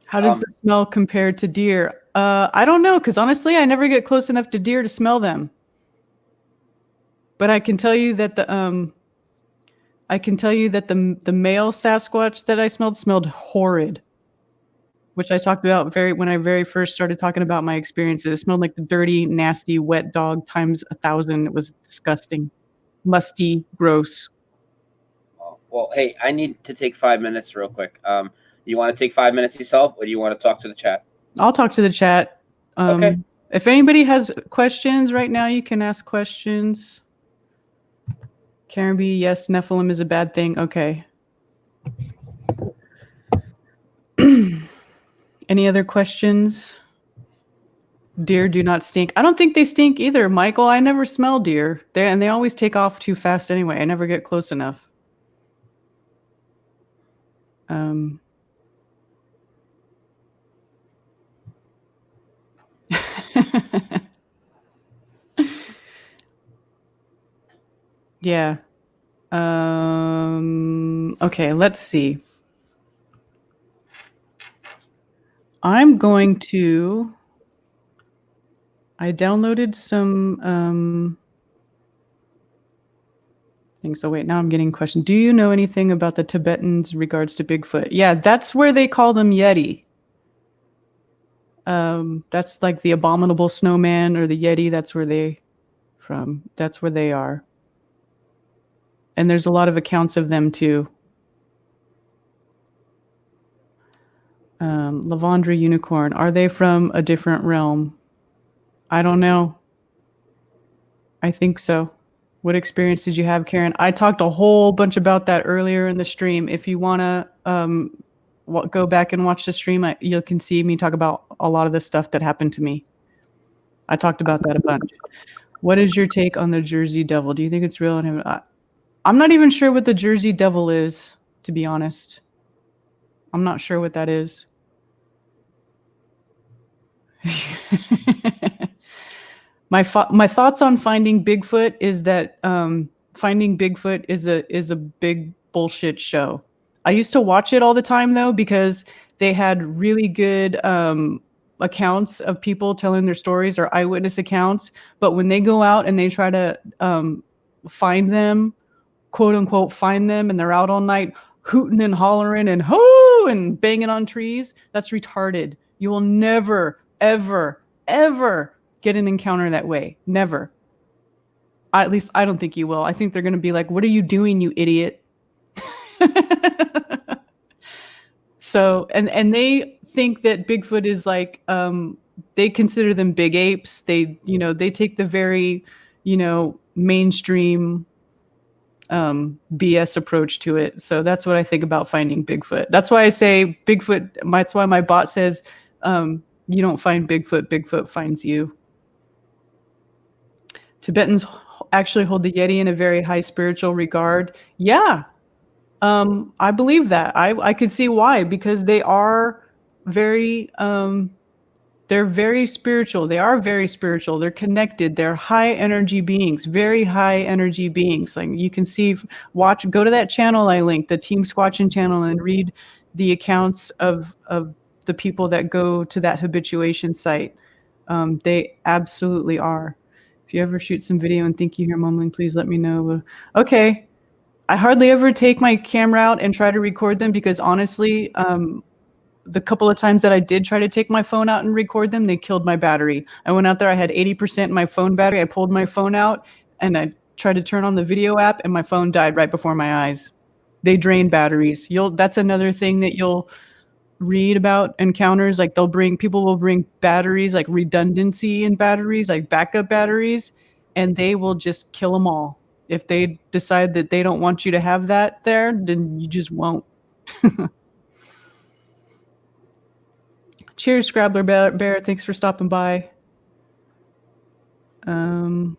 C: How does the smell compare to deer? I don't know, because honestly, I never get close enough to deer to smell them. But I can tell you that the male Sasquatch that I smelled horrid, which I talked about when I very first started talking about my experiences. It smelled like the dirty, nasty, wet dog times 1,000. It was disgusting, musty, gross.
B: Well, hey, I need to take 5 minutes real quick. You want to take 5 minutes yourself, or do you want to talk to the chat?
C: I'll talk to the chat.
B: Okay.
C: If anybody has questions right now, you can ask questions. Karen B, yes, Nephilim is a bad thing. Okay. Any other questions? Deer do not stink. I don't think they stink either, Michael. I never smell deer. They always take off too fast anyway. I never get close enough. Yeah. Okay, let's see. I'm going to... I downloaded some things. So wait, now I'm getting a question. Do you know anything about the Tibetans regards to Bigfoot? Yeah, that's where they call them Yeti. That's like the abominable snowman or the Yeti. That's where they are. And there's a lot of accounts of them too. Lavandra unicorn. Are they from a different realm? I don't know. I think so. What experience did you have, Karen? I talked a whole bunch about that earlier in the stream. If you want to go back and watch the stream, you can see me talk about a lot of the stuff that happened to me. I talked about that a bunch. What is your take on the Jersey Devil? Do you think it's real? I'm not even sure what the Jersey Devil is, to be honest. I'm not sure what that is. My thoughts on finding Bigfoot is that finding Bigfoot is a big bullshit show. I used to watch it all the time though, because they had really good accounts of people telling their stories or eyewitness accounts. But when they go out and they try to find them, quote unquote, find them, and they're out all night hooting and hollering and hoo and banging on trees, that's retarded. You will never, ever, ever get an encounter that way. Never. At least I don't think you will. I think they're going to be like, what are you doing, you idiot? So, and they think that Bigfoot is like, they consider them big apes. They take the very, mainstream BS approach to it. So that's what I think about finding Bigfoot. That's why I say Bigfoot. That's why my bot says, you don't find Bigfoot, Bigfoot finds you. Tibetans actually hold the Yeti in a very high spiritual regard. Yeah. I believe that. I could see why, because they are very, they're very spiritual. They are very spiritual. They're connected. They're high energy beings, very high energy beings. Like you can see, go to that channel I linked, the Team Squatching channel, and read the accounts of the people that go to that habituation site. They absolutely are. If you ever shoot some video and think you hear mumbling, please let me know. Okay. I hardly ever take my camera out and try to record them because honestly, the couple of times that I did try to take my phone out and record them, they killed my battery. I went out there, I had 80% in my phone battery. I pulled my phone out and I tried to turn on the video app and my phone died right before my eyes. They drain batteries. That's another thing that you'll read about encounters. Like people will bring batteries, like redundancy in batteries, like backup batteries, and they will just kill them all. If they decide that they don't want you to have that there, then you just won't. Cheers, Scrabbler Bear. Thanks for stopping by. Do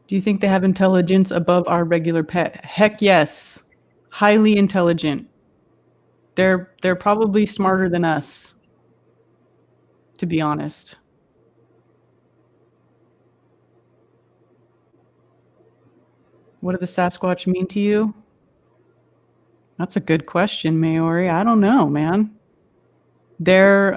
C: you think they have intelligence above our regular pet? Heck yes. Highly intelligent. They're probably smarter than us, to be honest. What do the Sasquatch mean to you? That's a good question, Maori. I don't know, man. They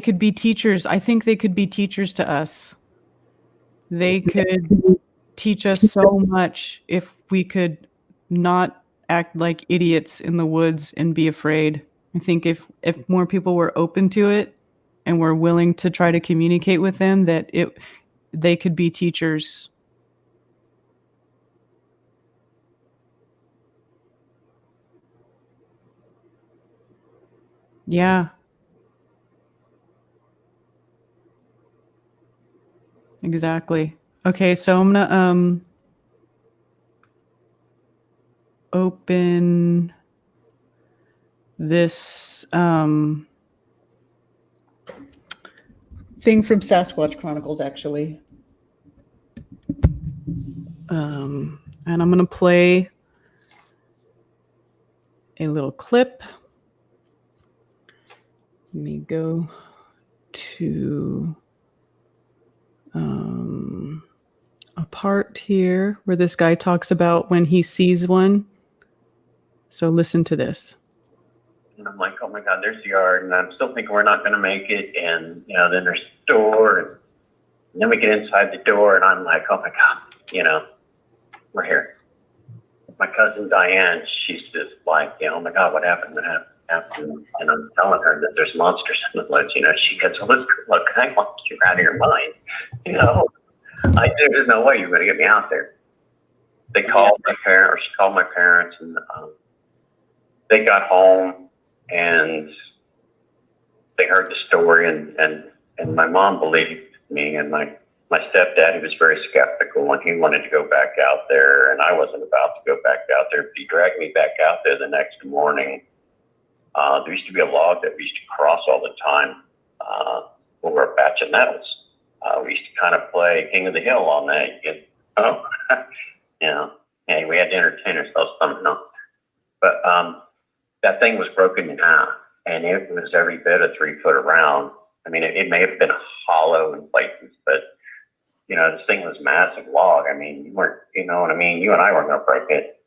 C: could be teachers. I think they could be teachers to us. They could teach us so much if we could not act like idiots in the woods and be afraid. I think if more people were open to it and were willing to try to communicate with them, that they could be teachers. Yeah. Exactly. Okay, so I'm gonna open this thing from Sasquatch Chronicles, actually. And I'm gonna play a little clip. Let me go to a part here where this guy talks about when he sees one. So listen to this.
J: And I'm like, oh my God, there's the yard. And I'm still thinking we're not going to make it. And, you know, then there's the door. And then we get inside the door. And I'm like, oh my God, you know, we're here. My cousin Diane, she's just like, you know, oh my God, what happened? What happened? And I'm telling her that there's monsters in the woods. You know, she goes, well, look, I want you out of your mind. You know, there's no way you're going to get me out there. They called my parents, or she called my parents, and they got home and they heard the story, and my mom believed me, and my stepdad, he was very skeptical, and he wanted to go back out there, and I wasn't about to go back out there. But he dragged me back out there the next morning. There used to be a log that we used to cross all the time over a batch of nettles. We used to kind of play King of the Hill on that. You know, hey, we had to entertain ourselves somehow. But that thing was broken in half, and it was every bit of 3 foot around. I mean, it may have been hollow in places, but, you know, this thing was massive log. I mean, you know what I mean? You and I weren't going to break it.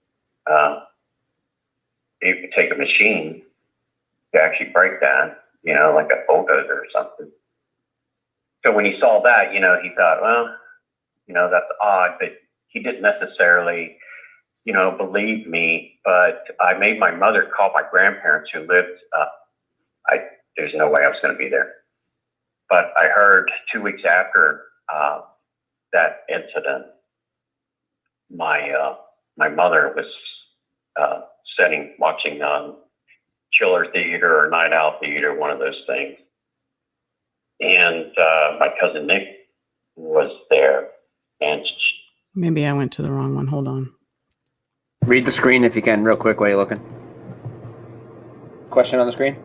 J: You could take a machine to actually break that, you know, like a bulldozer or something. So when he saw that, you know, he thought, well, you know, that's odd, but he didn't necessarily, you know, believe me. But I made my mother call my grandparents who lived, there's no way I was going to be there. But I heard 2 weeks after that incident, my mother was watching Chiller Theater or Night Owl Theater, one of those things. And my cousin Nick was there. And
C: maybe I went to the wrong one. Hold on.
B: Read the screen if you can, real quick while you're looking. Question on the screen?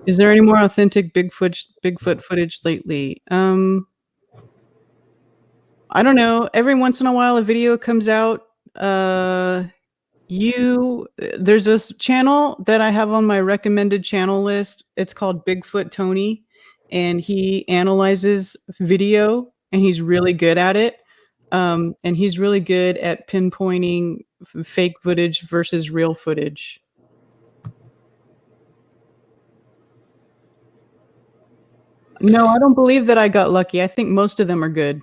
C: Is there any more authentic Bigfoot footage lately? I don't know. Every once in a while, a video comes out. There's this channel that I have on my recommended channel list. It's called Bigfoot Tony, and he analyzes video, and he's really good at it. And he's really good at pinpointing fake footage versus real footage. No, I don't believe that I got lucky. I think most of them are good.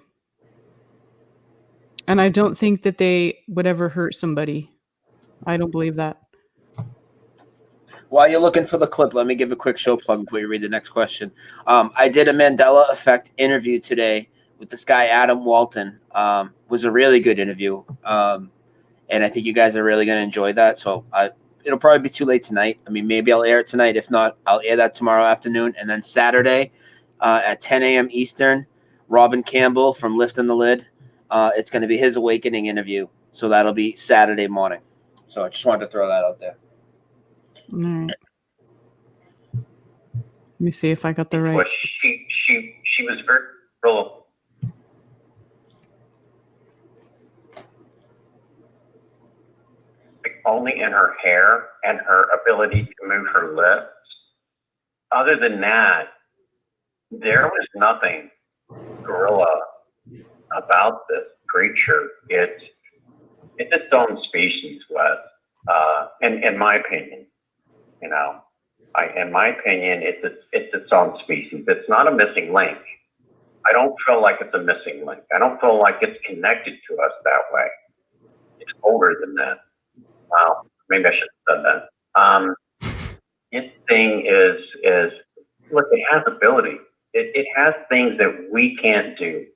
C: And I don't think that they would ever hurt somebody. I don't believe that.
B: While you're looking for the clip, let me give a quick show plug before you read the next question. I did a Mandela Effect interview today with this guy, Adam Walton. Was a really good interview. And I think you guys are really going to enjoy that. So it'll probably be too late tonight. I mean, maybe I'll air it tonight. If not, I'll air that tomorrow afternoon. And then Saturday at 10 a.m. Eastern, Robin Campbell from Lifting the Lid. It's going to be his awakening interview. So that'll be Saturday morning. So I just wanted to throw that out there.
C: All right. Let me see if I got the right.
J: Well, she was very real. Only in her hair and her ability to move her lips. Other than that, there was nothing gorilla about this creature. It's its own species, Wes. In my opinion, you know, in my opinion, it's its own species. It's not a missing link. I don't feel like it's a missing link. I don't feel like it's connected to us that way. It's older than that. Wow, maybe I should have said that. Its thing is look, it has ability. It has things that we can't do.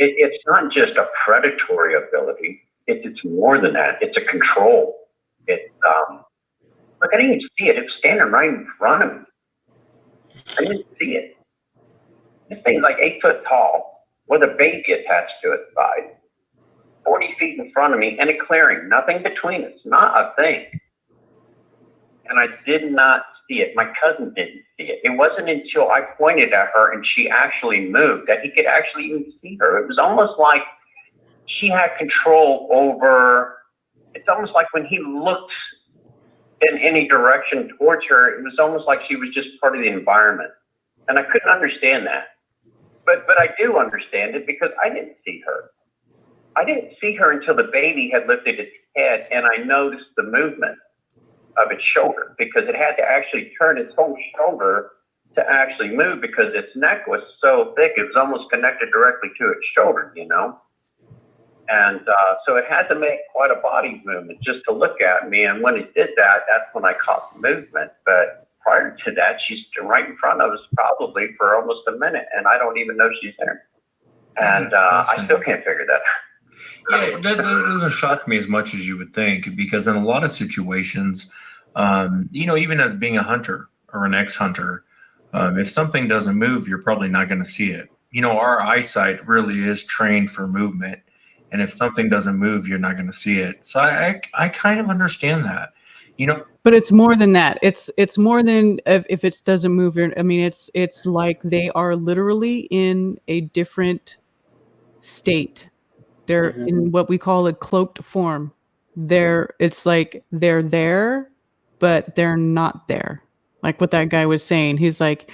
J: It's not just a predatory ability. It's more than that. It's a control. Look, I didn't even see it. It was standing right in front of me. I didn't see it. This thing's like 8 foot tall with a baby attached to its side, 40 feet in front of me, and a clearing, nothing between us, not a thing. And I did not see it. My cousin didn't see it. It wasn't until I pointed at her and she actually moved that he could actually even see her. It was almost like she had control over, it's almost like when he looked in any direction towards her, it was almost like she was just part of the environment. And I couldn't understand that. But I do understand it because I didn't see her. I didn't see her until the baby had lifted its head and I noticed the movement of its shoulder, because it had to actually turn its whole shoulder to actually move because its neck was so thick, it was almost connected directly to its shoulder, you know? And so it had to make quite a body movement just to look at me. And when it did that, that's when I caught the movement. But prior to that, she's right in front of us probably for almost a minute, and I don't even know she's there. And I still can't figure that out.
K: Yeah, that doesn't shock me as much as you would think, because in a lot of situations, even as being a hunter or an ex-hunter, if something doesn't move, you're probably not going to see it. Our eyesight really is trained for movement, and if something doesn't move, you're not going to see it. So I kind of understand that.
C: But it's more than that. It's more than if it doesn't move. It's like they are literally in a different state. They're in what we call a cloaked form. It's like they're there, but they're not there. Like what that guy was saying. He's like,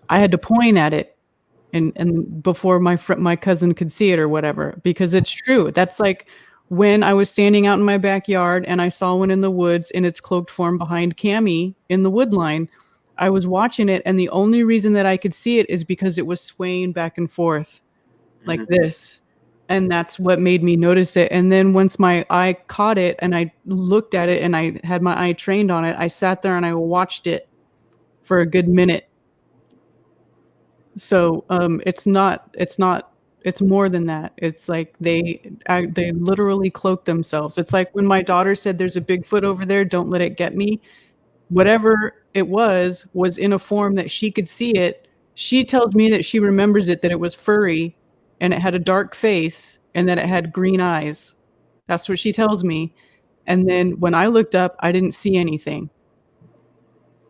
C: I had to point at it, and before my cousin could see it or whatever, because it's true. That's like when I was standing out in my backyard and I saw one in the woods in its cloaked form behind Cammie in the wood line. I was watching it, and the only reason that I could see it is because it was swaying back and forth like this. And that's what made me notice it. And then once my eye caught it and I looked at it and I had my eye trained on it, I sat there and I watched it for a good minute. So it's more than that. It's like they literally cloak themselves. It's like when my daughter said, there's a Bigfoot over there, don't let it get me. Whatever it was in a form that she could see it. She tells me that she remembers it, that it was furry and it had a dark face and that it had green eyes. That's what she tells me. And then when I looked up, I didn't see anything.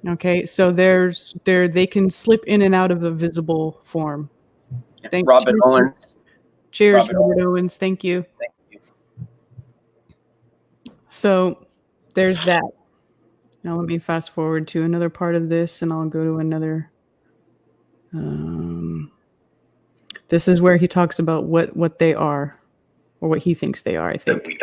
C: Okay, so they can slip in and out of a visible form. Thank
B: Robert Owens.
C: Cheers, Robert Owens. Thank you.
B: Thank you.
C: So there's that. Now let me fast forward to another part of this, and I'll go to another. This is where he talks about what they are, or what he thinks they are, I think.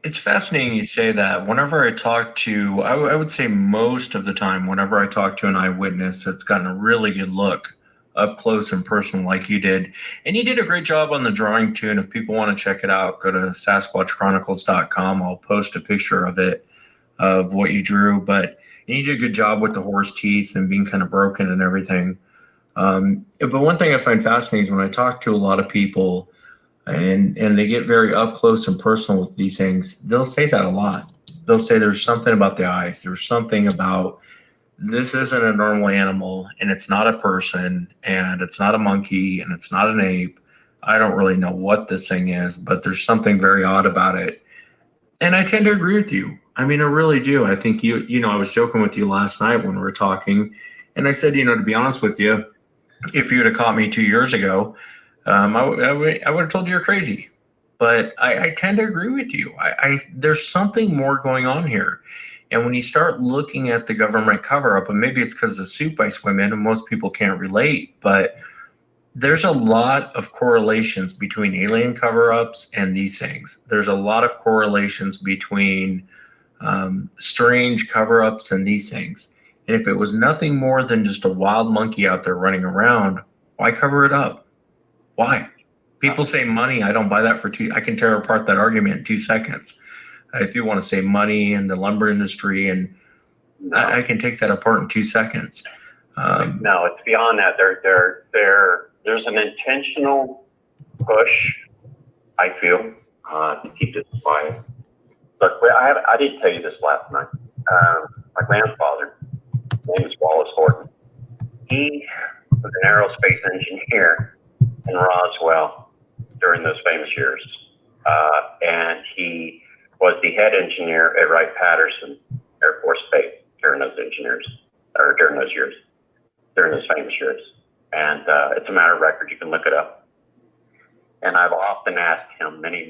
K: It's fascinating you say that. Whenever I talk to, I would say most of the time, whenever I talk to an eyewitness that's gotten a really good look up close and personal like you did. And you did a great job on the drawing too. And if people want to check it out, go to SasquatchChronicles.com. I'll post a picture of it, of what you drew. But you did a good job with the horse teeth and being kind of broken and everything. But one thing I find fascinating is when I talk to a lot of people and they get very up close and personal with these things, they'll say that a lot. They'll say there's something about the eyes. There's something about this isn't a normal animal, and it's not a person, and it's not a monkey, and it's not an ape. I don't really know what this thing is, but there's something very odd about it. And I tend to agree with you. I mean, I really do. I think I was joking with you last night when we were talking, and I said, to be honest with you, if you would have caught me 2 years ago, I would have told you you're crazy. But I tend to agree with you. There's something more going on here. And when you start looking at the government cover-up, and maybe it's because of the soup I swim in and most people can't relate, but there's a lot of correlations between alien cover-ups and these things. There's a lot of correlations between strange cover-ups and these things. And if it was nothing more than just a wild monkey out there running around, why cover it up? Why? People say money. I don't buy that I can tear apart that argument in 2 seconds. If you want to say money and the lumber industry, and I can take that apart in 2 seconds.
J: No, it's beyond that. There's an intentional push, I feel, to keep this quiet. Look, I didn't tell you this last night. My grandfather, his name is Wallace Horton. He was an aerospace engineer in Roswell during those famous years. And he was the head engineer at Wright-Patterson Air Force Base during those years. And it's a matter of record. You can look it up. And I've often asked him many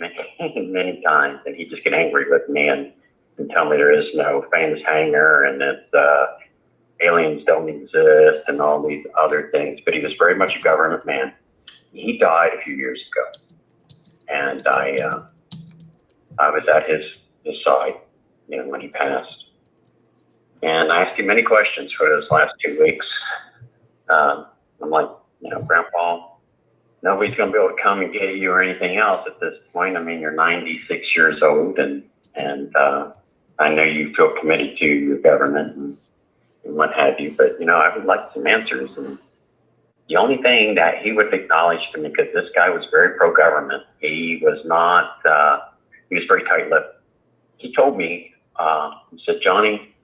J: times, and he just get angry with me and tell me there is no famous hangar and that aliens don't exist and all these other things. But he was very much a government man. He died a few years ago, and I was at his side, when he passed. And I asked him many questions for those last 2 weeks. I'm like, Grandpa, nobody's going to be able to come and get you or anything else at this point. I mean, you're 96 years old, and I know you feel committed to your government and what have you, but, I would like some answers. And the only thing that he would acknowledge to me, because this guy was very pro-government, he was not, he was very tight-lipped. He told me, he said, Johnny,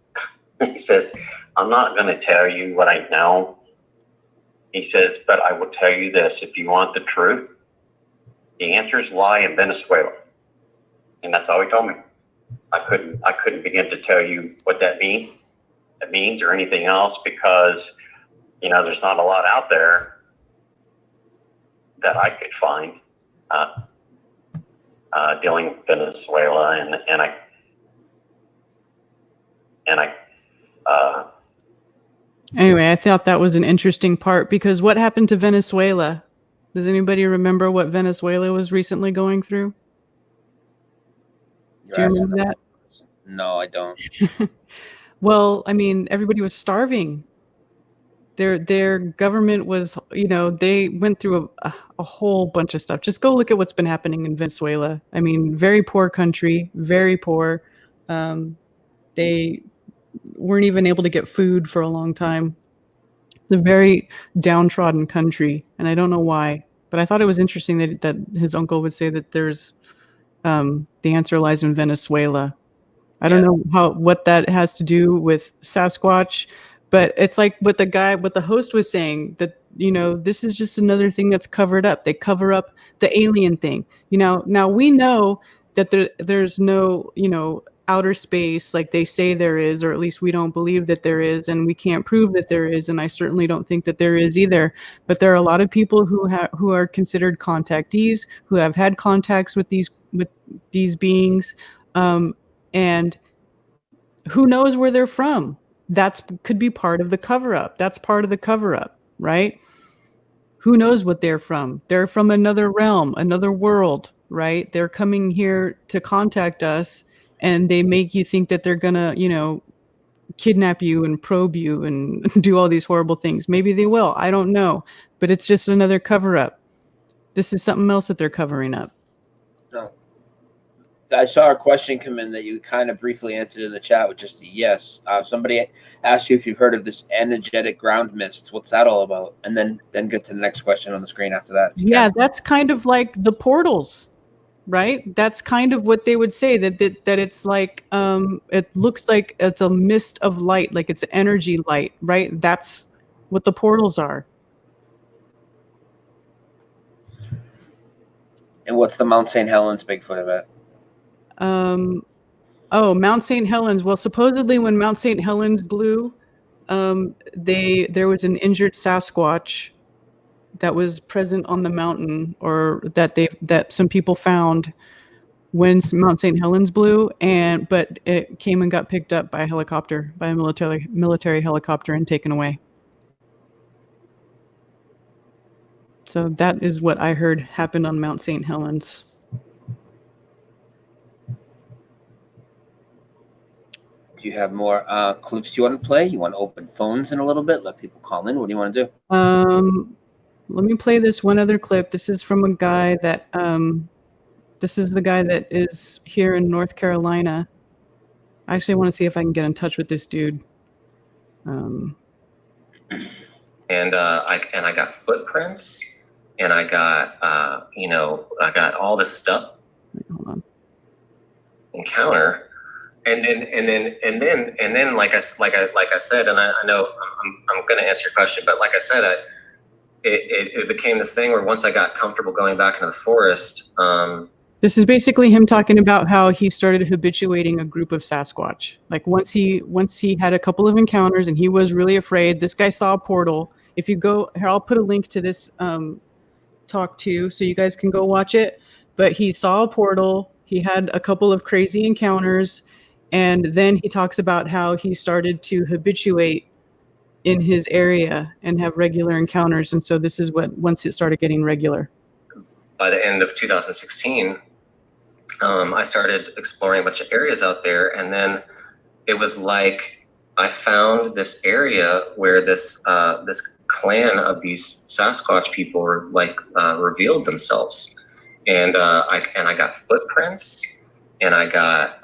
J: he says, I'm not going to tell you what I know. He says, but I will tell you this, if you want the truth, the answers lie in Venezuela. And that's all he told me. I couldn't begin to tell you what that means or anything else, because, there's not a lot out there that I could find dealing with Venezuela, and
C: Anyway, I thought that was an interesting part, because what happened to Venezuela? Does anybody remember what Venezuela was recently going through? Do you remember that?
B: No, I don't.
C: Well, I mean, everybody was starving. Their government was, they went through a whole bunch of stuff. Just go look at what's been happening in Venezuela. I mean, very poor country, very poor. They weren't even able to get food for a long time. The very downtrodden country, and I don't know why, but I thought it was interesting that his uncle would say that there's the answer lies in Venezuela. I don't know what that has to do with Sasquatch, but it's like what the host was saying, that this is just another thing that's covered up. They cover up the alien thing. Now we know that there's no outer space like they say there is, or at least we don't believe that there is, and we can't prove that there is, and I certainly don't think that there is either. But there are a lot of people who are considered contactees, who have had contacts with these beings, and who knows where they're from. That could be part of the cover-up. That's part of the cover-up, right? Who knows what they're from? They're from another realm, another world, right? They're coming here to contact us, and they make you think that they're gonna, kidnap you and probe you and do all these horrible things. Maybe they will. I don't know. But it's just another cover-up. This is something else that they're covering up.
B: No. I saw a question come in that you kind of briefly answered in the chat with just a yes. Somebody asked you if you've heard of this energetic ground mist. What's that all about? And then get to the next question on the screen after that.
C: Yeah, that's kind of like the portals, right? That's kind of what they would say, that it's like it looks like it's a mist of light, like it's energy light, right? That's what the portals are.
B: And what's the Mount St. Helens Bigfoot event?
C: Mount St. Helens. Well, supposedly when Mount St. Helens blew, there was an injured Sasquatch that was present on the mountain, or that some people found when Mount St. Helens blew, but it came and got picked up by a helicopter, by a military helicopter, and taken away. So that is what I heard happened on Mount St. Helens.
B: Do you have more clips you want to play? You want to open phones in a little bit? Let people call in? What do you want to do?
C: Let me play this one other clip. This is from a guy that, this is the guy that is here in North Carolina. I actually want to see if I can get in touch with this dude.
L: And I got footprints and I got, you know, I got all this stuff.
C: Hold on.
L: Encounter, and then, like I said, and I know I'm going to answer your question, but like I said, it became this thing where once I got comfortable going back into the forest.
C: This is basically him talking about how he started habituating a group of Sasquatch. Like once he had a couple of encounters and he was really afraid. This guy saw a portal. If you go here, I'll put a link to this talk too, so you guys can go watch it. But he saw a portal. He had a couple of crazy encounters, and then he talks about how he started to habituate in his area and have regular encounters. And so this is what once it started getting regular.
L: By the end of 2016. I started exploring a bunch of areas out there, and then it was like I found this area where this clan of these Sasquatch people were like revealed themselves, and I got footprints, and I got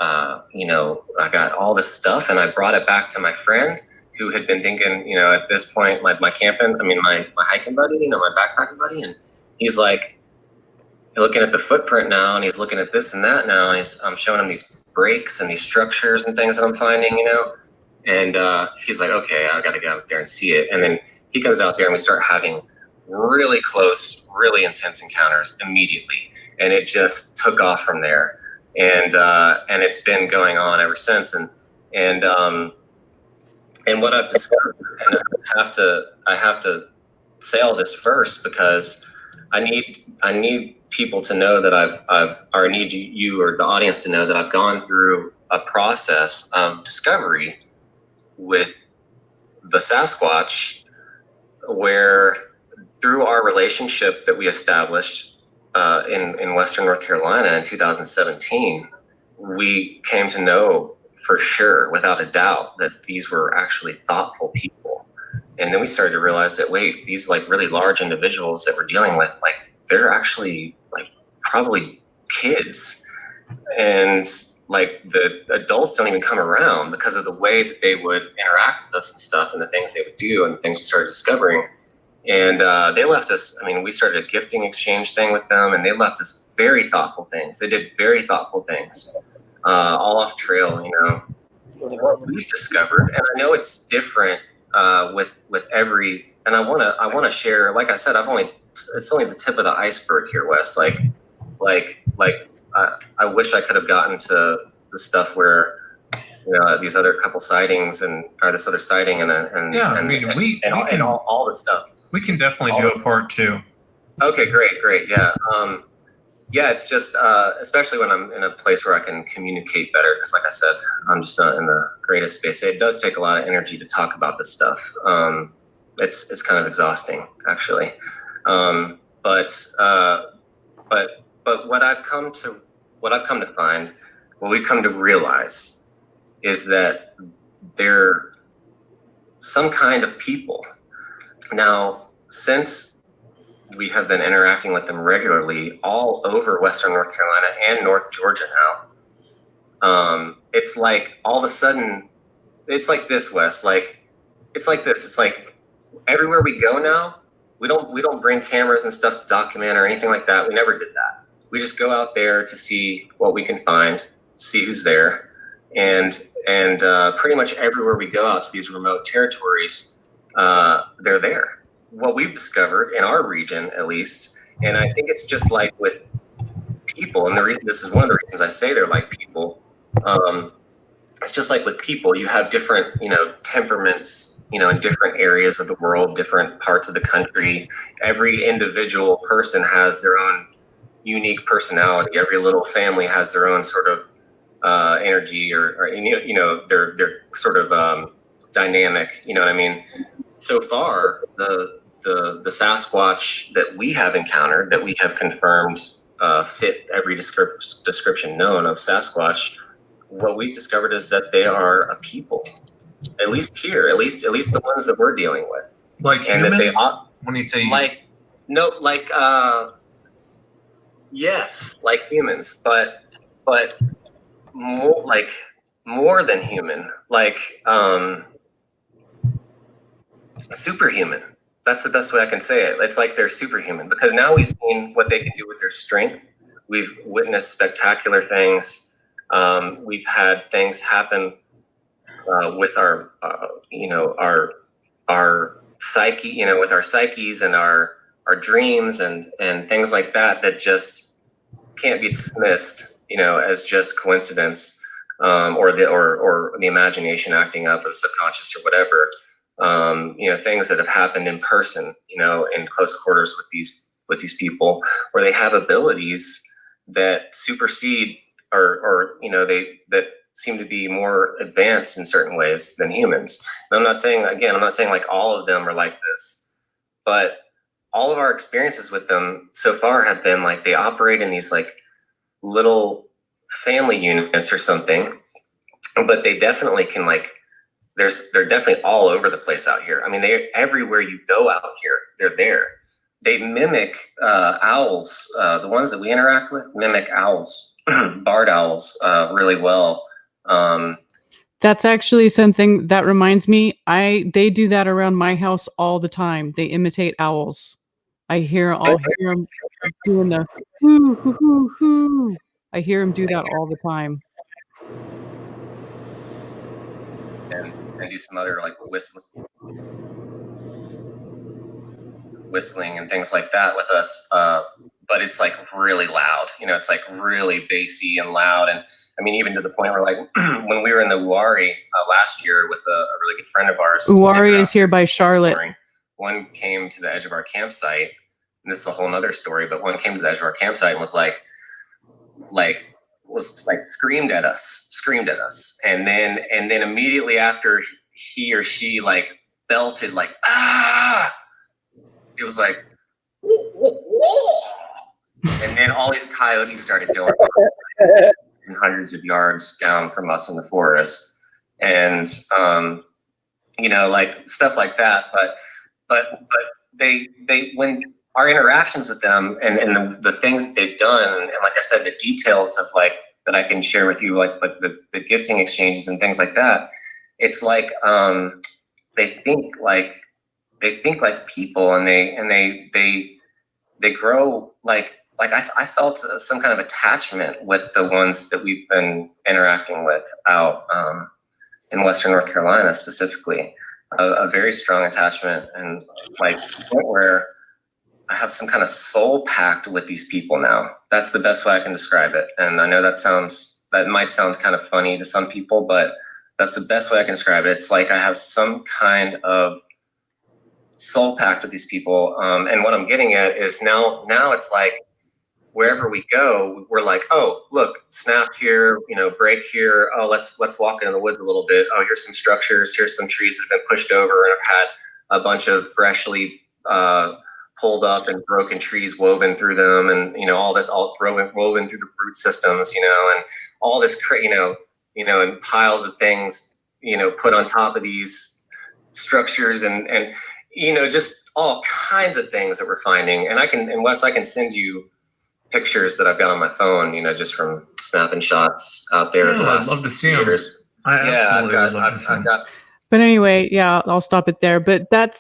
L: you know, I got all this stuff, and I brought it back to my friend who had been thinking, you know, at this point, my hiking buddy, you know, my backpacking buddy, and he's like, looking at the footprint now, and he's looking at this and that now, and I'm showing him these breaks and these structures and things that I'm finding, you know, and he's like, okay, I gotta get out there and see it. And then he comes out there and we start having really close, really intense encounters immediately, and it just took off from there, and it's been going on ever since. And what I've discovered, and I have to say all this first because I need people to know that or I need you or the audience to know that I've gone through a process of discovery with the Sasquatch, where through our relationship that we established in Western North Carolina in 2017, we came to know for sure, without a doubt, that these were actually thoughtful people. And then we started to realize that, wait, these like really large individuals that we're dealing with, like they're actually like probably kids, and like the adults don't even come around because of the way that they would interact with us and stuff, and the things they would do and the things we started discovering. And they left us, I mean, we started a gifting exchange thing with them, and they left us very thoughtful things. They did very thoughtful things, all off trail, you know, what we discovered. And I know it's different with every, and I want to share, like I said, it's only the tip of the iceberg here, Wes. I wish I could have gotten to the stuff where, you know, these other couple sightings or this other sighting and all the stuff.
M: We can definitely do a part two.
L: Okay, great. Yeah. Yeah, it's just, especially when I'm in a place where I can communicate better, because like I said, I'm just not in the greatest space. It does take a lot of energy to talk about this stuff. It's kind of exhausting, actually. But what I've come to find, what we've come to realize, is that they're some kind of people. Now, since we have been interacting with them regularly all over Western North Carolina and North Georgia now, it's like all of a sudden, it's like this, Wes. It's like this. It's like everywhere we go now, we don't bring cameras and stuff to document or anything like that. We never did that. We just go out there to see what we can find, see who's there, and pretty much everywhere we go out to these remote territories, they're there. What we've discovered in our region, at least, and I think it's just like with people, and this is one of the reasons I say they're like people. It's just like with people, you have different, you know, temperaments, you know, in different areas of the world, different parts of the country. Every individual person has their own unique personality. Every little family has their own sort of energy, or you know, they're sort of dynamic. You know what I mean? So far, the Sasquatch that we have encountered, that we have confirmed fit every description known of Sasquatch, what we've discovered is that they are a people. At least here, at least the ones that we're dealing with.
M: Like
L: and
M: humans?
L: That
M: When you say
L: yes, like humans, but more than human, like superhuman. that's the best way I can say it. It's like they're superhuman, because now we've seen what they can do with their strength. We've witnessed spectacular things. We've had things happen with our, our psyche, with our psyches and our dreams and things like that, that just can't be dismissed, as just coincidence, or the imagination acting up, or the subconscious, or whatever. Things that have happened in person, in close quarters with these people, where they have abilities that supersede that seem to be more advanced in certain ways than humans. And I'm not saying like all of them are like this, but all of our experiences with them so far have been like they operate in these like little family units or something, but they definitely can they're definitely all over the place out here. I mean, everywhere you go out here, they're there. They mimic owls. The ones that we interact with mimic owls, barred owls, really well.
C: That's actually something that reminds me. They do that around my house all the time. They imitate owls. I'll hear them doing the hoo hoo hoo hoo. I hear them do that all the time.
L: And do some other like whistling and things like that with us. But it's like really loud, it's like really bassy and loud. And I mean, even to the point where like when we were in the LBRY last year with a really good friend of ours.
C: LBRY is here by Charlotte.
L: One came to the edge of our campsite, and this is a whole nother story, but one came to the edge of our campsite and was screamed at us. And then immediately after he or she like belted like, ah, it was like, and then all these coyotes started going hundreds of yards down from us in the forest, and like stuff like that. But they when our interactions with them and the things that they've done, and like I said, the details of like that I can share with you, like the gifting exchanges and things like that. It's like they think like people, and they grow like I felt some kind of attachment with the ones that we've been interacting with out in Western North Carolina specifically, a very strong attachment, and like to the point where I have some kind of soul pact with these people now. That's the best way I can describe it. And I know that might sound kind of funny to some people, but that's the best way I can describe it. It's like I have some kind of soul pact with these people. And what I'm getting at is now it's like wherever we go, we're like, oh, look, snap here, break here. Oh, let's walk into the woods a little bit. Oh, here's some structures. Here's some trees that have been pushed over and have had a bunch of freshly pulled up and broken trees woven through them, and all this all woven through the root systems, and all this and piles of things put on top of these structures, and just all kinds of things that we're finding. And Wes, I can send you pictures that I've got on my phone, just from snapping shots out there.
M: Yeah,
L: the last
M: I'd love to see them.
L: years. I've got.
C: But anyway, yeah, I'll stop it there. But that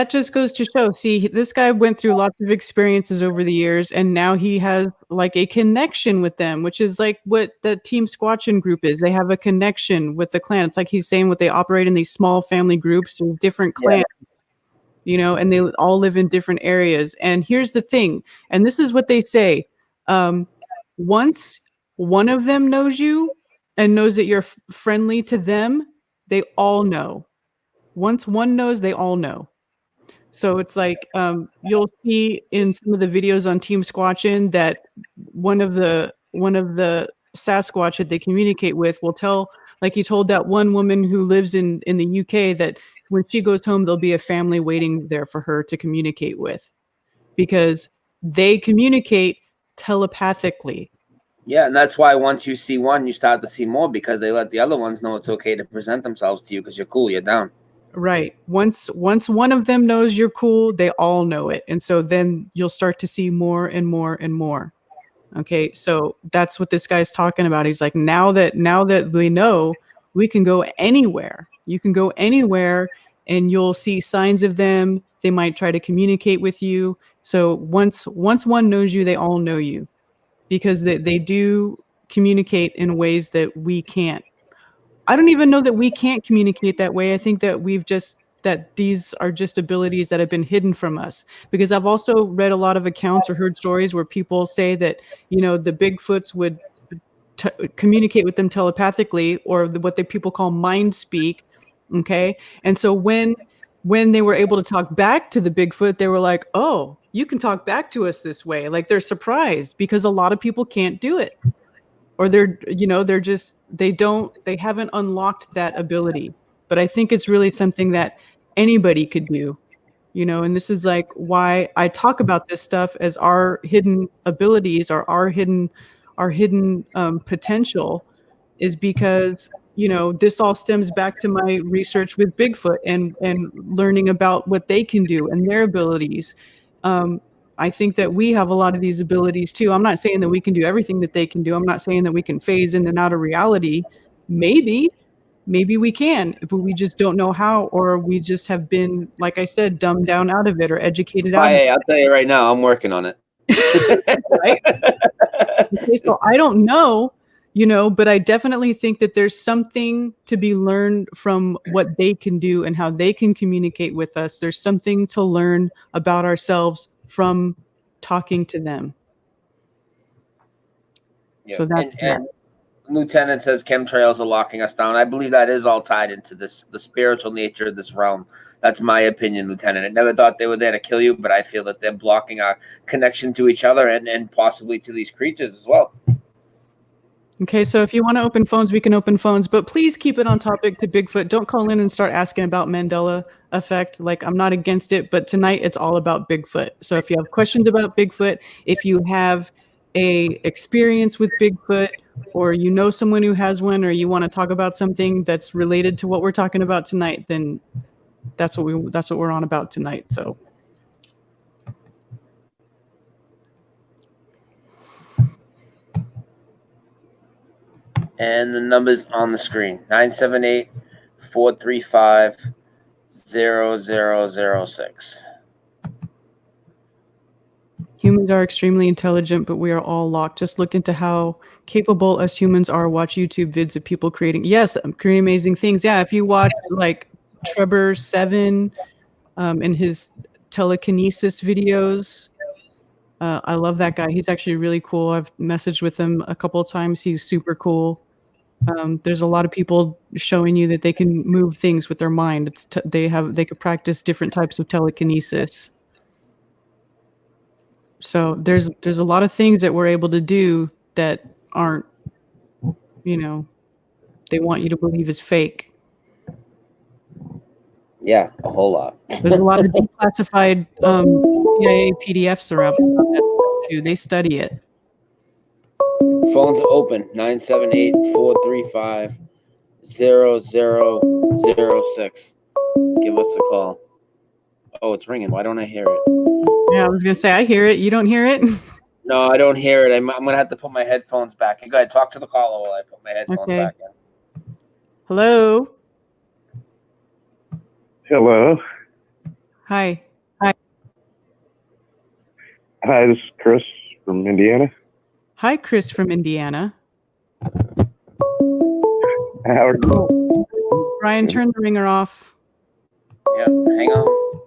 C: just goes to show, see, this guy went through lots of experiences over the years, and now he has like a connection with them, which is like what the Team Squatchin group is. They have a connection with the clan. It's like he's saying what they operate in these small family groups of different clans, and they all live in different areas. And here's the thing, and this is what they say. Once one of them knows you and knows that you're friendly to them, they all know. Once one knows, they all know. So it's like you'll see in some of the videos on Team Squatchin that one of the Sasquatch that they communicate with will tell, like he told that one woman who lives in the UK, that when she goes home, there'll be a family waiting there for her to communicate with, because they communicate telepathically.
B: Yeah, and that's why once you see one, you start to see more, because they let the other ones know it's okay to present themselves to you because you're cool, you're down.
C: Right. Once one of them knows you're cool, they all know it. And so then you'll start to see more and more and more. Okay. So that's what this guy's talking about. He's like, now that we know, we can go anywhere. You can go anywhere and you'll see signs of them. They might try to communicate with you. So once one knows you, they all know you, because they do communicate in ways that we can't. I don't even know that we can't communicate that way. I think that these are just abilities that have been hidden from us, because I've also read a lot of accounts or heard stories where people say that, the Bigfoots would communicate with them telepathically, or what people call mind speak. Okay. And so when they were able to talk back to the Bigfoot, they were like, oh, you can talk back to us this way. Like, they're surprised, because a lot of people can't do it, or they haven't unlocked that ability. But I think it's really something that anybody could do, and this is like why I talk about this stuff as our hidden abilities, or our hidden potential, is because this all stems back to my research with Bigfoot and learning about what they can do and their abilities. I think that we have a lot of these abilities too. I'm not saying that we can do everything that they can do. I'm not saying that we can phase in and out of reality. Maybe we can, but we just don't know how, or we just have been, like I said, dumbed down out of it, or educated out of it.
B: Hey, I'll tell you right now, I'm working on it.
C: Right? Okay, so I don't know, but I definitely think that there's something to be learned from what they can do and how they can communicate with us. There's something to learn about ourselves from talking to them.
B: Yeah.
C: So that's
B: and Lieutenant says chemtrails are locking us down. I believe that is all tied into the spiritual nature of this realm. That's my opinion, Lieutenant. I never thought they were there to kill you, but I feel that they're blocking our connection to each other and possibly to these creatures as well.
C: Okay, so if you want to open phones, we can open phones, but please keep it on topic to Bigfoot. Don't call in and start asking about Mandela effect. Like, I'm not against it, but tonight it's all about Bigfoot. So if you have questions about Bigfoot, if you have a experience with Bigfoot, or someone who has one, or you want to talk about something that's related to what we're talking about tonight, then that's what we're on about tonight. So
B: And the number's on the screen, 978-435-0006.
C: humans are extremely intelligent, but we are all locked. Just look into how capable us humans are. Watch YouTube vids of people creating amazing things. Yeah, if you watch like Trevor 7 and his telekinesis videos, I love that guy. He's actually really cool. I've messaged with him a couple of times. He's super cool. There's a lot of people showing you that they can move things with their mind. They could practice different types of telekinesis. So there's a lot of things that we're able to do that aren't, they want you to believe is fake.
B: Yeah, a whole lot.
C: There's a lot of declassified CIA PDFs around that stuff too. They study it.
B: Phones are open, 978-435-0006. Give us a call. Oh, it's ringing. Why don't I hear it?
C: Yeah, I was going to say, I hear it. You don't hear it?
B: No, I don't hear it. I'm going to have to put my headphones back in. Go ahead, talk to the caller while I put my headphones back in.
C: Hello?
N: Hello.
C: Hi.
N: Hi, this is Chris from Indiana.
C: Hi, Chris from Indiana.
N: How are you?
C: Brian, turn the ringer off.
B: Yeah, hang on.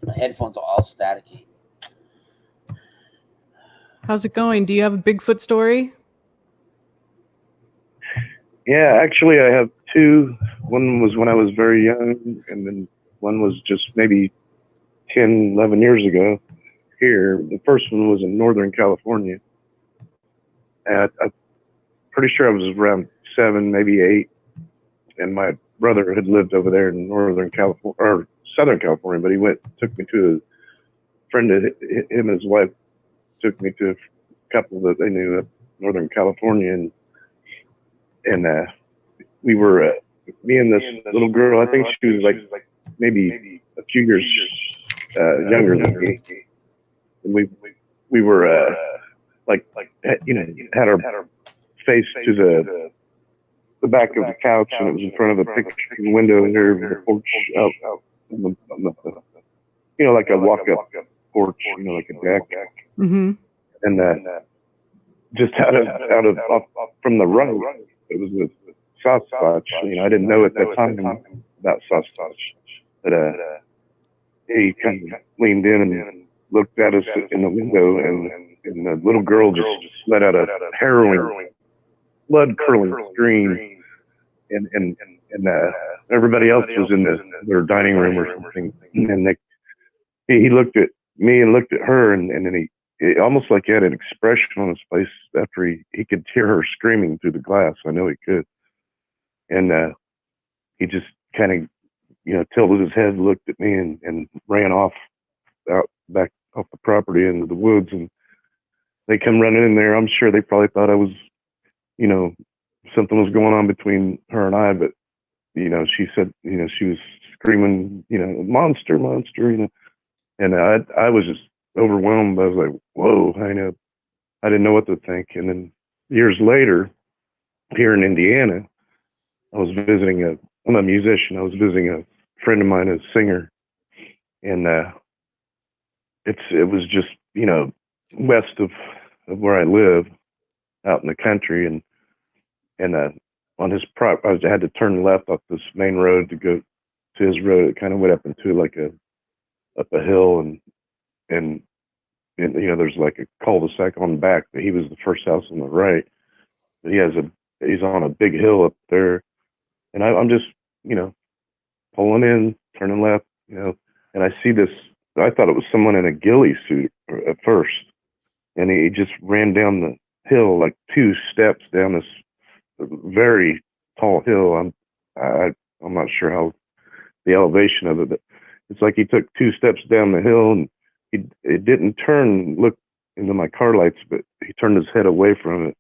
B: My headphones are all staticky.
C: How's it going? Do you have a Bigfoot story?
N: Yeah, actually, I have two. One was when I was very young, and then one was just maybe 10, 11 years ago here. The first one was in Northern California. I'm pretty sure I was around 7, maybe 8, and my brother had lived over there in Northern California, or Southern California, but he took me to a friend of him and his wife took me to a couple that they knew in Northern California, and we were me and this little girl. I think she was like maybe a few years younger than me, and we were had our face to the back of the couch, and it was in front of a picture window here, the porch you know, like a walk-up porch, you know, like a deck,
C: Mm-hmm.
N: and just out of off from the right, it was a Sasquatch. You know, I didn't know at the time about Sasquatch, but he kind of leaned in and looked at us in the window, and the little girl just let out a harrowing, blood-curdling scream, and everybody else was in their dining room or something, and he looked at me and looked at her, and then it almost like he had an expression on his face after he could hear her screaming through the glass. I know he could, and he just kind of, you know, tilted his head, looked at me, and ran off out back off the property into the woods. And they come running in there. I'm sure they probably thought I was, you know, something was going on between her and I, but you know, she said, you know, she was screaming, you know, monster, monster, you know, and I was just overwhelmed. I was like, whoa, I didn't know what to think. And then years later, here in Indiana, I was visiting I'm a musician. I was visiting a friend of mine, a singer, and it was just, you know, west of where I live, out in the country, and on his I had to turn left off this main road to go to his road. It kind of went up into like up a hill, and you know, there's like a cul-de-sac on the back, but he was the first house on the right. But he's on a big hill up there, and I'm just, you know, pulling in, turning left, you know, and I see this. I thought it was someone in a ghillie suit at first, and he just ran down the hill like 2 steps down this very tall hill. I'm not sure how the elevation of it, but it's like he took 2 steps down the hill, and it didn't turn, look into my car lights, but he turned his head away from it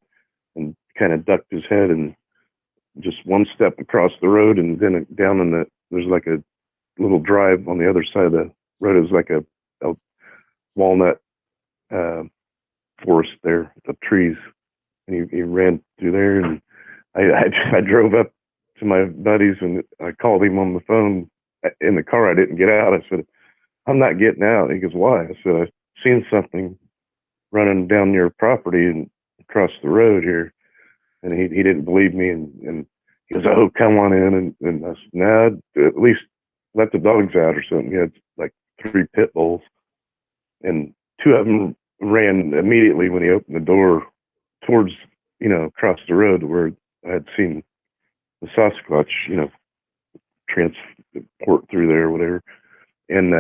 N: and kind of ducked his head, and just 1 step across the road, and then down in there's like a little drive on the other side of the road. It was like a walnut forest there of trees, and he ran through there, and I drove up to my buddies, and I called him on the phone in the car. I didn't get out. I said, I'm not getting out. He goes, why? I said, I've seen something running down your property and across the road here. And he didn't believe me, and he goes, oh, come on in. And I said, nah, at least let the dogs out or something. He had like 3 pit bulls, and 2 of them ran immediately when he opened the door towards, you know, across the road where I had seen the Sasquatch, you know, transport through there or whatever. And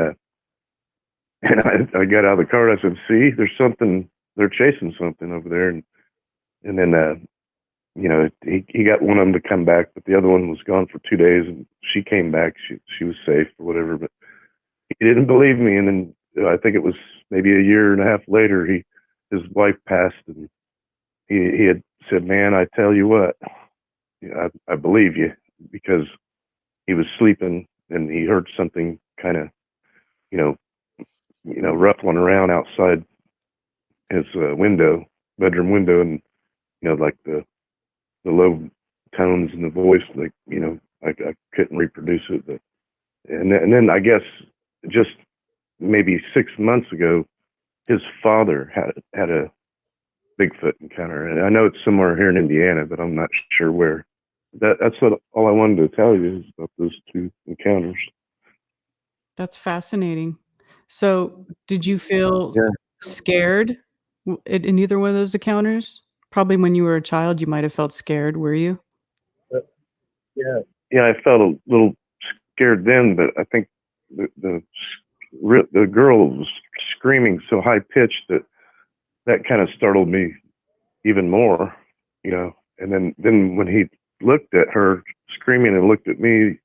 N: I got out of the car, and I said, see, there's something, they're chasing something over there. And then, you know, he got one of them to come back, but the other one was gone for 2 days, and she came back. She was safe or whatever, but he didn't believe me. And then I think it was maybe a year and a half later, his wife passed, and he had said, man, I tell you what, I believe you, because he was sleeping and he heard something kind of, you know, ruffling around outside his bedroom window, and you know, like the low tones in the voice, like, you know, I couldn't reproduce it, but and then I guess just maybe 6 months ago, his father had a Bigfoot encounter, and I know it's somewhere here in Indiana, but I'm not sure where. That's all I wanted to tell you is about those 2 encounters.
C: That's fascinating. So, did you feel scared in either one of those encounters? Probably when you were a child, you might have felt scared, were you?
N: Yeah, I felt a little scared then, but I think the girl was screaming so high pitched that kind of startled me even more, you know. And then when he looked at her screaming and looked at me,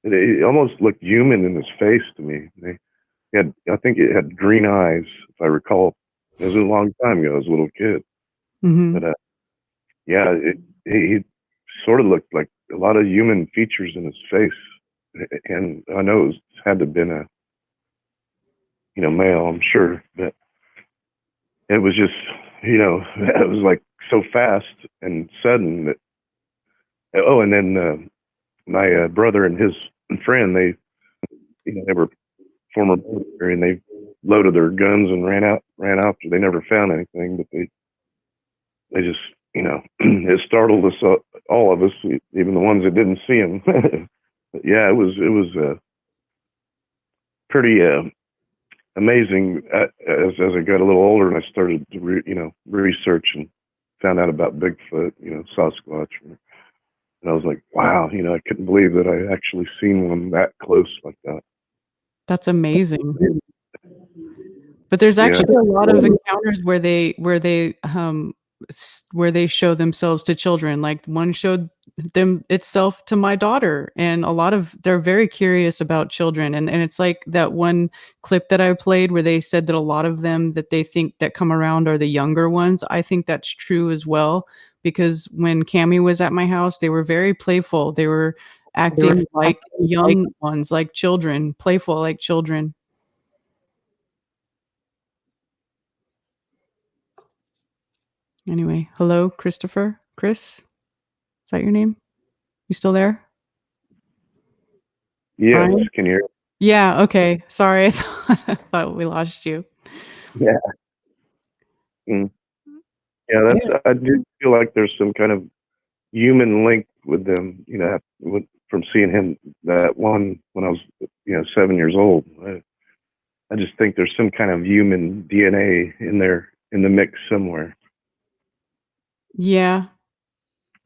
N: it almost looked human in his face to me. I think it had green eyes, if I recall. It was a long time ago. I was a little kid,
C: Mm-hmm.
N: but yeah, he sort of looked like a lot of human features in his face, and I know it had to have been a, you know, male, I'm sure, but it was just, you know, it was like so fast and sudden that. Oh, and then my brother and his friend, they were former military, and they loaded their guns and ran out. They never found anything, but they just, it startled us, all of us, even the ones that didn't see him. But yeah, it was pretty amazing as I got a little older and I started to research and found out about Bigfoot, Sasquatch, and I was like, wow, I couldn't believe that I actually seen one that close like that.
C: That's amazing. But there's actually a lot of encounters where they show themselves to children. Like one showed them itself to my daughter, and they're very curious about children. And it's like that one clip that I played where they said that a lot of them that they think that come around are the younger ones. I think that's true as well, because when Cammie was at my house, they were very playful. They were acting like young ones, like children, playful like children. Anyway, hello, Christopher. Chris? Is that your name? You still there?
N: Yes,
C: Brian?
N: can you hear?
C: Yeah, okay. Sorry, I thought we lost you.
N: Yeah. Yeah, I do feel like there's some kind of human link with them, from seeing him that one when I was, 7 years old. I just think there's some kind of human DNA in there, in the mix somewhere.
C: Yeah.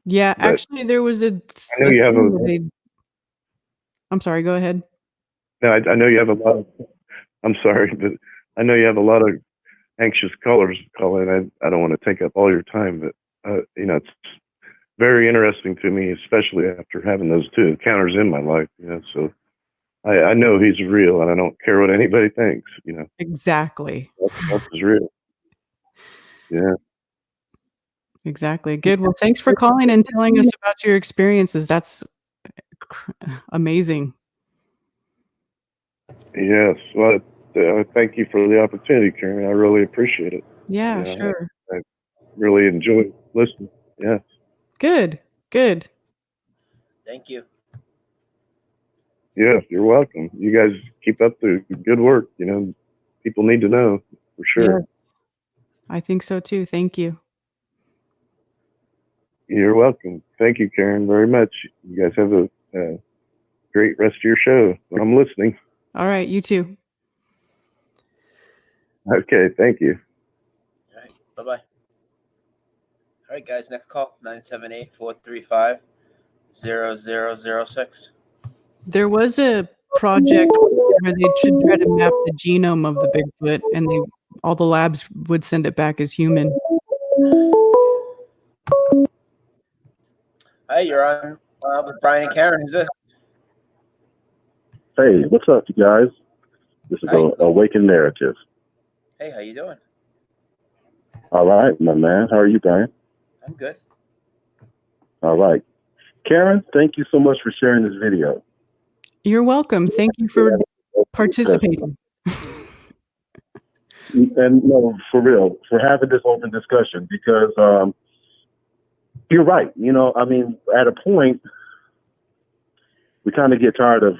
C: Yeah,
N: But
C: actually, there was
N: I know you have
C: I'm sorry, go ahead.
N: No, I know you have a lot of. I'm sorry, but I know you have a lot of anxious callers calling. I don't want to take up all your time, but it's very interesting to me, especially after having those two encounters in my life. So I know he's real, and I don't care what anybody thinks.
C: Exactly.
N: That is real. Yeah.
C: Exactly. Good. Well, thanks for calling and telling us about your experiences. That's amazing.
N: Yes. Well, thank you for the opportunity, Karen. I really appreciate it.
C: Yeah, sure.
N: I really enjoy listening. Yeah.
C: Good. Good.
B: Thank you.
N: Yeah, you're welcome. You guys keep up the good work. People need to know for sure.
C: Yes. I think so too. Thank you.
N: You're welcome. Thank you, Karen, very much. You guys have a great rest of your show. I'm listening.
C: All right, you too.
N: Okay, thank you.
B: All right, bye-bye. All right, guys, next call, 978-435-0006.
C: There was a project where they should try to map the genome of the Bigfoot, and all the labs would send it back as human.
B: Hi, you're on with Brian and Karen. Who's this?
O: Hey, what's up, you guys? This is Awakened Narrative.
B: Hey, how you doing?
O: All right, my man. How are you, Brian?
B: I'm good.
O: All right. Karen, thank you so much for sharing this video.
C: You're welcome. Thank you for participating.
O: And no, for real, for having this open discussion, because you're right. At a point, we kind of get tired of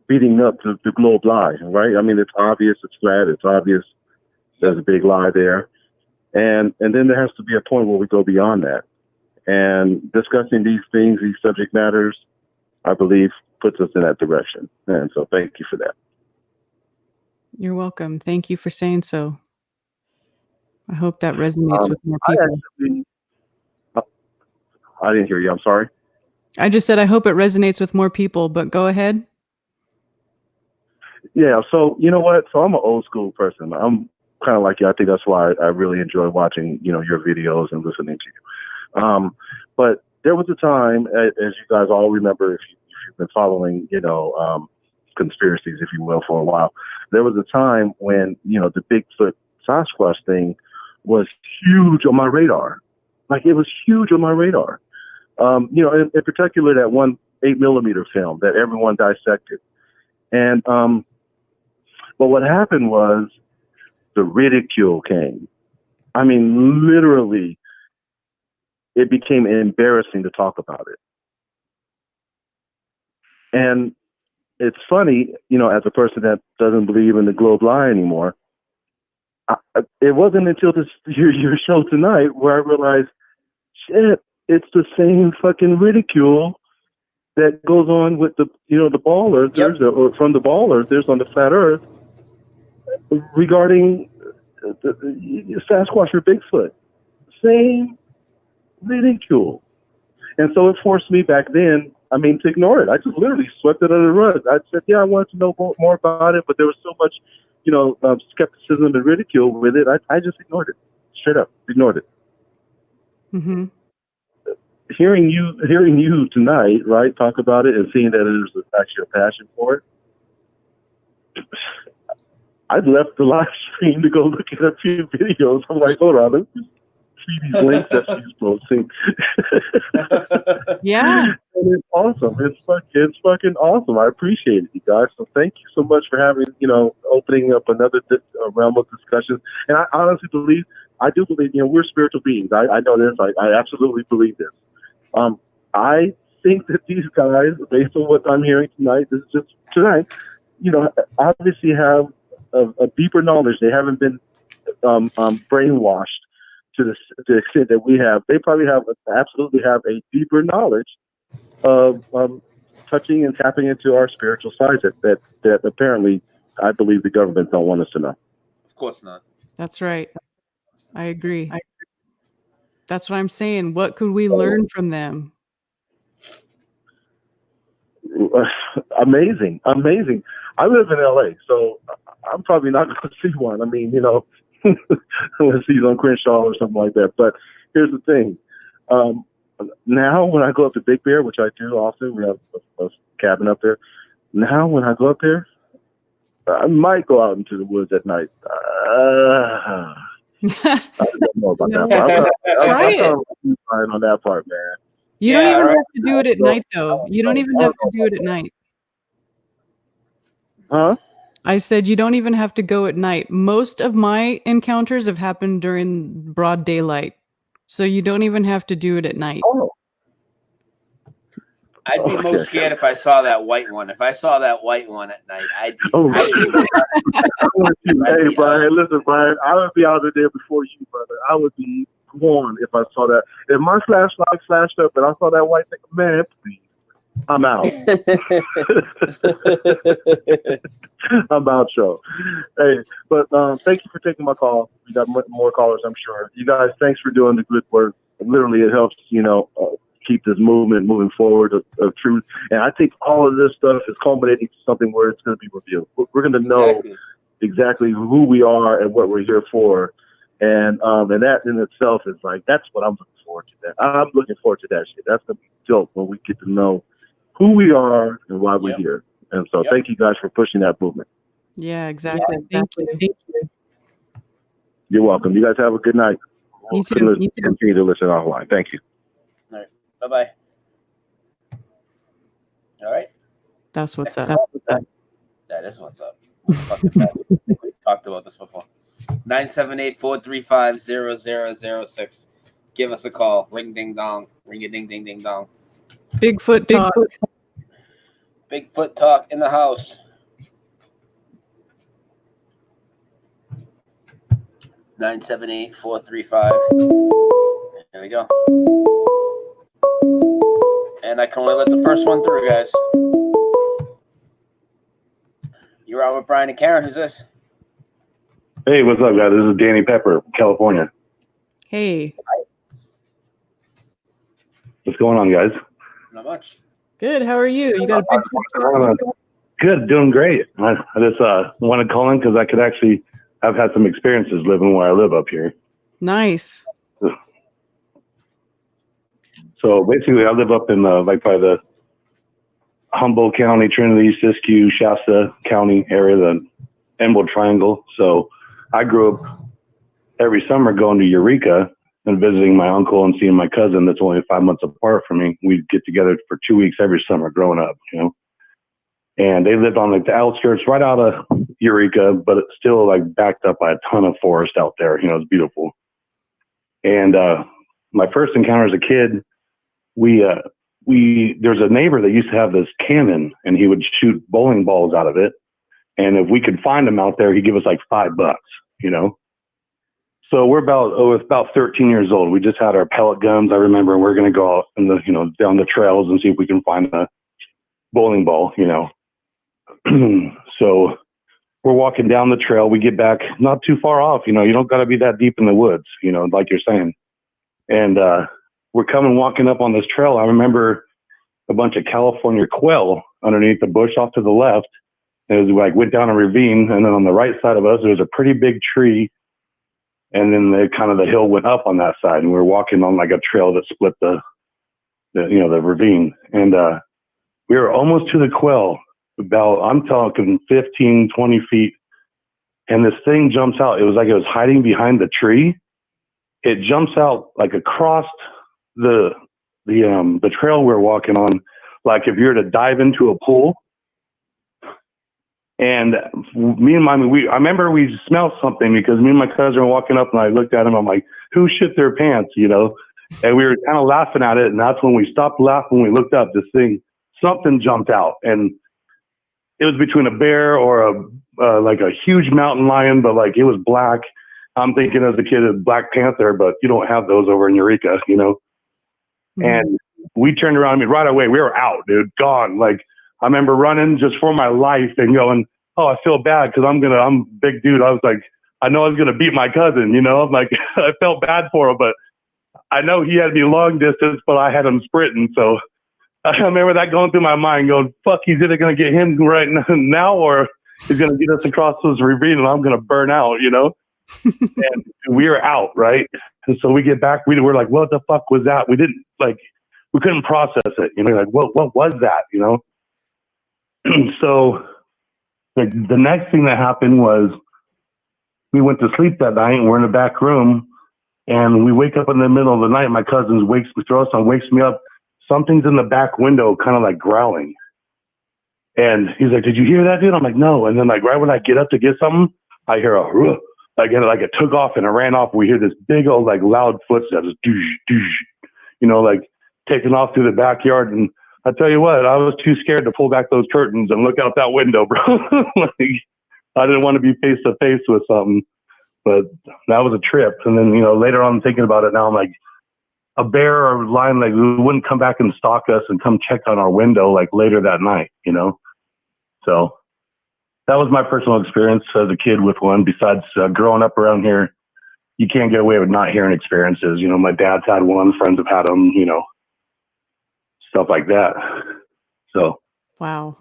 O: beating up the globe lie, right? It's obvious, it's flat, it's obvious there's a big lie there. And then there has to be a point where we go beyond that. And discussing these things, these subject matters, I believe, puts us in that direction. And so thank you for that.
C: You're welcome. Thank you for saying so. I hope that resonates with more people.
O: I didn't hear you. I'm sorry.
C: I just said I hope it resonates with more people, but go ahead.
O: Yeah, so you know what? So I'm an old school person. I'm kind of like you. I think that's why I really enjoy watching, your videos and listening to you. But there was a time, as you guys all remember, if you've been following, conspiracies, if you will, for a while, there was a time when, the Bigfoot Sasquatch thing was huge on my radar. Like, it was huge on my radar. In particular, that one 8mm film that everyone dissected. And, but what happened was the ridicule came. Literally, it became embarrassing to talk about it. And it's funny, as a person that doesn't believe in the globe lie anymore, it wasn't until your show tonight where I realized, shit, it's the same fucking ridicule that goes on with the ball earthers, or from the ball earthers on the flat earth regarding the Sasquatch or Bigfoot. Same ridicule. And so it forced me back then, to ignore it. I just literally swept it under the rug. I said, yeah, I wanted to know more about it, but there was so much, skepticism and ridicule with it. I just ignored it. Straight up, ignored it.
C: Mm-hmm.
O: Hearing you tonight, right, talk about it and seeing that there's actually a passion for it, I left the live stream to go look at a few videos. I'm like, hold on, let me just see these links that she's posting.
C: Yeah.
O: And it's awesome. It's fucking awesome. I appreciate it, you guys. So thank you so much for having, opening up another realm of discussion. And I honestly believe, we're spiritual beings. I know this. I absolutely believe this. I think that these guys, based on what I'm hearing tonight, this is just tonight, obviously have a deeper knowledge. They haven't been brainwashed to the extent that we have. They probably absolutely have a deeper knowledge of touching and tapping into our spiritual sides that apparently I believe the government don't want us to know.
B: Of course not.
C: That's right. I agree. That's what I'm saying. What could we learn from them?
O: Amazing. I live in LA, so I'm probably not going to see one. Unless he's on Crenshaw or something like that. But here's the thing. Now when I go up to Big Bear, which I do often, we have a cabin up there. Now when I go up there, I might go out into the woods at night. I don't know about that part.
C: Try it.
O: I'm on that part, man.
C: You don't even have to do it at night, though. You don't even have to do it at night.
O: Huh?
C: I said you don't even have to go at night. Most of my encounters have happened during broad daylight. So you don't even have to do it at night.
O: Oh.
B: I'd be most scared if I saw that white one. If I saw that white one at night, I'd be.
O: Hey, Brian, listen, Brian, I would be out there before you, brother. I would be gone if I saw that. If my flashlight flashed up and I saw that white thing, man, please, I'm out. I'm out, show. Hey, but thank you for taking my call. We got more callers, I'm sure. You guys, thanks for doing the good work. Literally, it helps, keep this movement moving forward of truth. And I think all of this stuff is culminating to something where it's going to be revealed. We're going to know exactly who we are and what we're here for. And that in itself is like, that's what I'm looking forward to. I'm looking forward to that shit. That's going to be dope when we get to know who we are and why we're here. And so thank you guys for pushing that movement.
C: Yeah, exactly. Thank you.
O: You're welcome. You guys have a good night.
C: You too.
O: Continue to listen offline. Thank you.
B: All right. Bye-bye. All right.
C: That's what's up.
B: That is what's up. We've talked about this before. 978-435-0006. Give us a call. Ring ding dong. Ring a ding ding ding dong.
C: Bigfoot talk.
B: Bigfoot talk in the house. (978-435). There we go. And I can only let the first one through, guys. You're out with Brian and Karen. Who's this?
N: Hey, what's up, guys? This is Danny Pepper, California.
C: Hey.
N: What's going on, guys?
B: Not much.
C: Good. How are you? You got a big
N: Good, doing great. I just want to call in because I've had some experiences living where I live up here.
C: Nice.
N: So basically, I live up in by the Humboldt County, Trinity, Siskiyou, Shasta County area, the Emerald Triangle. So I grew up every summer going to Eureka and visiting my uncle and seeing my cousin that's only 5 months apart from me. We'd get together for 2 weeks every summer growing up, And they lived on the outskirts right out of Eureka, but it's still backed up by a ton of forest out there. It's beautiful. And my first encounter as a kid, we there's a neighbor that used to have this cannon, and he would shoot bowling balls out of it. And if we could find him out there, he'd give us like $5, you know? So we're about 13 years old. We just had our pellet guns. I remember we're going to go out in the, you know, down the trails and see if we can find a bowling ball, you know? So we're walking down the trail. We get back not too far off, you know, you don't got to be that deep in the woods, you know, like you're saying. And, we're walking up on this trail. I remember a bunch of California quail underneath the bush off to the left. It was like went down a ravine, and then on the right side of us, there was a pretty big tree. And then the hill went up on that side, and we were walking on like a trail that split the ravine. And we were almost to the quail, I'm talking 15, 20 feet. And this thing jumps out. It was like it was hiding behind the tree. It jumps out like across the trail we're walking on, like if you were to dive into a pool. And I remember we smelled something because me and my cousin were walking up, and I looked at him. I'm like, who shit their pants, you know? And we were kind of laughing at it. And that's when we stopped laughing. We looked up, something jumped out, and it was between a bear or like a huge mountain lion, but like it was black. I'm thinking as a kid of Black Panther, but you don't have those over in Eureka, you know? And we turned around, I mean, right away, we were out, dude, gone. Like, I remember running just for my life and going, oh, I feel bad because I'm a big dude. I was like, I know I was going to beat my cousin, you know? I'm like, I felt bad for him, but I know he had me long distance, but I had him sprinting. So I remember that going through my mind going, fuck, he's either going to get him right now or he's going to get us across this ravine and I'm going to burn out, you know? And we were out, right? And so we get back, we were like, what the fuck was that? We couldn't process it, you know, like, what was that, you know? So like the next thing that happened was we went to sleep that night, and we're in the back room, and we wake up in the middle of the night. My cousin wakes me up. Something's in the back window, kind of like growling. And he's like, did you hear that, dude? I'm like, no. And then like right when I get up to get something, I hear a ruh. Like it took off and it ran off. We hear this big old like loud footsteps, doosh, doosh, you know, like taking off through the backyard. And I tell you what, I was too scared to pull back those curtains and look out that window, bro. Like, I didn't want to be face to face with something, but that was a trip. And then, you know, later on thinking about it now, I'm like, a bear or a lion, like, wouldn't come back and stalk us and come check on our window like later that night, you know? So that was my personal experience as a kid with one. Besides growing up around here, you can't get away with not hearing experiences. You know, my dad's had one, friends have had them, you know, stuff like that. So.
C: Wow.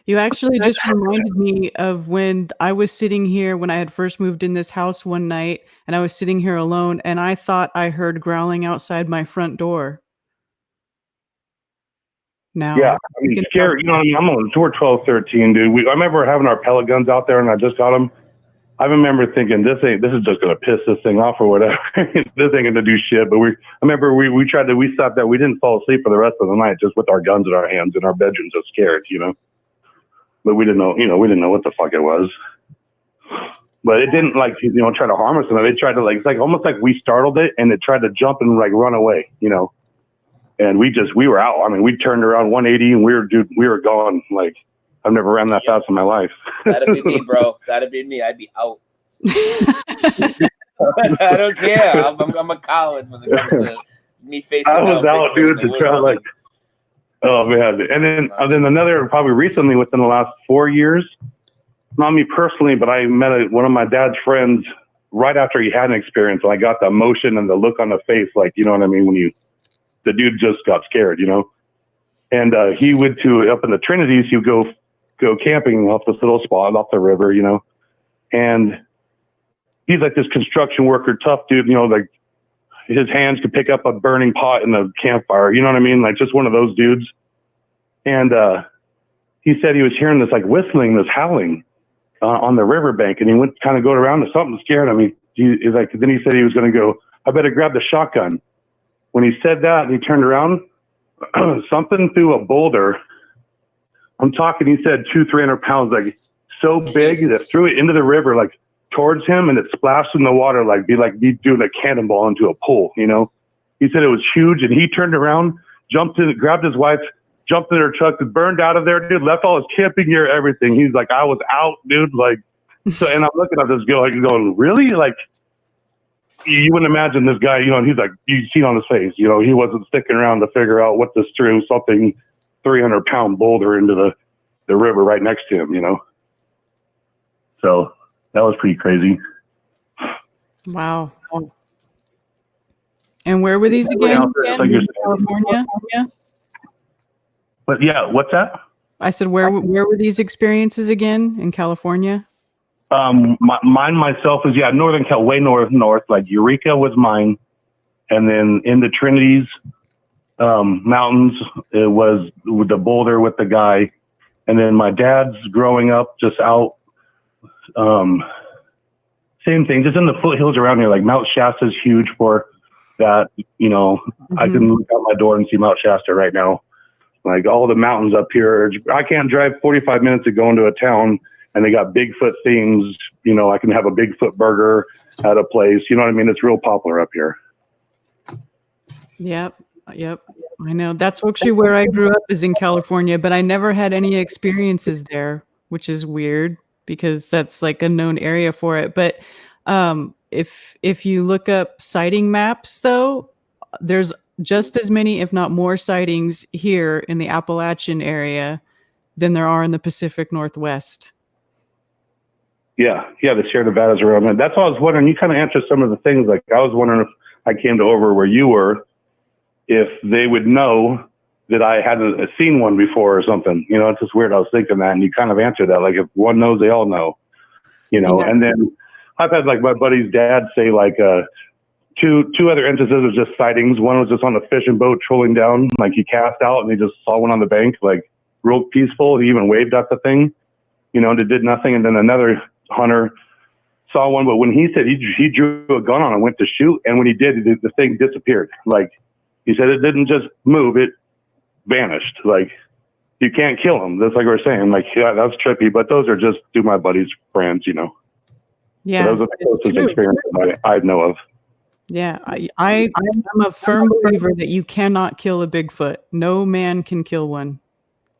C: You actually just reminded me of when I was sitting here when I had first moved in this house one night, and I was sitting here alone, and I thought I heard growling outside my front door. Now,
N: yeah, I mean, scary. You know, we're 12, 13, dude. I remember having our pellet guns out there, and I just got them. I remember thinking, this is just gonna piss this thing off or whatever. This ain't gonna do shit. But I remember we stopped that. We didn't fall asleep for the rest of the night, just with our guns in our hands in our bedrooms, just scared, you know. But we didn't know, what the fuck it was. But it didn't try to harm us. And it tried to it's like almost like we startled it, and it tried to jump and like run away, you know. And we were out. I mean, we turned around 180 and we were gone. Like, I've never ran that fast in my life.
B: That'd be me, bro. That'd be me. I'd be out. I don't care. I'm a coward when it comes to me facing.
N: I was out, dude, to try like. Oh man! And then another probably recently within the last 4 years, not me personally, but I met one of my dad's friends right after he had an experience, and I got the emotion and the look on the face, like, you know what I mean, when the dude just got scared, you know. And he went up in the Trinities. He would go camping off this little spot off the river, you know. And he's like this construction worker, tough dude, you know, like his hands could pick up a burning pot in the campfire, you know what I mean? Like just one of those dudes. And he said he was hearing this like whistling, this howling on the riverbank, and he went kind of going around and something scared him. Then he said he was going to go, I better grab the shotgun. When he said that, he turned around, something threw a boulder. I'm talking, he said 200-300 pounds, like so big that threw it into the river, like towards him, and it splashed in the water, like be doing a cannonball into a pool, you know. He said it was huge, and he turned around grabbed his wife, jumped in her truck, burned out of there, dude, left all his camping gear, everything. He's like, I was out, dude. Like, so, and I'm looking at this guy, like, going, really? Like, you wouldn't imagine this guy, you know, and he's like, you see on his face, you know, he wasn't sticking around to figure out what this threw something 300-pound boulder into the river right next to him, you know? So that was pretty crazy.
C: Wow. And where were these again? In California?
N: But yeah, what's that?
C: I said, where were these experiences again? In California?
N: Mine myself is, Northern Cal, way north, like Eureka was mine. And then in the Trinities mountains, it was with the boulder with the guy. And then my dad's growing up just out, same thing, just in the foothills around here. Like Mount Shasta's huge for that, you know, I can look out my door and see Mount Shasta right now. Like all the mountains up here, I can't drive 45 minutes to go into a town and they got Bigfoot themes. You know, I can have a Bigfoot burger at a place. You know what I mean? It's real popular up here.
C: Yep. I know. That's actually where I grew up, is in California, but I never had any experiences there, which is weird because that's like a known area for it. But if you look up sighting maps, though, there's just as many, if not more, sightings here in the Appalachian area than there are in the Pacific Northwest.
N: Yeah, the Sierra Nevadas are around. That's what I was wondering. You kind of answered some of the things. Like I was wondering if I came over where you were, if they would know that I hadn't seen one before or something. You know, it's just weird. I was thinking that, and you kind of answered that. Like if one knows, they all know. You know, and then I've had like my buddy's dad say like two other instances of just sightings. One was just on a fishing boat trolling down, like he cast out and he just saw one on the bank, like real peaceful. He even waved at the thing, you know, and it did nothing. And then another hunter saw one, but when he said he drew a gun on and went to shoot, and when he did, the thing disappeared. Like he said, it didn't just move, it vanished. Like you can't kill him. That's like we were saying, like, yeah, that's trippy, but those are just my buddy's friends, you know.
C: Yeah,
N: so those are the closest experiences I know of.
C: Yeah, I'm a firm believer that you cannot kill a Bigfoot. No man can kill one.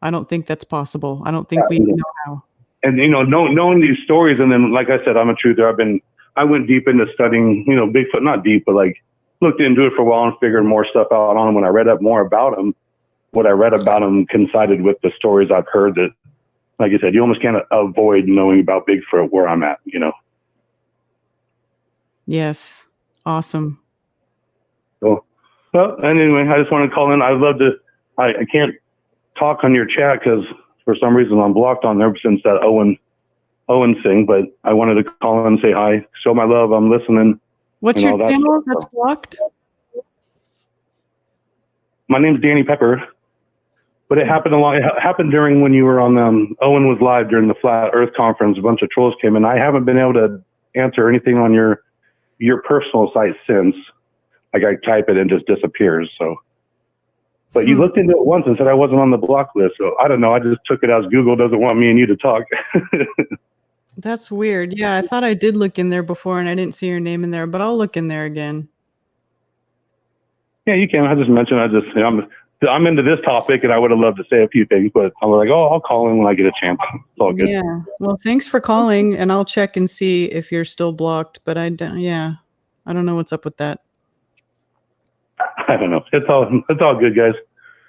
C: I don't think that's possible. I don't think we know how.
N: And you know, knowing these stories, and then like I said, I'm a truther. I went deep into studying, you know, Bigfoot, not deep, but like looked into it for a while and figured more stuff out on him. When I read up more about him, what I read about him coincided with the stories I've heard. That, like I said, you almost can't avoid knowing about Bigfoot where I'm at, you know.
C: Yes. Awesome.
N: Cool. Well, anyway, I just want to call in. I'd love to. I can't talk on your chat because for some reason I'm blocked on there since that Owen thing. But I wanted to call in and say hi, show my love. I'm listening.
C: What's your channel that's blocked?
N: My name's Danny Pepper, but it happened It happened during when you were on. Owen was live during the Flat Earth conference. A bunch of trolls came in. I haven't been able to answer anything on your personal site since. Like I type it and just disappears. So, but you looked into it once and said I wasn't on the block list. So I don't know. I just took it as Google doesn't want me and you to talk.
C: That's weird. Yeah, I thought I did look in there before and I didn't see your name in there, but I'll look in there again.
N: Yeah, you can. I just mentioned, I'm into this topic and I would have loved to say a few things, but I'm like, I'll call in when I get a chance. It's all good.
C: Yeah. Well, thanks for calling, and I'll check and see if you're still blocked, but I don't know what's up with that.
N: I don't know. It's all good, guys.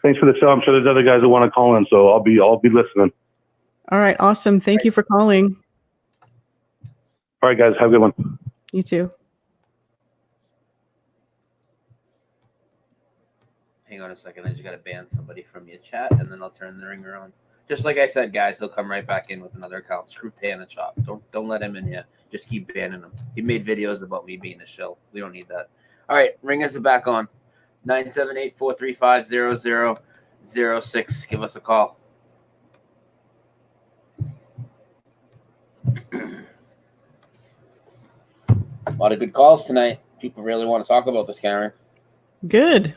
N: Thanks for the show. I'm sure there's other guys that want to call in, so I'll be listening.
C: All right. Awesome. Thank you for calling.
N: All right, guys. Have a good one.
C: You too.
B: Hang on a second. I just got to ban somebody from your chat, and then I'll turn the ringer on. Just like I said, guys, he'll come right back in with another account. Screw Tan and Chop. Don't let him in here. Just keep banning him. He made videos about me being a shill. We don't need that. All right, ringers are back on. 978-435-0006. Give us a call. A lot of good calls tonight. People really want to talk about this, Karen.
C: Good.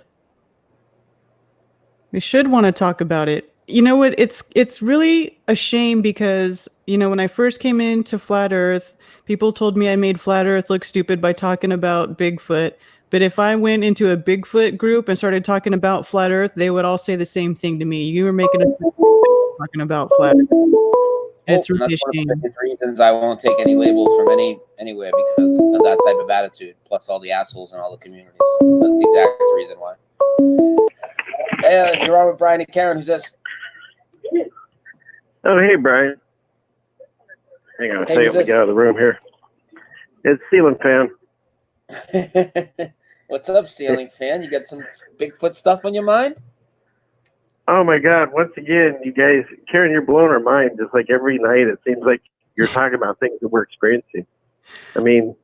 C: We should want to talk about it. You know what? It's really a shame because, you know, when I first came into Flat Earth, people told me I made Flat Earth look stupid by talking about Bigfoot. But if I went into a Bigfoot group and started talking about flat Earth, they would all say the same thing to me. You were making us talking about flat Earth. It's
B: And
C: really
B: that's
C: a
B: one of
C: shame.
B: the biggest reasons I won't take any labels from anywhere because of that type of attitude, plus all the assholes in all the communities. That's the exact reason why. Hey, you're on with Brian and Karen. Who's this?
P: Oh, hey, Brian. Hang on a
B: Hey,
P: second.
B: who's
P: We
B: this?
P: get out of the room here. It's Ceiling Fan.
B: What's up, ceiling fan? You got some Bigfoot stuff on your mind?
P: Oh, my God. Once again, you guys, Karen, you're blowing our mind. Just like every night, it seems like you're talking about things that we're experiencing. I mean,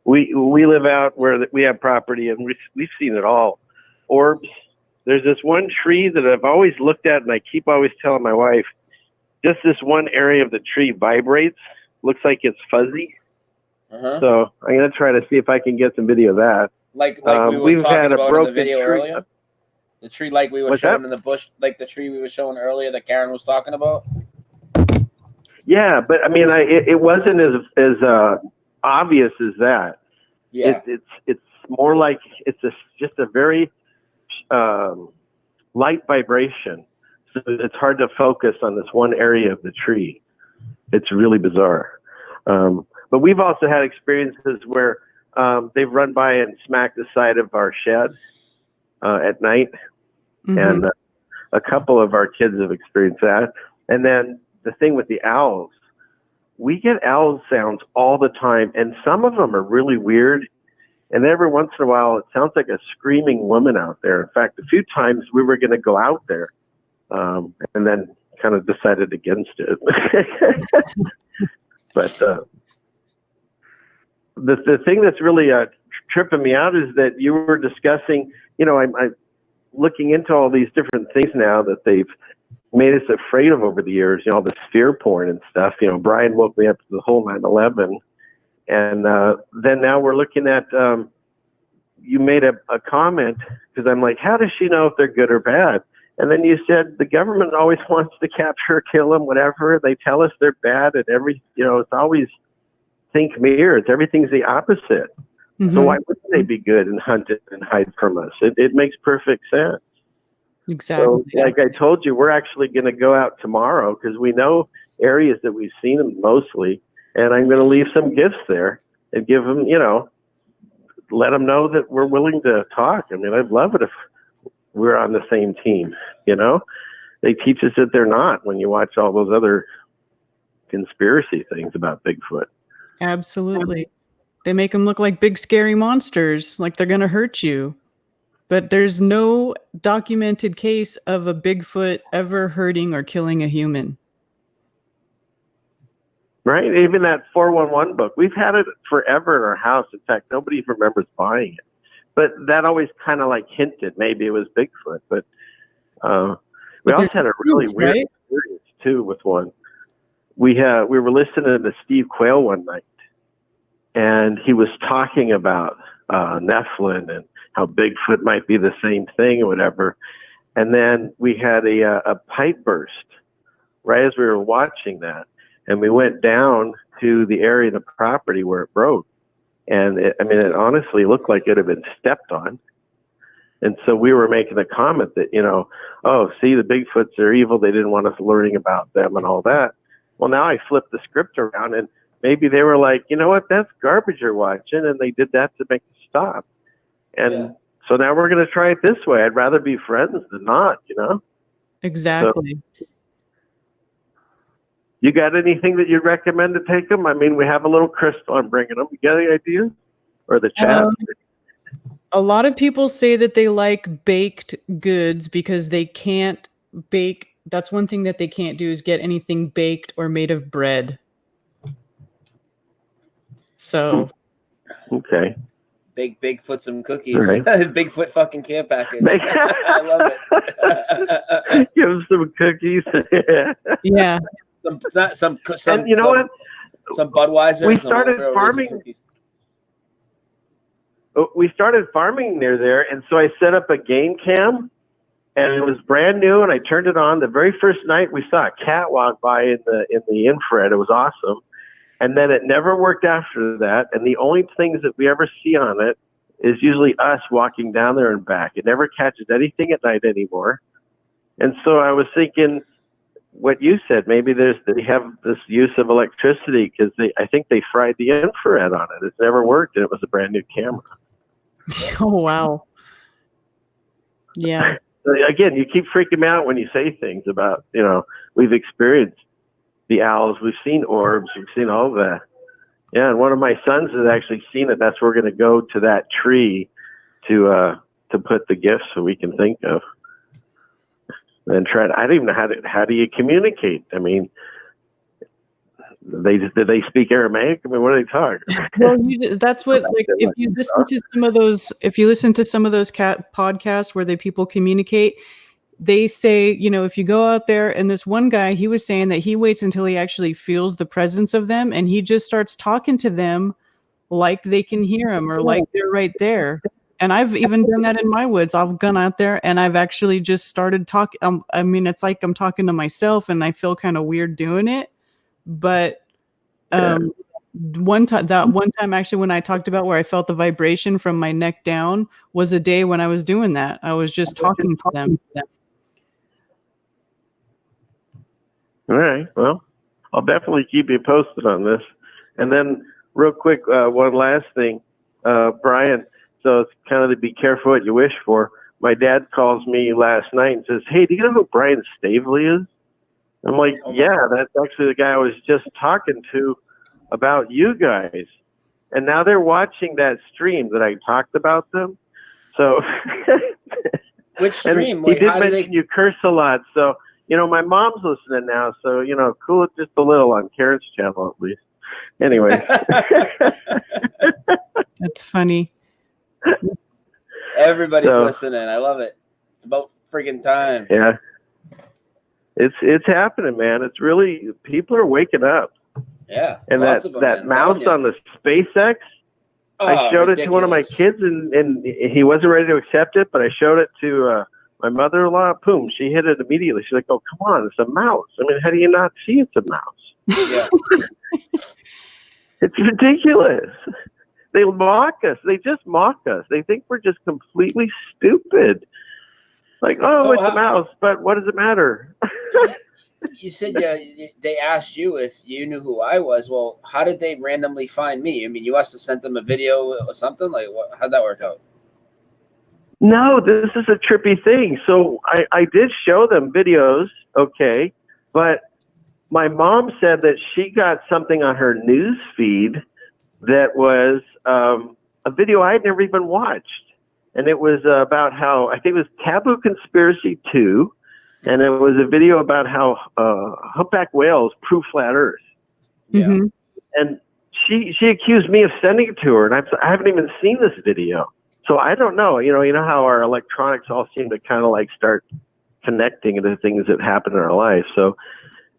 P: we live out where we have property, and we've seen it all. Orbs. There's this one tree that I've always looked at, and I keep always telling my wife, just this one area of the tree vibrates. Looks like it's fuzzy. So I'm going to try to see if I can get some video of that.
B: Like we were talking about in the video
P: tree.
B: earlier? The tree like we were
P: What's
B: showing
P: that?
B: in the bush, like the tree we were showing earlier that Karen was talking about?
P: Yeah, but I mean, it wasn't as obvious as that.
B: Yeah.
P: It's more like it's just a very light vibration. So it's hard to focus on this one area of the tree. It's really bizarre. But we've also had experiences where they've run by and smacked the side of our shed at night. And a couple of our kids have experienced that. And then the thing with the owls, we get owl sounds all the time, and some of them are really weird. And every once in a while, it sounds like a screaming woman out there. In fact, a few times we were going to go out there, and then kind of decided against it. But the thing that's really tripping me out is that you were discussing, you know, I'm looking into all these different things now that they've made us afraid of over the years, you know, all the sphere porn and stuff. You know, Brian woke me up to the whole 9/11. And then now we're looking at, you made a comment, because I'm like, how does she know if they're good or bad? And then you said the government always wants to capture, kill them, whatever. They tell us they're bad at it's always think mirrors. Everything's the opposite. So why wouldn't they be good and hunt it and hide from us? It makes perfect sense.
C: Exactly.
P: So, like I told you, we're actually going to go out tomorrow because we know areas that we've seen them mostly, and I'm going to leave some gifts there and give them, you know, let them know that we're willing to talk. I mean, I'd love it if we're on the same team, you know? They teach us that they're not when you watch all those other conspiracy things about Bigfoot.
C: Absolutely. They make them look like big scary monsters, like they're going to hurt you. But there's no documented case of a Bigfoot ever hurting or killing a human.
P: Right? Even that 411 book, we've had it forever in our house. In fact, nobody remembers buying it. But that always kind of like hinted maybe it was Bigfoot. But we also had a really weird experience too with one. We were listening to Steve Quayle one night, and he was talking about Nephilim and how Bigfoot might be the same thing or whatever. And then we had a pipe burst right as we were watching that. And we went down to the area of the property where it broke. And it honestly looked like it had been stepped on. And so we were making a comment that, you know, oh, see, the Bigfoots are evil. They didn't want us learning about them and all that. Well, now I flipped the script around, and maybe they were like, you know what, that's garbage you're watching. And they did that to make us stop. And so now we're going to try it this way. I'd rather be friends than not, you know?
C: Exactly.
P: So, you got anything that you'd recommend to take them? I mean, we have a little crystal I'm bringing them. You got any ideas? Or the chat?
C: A lot of people say that they like baked goods because they can't bake. That's one thing that they can't do is get anything baked or made of bread. So.
P: Okay.
B: Bake Bigfoot some cookies.
P: Right.
B: Bigfoot fucking care package. I love it.
P: Give them some cookies.
C: Yeah.
B: Some
P: and you know what?
B: Some Budweiser.
P: We
B: and some
P: started
B: Oreo
P: farming.
B: cookies.
P: We started farming near there, and so I set up a game cam, and it was brand new. And I turned it on. The very first night, we saw a cat walk by in the infrared. It was awesome. And then it never worked after that. And the only things that we ever see on it is usually us walking down there and back. It never catches anything at night anymore. And so I was thinking what you said, maybe they have this use of electricity because I think they fried the infrared on it. It's never worked, and it was a brand new camera.
C: Oh, wow. Yeah.
P: Again, you keep freaking me out when you say things about, we've experienced the owls, we've seen orbs, we've seen all of that. Yeah, and one of my sons has actually seen it. That's where we're going to go to that tree to put the gifts so we can think of. And try to, I don't even know how do you communicate? I mean, do they speak Aramaic? I mean, what do they talk?
C: Well, that's what, like, if you listen to some of those cat podcasts where people communicate, they say, if you go out there, and this one guy, he was saying that he waits until he actually feels the presence of them, and he just starts talking to them like they can hear him or like they're right there. And I've even done that in my woods. I've gone out there and I've actually just started talking. I mean, it's like I'm talking to myself, and I feel kind of weird doing it. But one time actually, when I talked about where I felt the vibration from my neck down, was a day when I was doing that. I was just talking to them.
P: All right. Well, I'll definitely keep you posted on this. And then real quick, one last thing, Brian. So it's kind of to be careful what you wish for. My dad calls me last night and says, "Hey, do you know who Brian Staveley is?" I'm like, "Yeah, that's actually the guy I was just talking to about you guys." And now they're watching that stream that I talked about them. So
B: Which stream?
P: He did mention you curse a lot. So, my mom's listening now. So, cool it just a little on Karen's channel at least. Anyway.
C: That's funny.
B: Everybody's listening. I love it. It's about friggin' time.
P: Yeah. It's happening, man. It's really, people are waking up.
B: Yeah.
P: And that mouse on the SpaceX, I showed it to one of my kids, and he wasn't ready to accept it, but I showed it to my mother-in-law. Boom, she hit it immediately. She's like, "Oh, come on, it's a mouse. I mean, how do you not see it's a mouse?"
B: Yeah.
P: It's ridiculous. They mock us. They just mock us. They think we're just completely stupid. Like, oh, it's a mouse, but what does it matter?
B: You said they asked you if you knew who I was. Well, how did they randomly find me? I mean, you must have sent them a video or something. Like, how'd that work out?
P: No, this is a trippy thing. So I did show them videos, okay, but my mom said that she got something on her news feed that was a video I'd never even watched. And it was about how, I think it was Taboo Conspiracy 2, and it was a video about how humpback whales prove flat Earth.
C: Mm-hmm.
P: And she accused me of sending it to her, and I haven't even seen this video. So I don't know. You know how our electronics all seem to kind of like start connecting to things that happen in our life. So,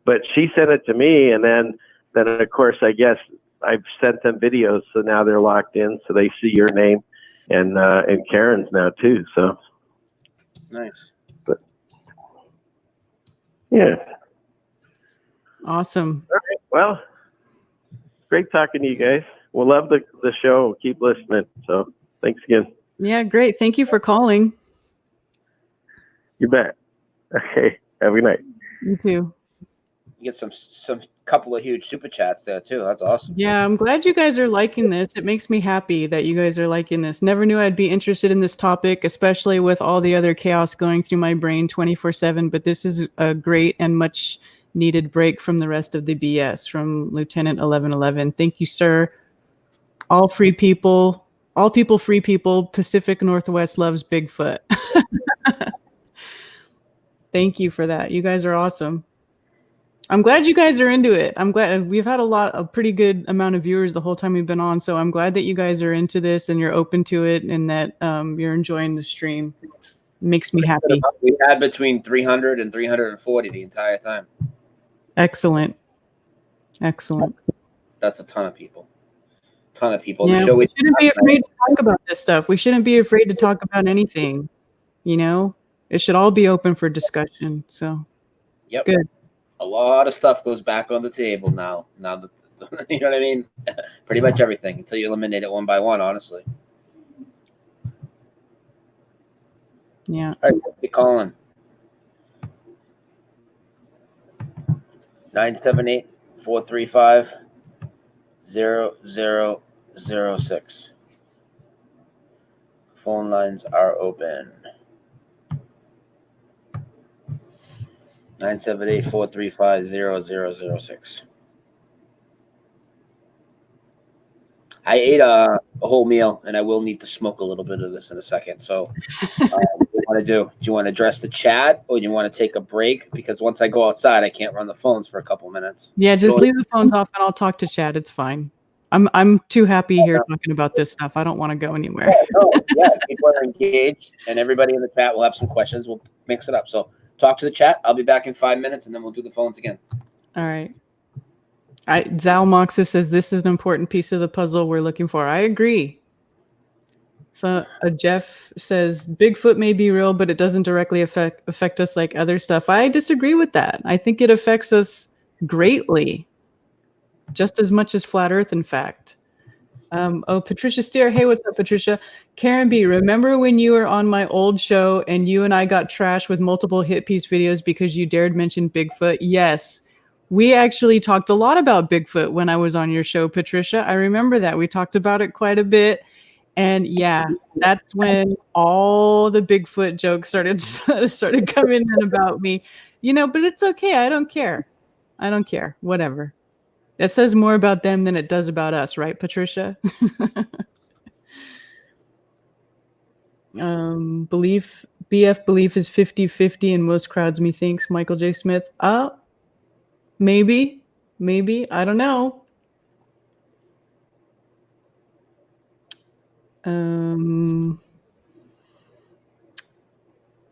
P: but she sent it to me, and then of course, I guess I've sent them videos, so now they're locked in, so they see your name and Karen's now too. So
B: nice.
P: But yeah,
C: awesome.
P: All right. Well, great talking to you guys. We'll love the show. Keep listening. So thanks again.
C: Yeah, great. Thank you for calling.
P: You bet. Okay. Have a good night.
C: You too.
B: You get some couple of huge super chats there too. That's awesome.
C: Yeah, I'm glad you guys are liking this. It makes me happy that you guys are liking this. Never knew I'd be interested in this topic, especially with all the other chaos going through my brain 24/7. But this is a great and much needed break from the rest of the BS from Lieutenant 1111. Thank you, sir. All free people, free people. Pacific Northwest loves Bigfoot. Thank you for that. You guys are awesome. I'm glad you guys are into it. I'm glad we've had a pretty good amount of viewers the whole time we've been on. So I'm glad that you guys are into this and you're open to it and that you're enjoying the stream. It makes me happy.
B: We had between 300 and 340 the entire time.
C: Excellent. Excellent.
B: That's a ton of people.
C: Yeah, we shouldn't be afraid to talk about this stuff. We shouldn't be afraid to talk about anything. It should all be open for discussion. So,
B: yep.
C: Good.
B: A lot of stuff goes back on the table now. Now that you know what I mean. Pretty much everything until you eliminate it one by one. Honestly.
C: Yeah.
B: All right, be calling. 978-435-0006. Phone lines are open. 978-435-0006. I ate a whole meal, and I will need to smoke a little bit of this in a second. So, what do you want to do? Do you want to address the chat, or do you want to take a break? Because once I go outside, I can't run the phones for a couple minutes.
C: Yeah, just
B: So,
C: leave the phones off, and I'll talk to Chad. It's fine. I'm too happy here talking about this stuff. I don't want to go anywhere.
B: yeah, people are engaged, and everybody in the chat will have some questions. We'll mix it up. So, talk to the chat. I'll be back in 5 minutes, and then we'll do the phones again.
C: All right. Zal Moxa says this is an important piece of the puzzle we're looking for. I agree. So Jeff says Bigfoot may be real, but it doesn't directly affect us like other stuff. I disagree with that. I think it affects us greatly, just as much as flat Earth, in fact. Patricia Steer. Hey, what's up, Patricia? Karen B, remember when you were on my old show and you and I got trashed with multiple hit piece videos because you dared mention Bigfoot? Yes. We actually talked a lot about Bigfoot when I was on your show, Patricia. I remember that. We talked about it quite a bit. And yeah, that's when all the Bigfoot jokes started coming in about me. But it's okay. I don't care. Whatever. It says more about them than it does about us, right, Patricia? BF belief is 50-50 in most crowds, methinks. Michael J. Smith. Maybe. I don't know.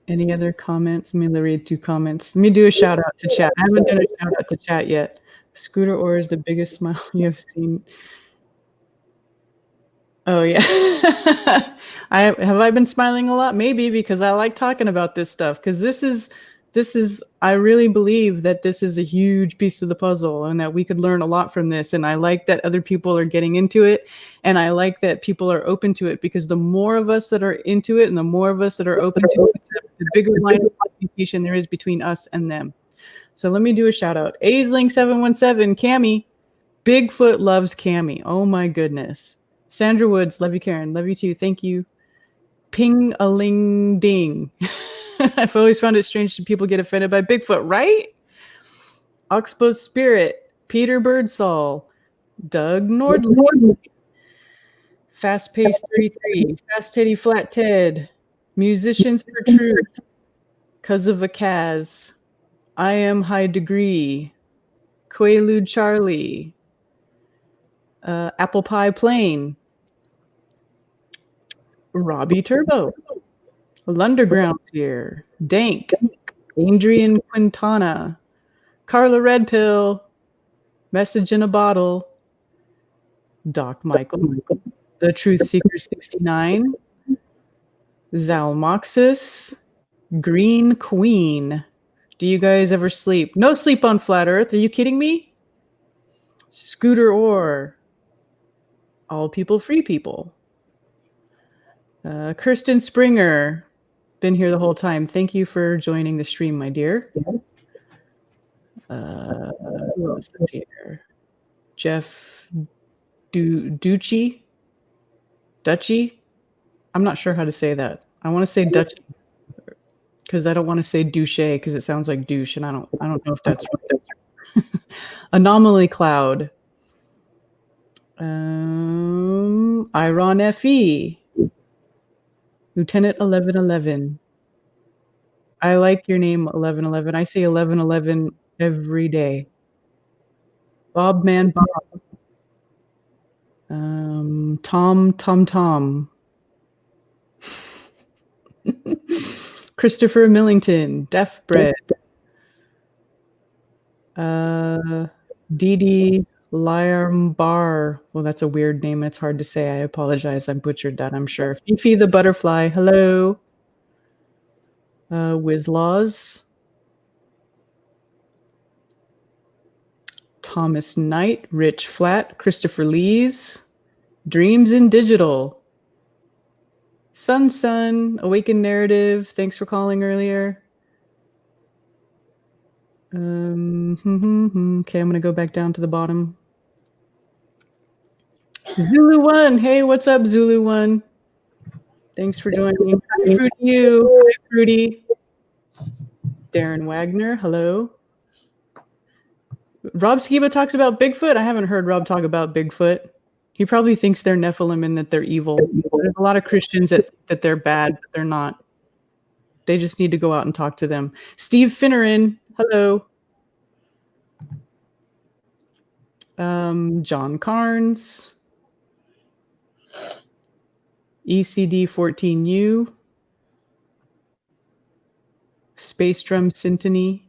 C: Any other comments? Let me read 2 comments. Let me do a shout out to chat. I haven't done a shout out to chat yet. Scooter Orr is the biggest smile you have seen. Oh yeah. Have I been smiling a lot? Maybe, because I like talking about this stuff, because this is I really believe that this is a huge piece of the puzzle and that we could learn a lot from this. And I like that other people are getting into it, and I like that people are open to it, because the more of us that are into it and the more of us that are open to it, the bigger line of communication there is between us and them. So let me do a shout out. Aisling717, Cammy. Bigfoot loves Cammy. Oh my goodness. Sandra Woods, love you, Karen. Love you too. Thank you. Ping-a-ling-ding. I've always found it strange that people get offended by Bigfoot, right? Oxbow's Spirit, Peter Birdsall, Doug Nordley, Fast Pace 33, Fast Teddy Flat Ted, Musicians for Truth, Cuz of a Kaz, I Am High Degree, Quaalude Charlie, Apple Pie Plane, Robbie Turbo, Lunderground's here, Dank, Adrian Quintana, Carla Redpill, Message in a Bottle, Doc Michael, The Truth Seeker 69, Zalmoxis, Green Queen. Do you guys ever sleep? No sleep on Flat Earth. Are you kidding me? Scooter Orr, All People Free People. Kirsten Springer, been here the whole time. Thank you for joining the stream, my dear. Who else is here? Jeff Ducci? I'm not sure how to say that. I want to say Dutchy, because I don't want to say douche, because it sounds like douche, and I don't know if that's right. Anomaly Cloud. Iron FE. Lieutenant 1111. I like your name, 1111. I say 1111 every day. Bob Man Bob. Tom. Christopher Millington, Deaf Bread. Didi LBRY. Well, that's a weird name. It's hard to say. I apologize. I butchered that, I'm sure. Fifi the Butterfly. Hello. Wizlaws. Thomas Knight, Rich Flat, Christopher Lees, Dreams in Digital, Sun, Awakened Narrative. Thanks for calling earlier. Okay, I'm gonna go back down to the bottom. Zulu One. Hey, what's up, Zulu One? Thanks for joining. Hi, Fruity You. Hi, Fruity. Darren Wagner. Hello. Rob Skiba talks about Bigfoot. I haven't heard Rob talk about Bigfoot. He probably thinks they're Nephilim and that they're evil. There's a lot of Christians that think that they're bad, but they're not. They just need to go out and talk to them. Steve Finneran. Hello. John Carnes. ECD14U. Space Drum Symphony.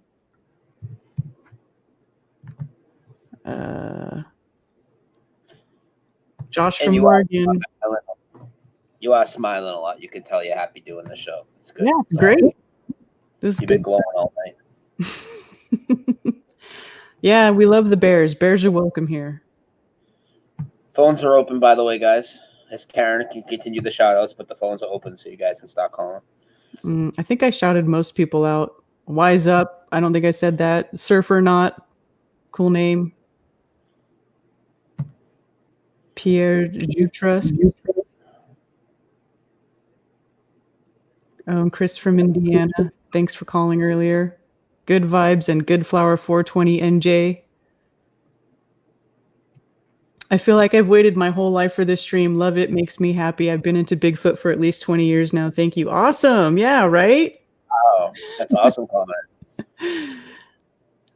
C: Josh from Oregon.
B: You are smiling a lot. You can tell you're happy doing the show. It's good.
C: Yeah, it's great. This is
B: You've
C: good.
B: been glowing all night.
C: Yeah, we love the Bears. Bears are welcome here.
B: Phones are open, by the way, guys. As Karen can continue the shout outs, but the phones are open so you guys can start calling.
C: I think I shouted most people out. Wise Up. I don't think I said that. Surfer Not. Cool name. Pierre Jutras. Chris from Indiana. Thanks for calling earlier. Good Vibes and Good Flower 420 NJ. I feel like I've waited my whole life for this stream. Love it. Makes me happy. I've been into Bigfoot for at least 20 years now. Thank you. Awesome. Yeah, right?
B: Oh, that's an awesome comment.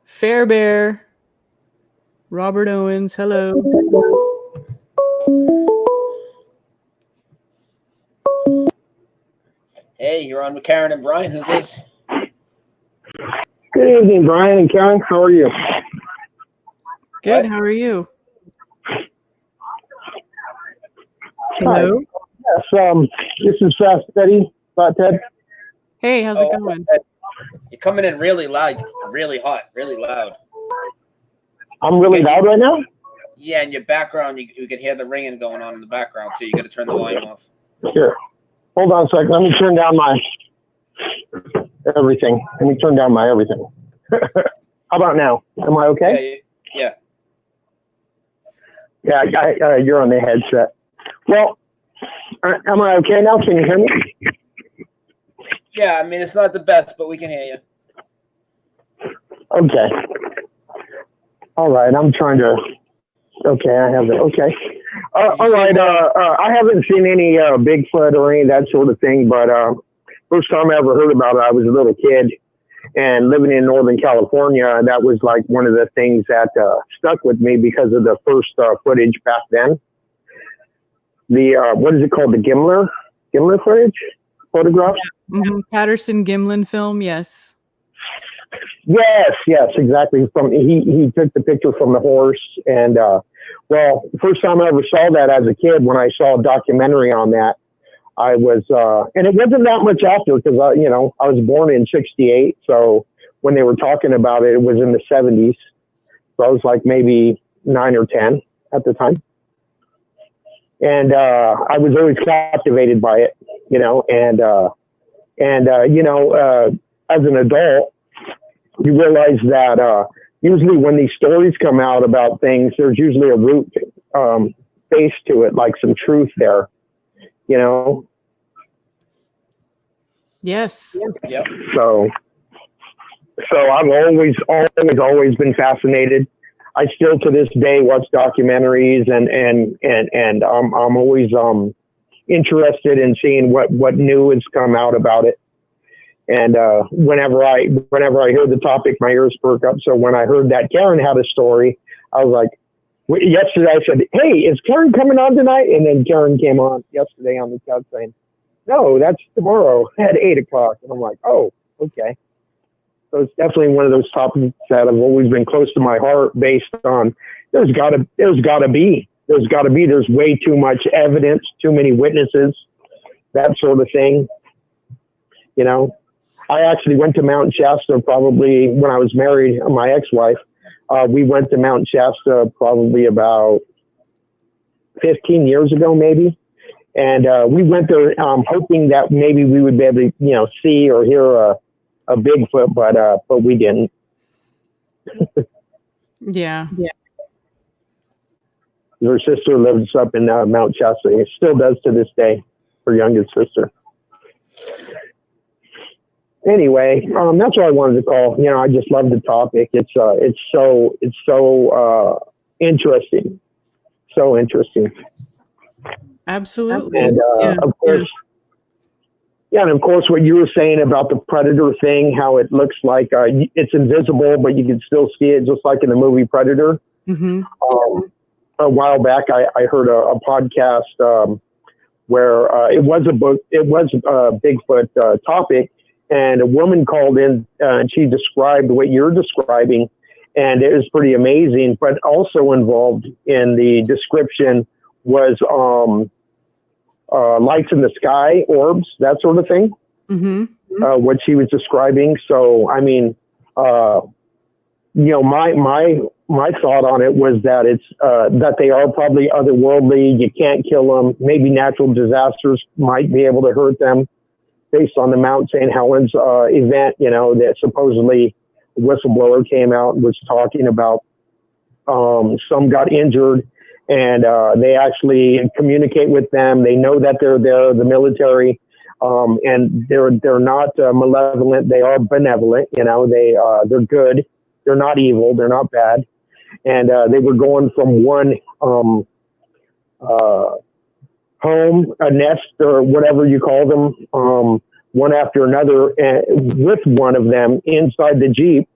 C: Fair Bear. Robert Owens. Hello.
B: Hey, you're on with Karen and Brian. Who's this?
Q: Good evening, Brian and Karen. How are you?
C: Good. How are you? Hello.
Q: Yes. This is Steady. Ted.
C: Hey, how's it going?
B: You're coming in really loud, really hot, really loud.
Q: I'm really loud right now?
B: Yeah, in your background, you can hear the ringing going on in the background, too. You got to turn the volume off.
Q: Sure. Hold on a second. Let me turn down my everything. Let me turn down my everything. How about now? Am I okay?
B: Yeah.
Q: Yeah, you're on the headset. Well, am I okay now? Can you hear me?
B: Yeah, I mean, it's not the best, but we can hear you.
Q: Okay. All right. I'm trying to. Okay, I have it. Okay. All right. I haven't seen any Bigfoot or any of that sort of thing, but first time I ever heard about it, I was a little kid and living in Northern California. That was like one of the things that stuck with me because of the first footage back then. The what is it called? The Gimler footage photographs.
C: Patterson Gimlin film. Yes.
Q: Yes, exactly. He took the picture from the horse, and well, the first time I ever saw that as a kid, when I saw a documentary on that, I was, and it wasn't that much after because I was born in '68, so when they were talking about it, it was in the '70s, so I was like maybe 9 or 10 at the time, and I was always captivated by it, as an adult. You realize that usually when these stories come out about things, there's usually a root base to it, like some truth there,
C: Yes.
B: Yep.
Q: So I've always been fascinated. I still to this day watch documentaries and I'm always interested in seeing what new has come out about it. And whenever I hear the topic, my ears perk up. So when I heard that Karen had a story, I was like, yesterday I said, "Hey, is Karen coming on tonight?" And then Karen came on yesterday on the couch saying, "No, that's tomorrow at 8:00." And I'm like, "Oh, okay." So it's definitely one of those topics that have always been close to my heart, based on there's gotta be there's way too much evidence, too many witnesses, that sort of thing. I actually went to Mount Shasta probably when I was married, my ex-wife. We went to Mount Shasta probably about 15 years ago, maybe. And we went there hoping that maybe we would be able to, you know, see or hear a Bigfoot, but we didn't.
C: Yeah.
Q: Her sister lives up in Mount Shasta. It still does to this day, her youngest sister. Anyway, that's what I wanted to call. You know, I just love the topic. It's so interesting. So interesting.
C: Absolutely.
Q: And of course, yeah, and of course, what you were saying about the predator thing, how it looks like it's invisible, but you can still see it, just like in the movie Predator.
C: Mm-hmm.
Q: A while back, I heard a podcast where it was a Bigfoot topic, and a woman called in and she described what you're describing, and it was pretty amazing. But also involved in the description was lights in the sky, orbs, that sort of thing.
C: Mm-hmm.
Q: What she was describing. So, I mean, you know, my thought on it was that it's that they are probably otherworldly. You can't kill them. Maybe natural disasters might be able to hurt them, based on the Mount St. Helens event. You know, that supposedly a whistleblower came out and was talking about some got injured, and they actually communicate with them. They know that they're there, the military, and they're not malevolent. They are benevolent. You know, they're good. They're not evil. They're not bad. And they were going from one home, a nest, or whatever you call them, one after another, with one of them inside the Jeep,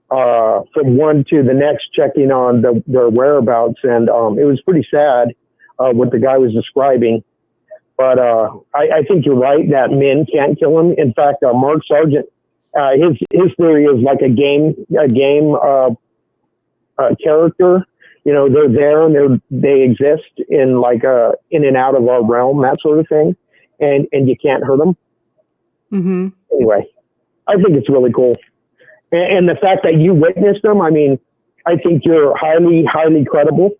Q: from one to the next, checking on their whereabouts. And it was pretty sad what the guy was describing. But I think you're right that men can't kill him. In fact, Mark Sargent, his theory is like a game character. You know, they're there and they exist in like in and out of our realm, that sort of thing, and you can't hurt them.
C: Mm-hmm.
Q: Anyway, I think it's really cool, and the fact that you witnessed them. I mean, I think you're a highly credible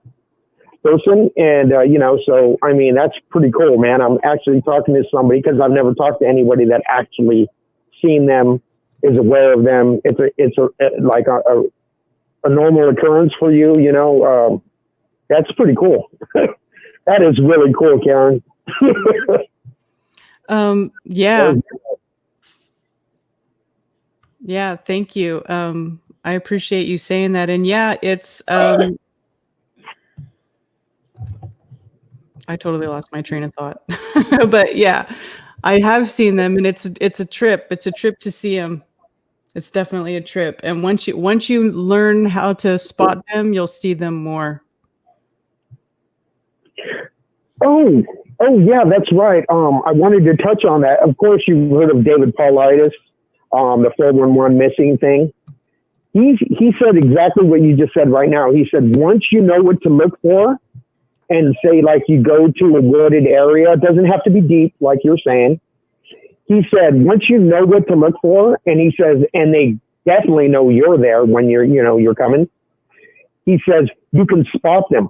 Q: person, and you know, so I mean, that's pretty cool, man. I'm actually talking to somebody, because I've never talked to anybody that actually seen them, is aware of them. It's like a normal occurrence for you, you know. That's pretty cool. That is really cool, Karen.
C: Yeah, thank you. I appreciate you saying that. And yeah, it's I totally lost my train of thought. But yeah, I have seen them, and it's a trip. It's a trip to see them. It's definitely a trip. And once you learn how to spot them, you'll see them more.
Q: Oh yeah, that's right. I wanted to touch on that. Of course, you've heard of David Paulides, the 411 missing thing. He said exactly what you just said right now. He said, once you know what to look for, and say like you go to a wooded area, it doesn't have to be deep, like you're saying. He said, once you know what to look for, and he says, and they definitely know you're there when you're coming. He says, you can spot them.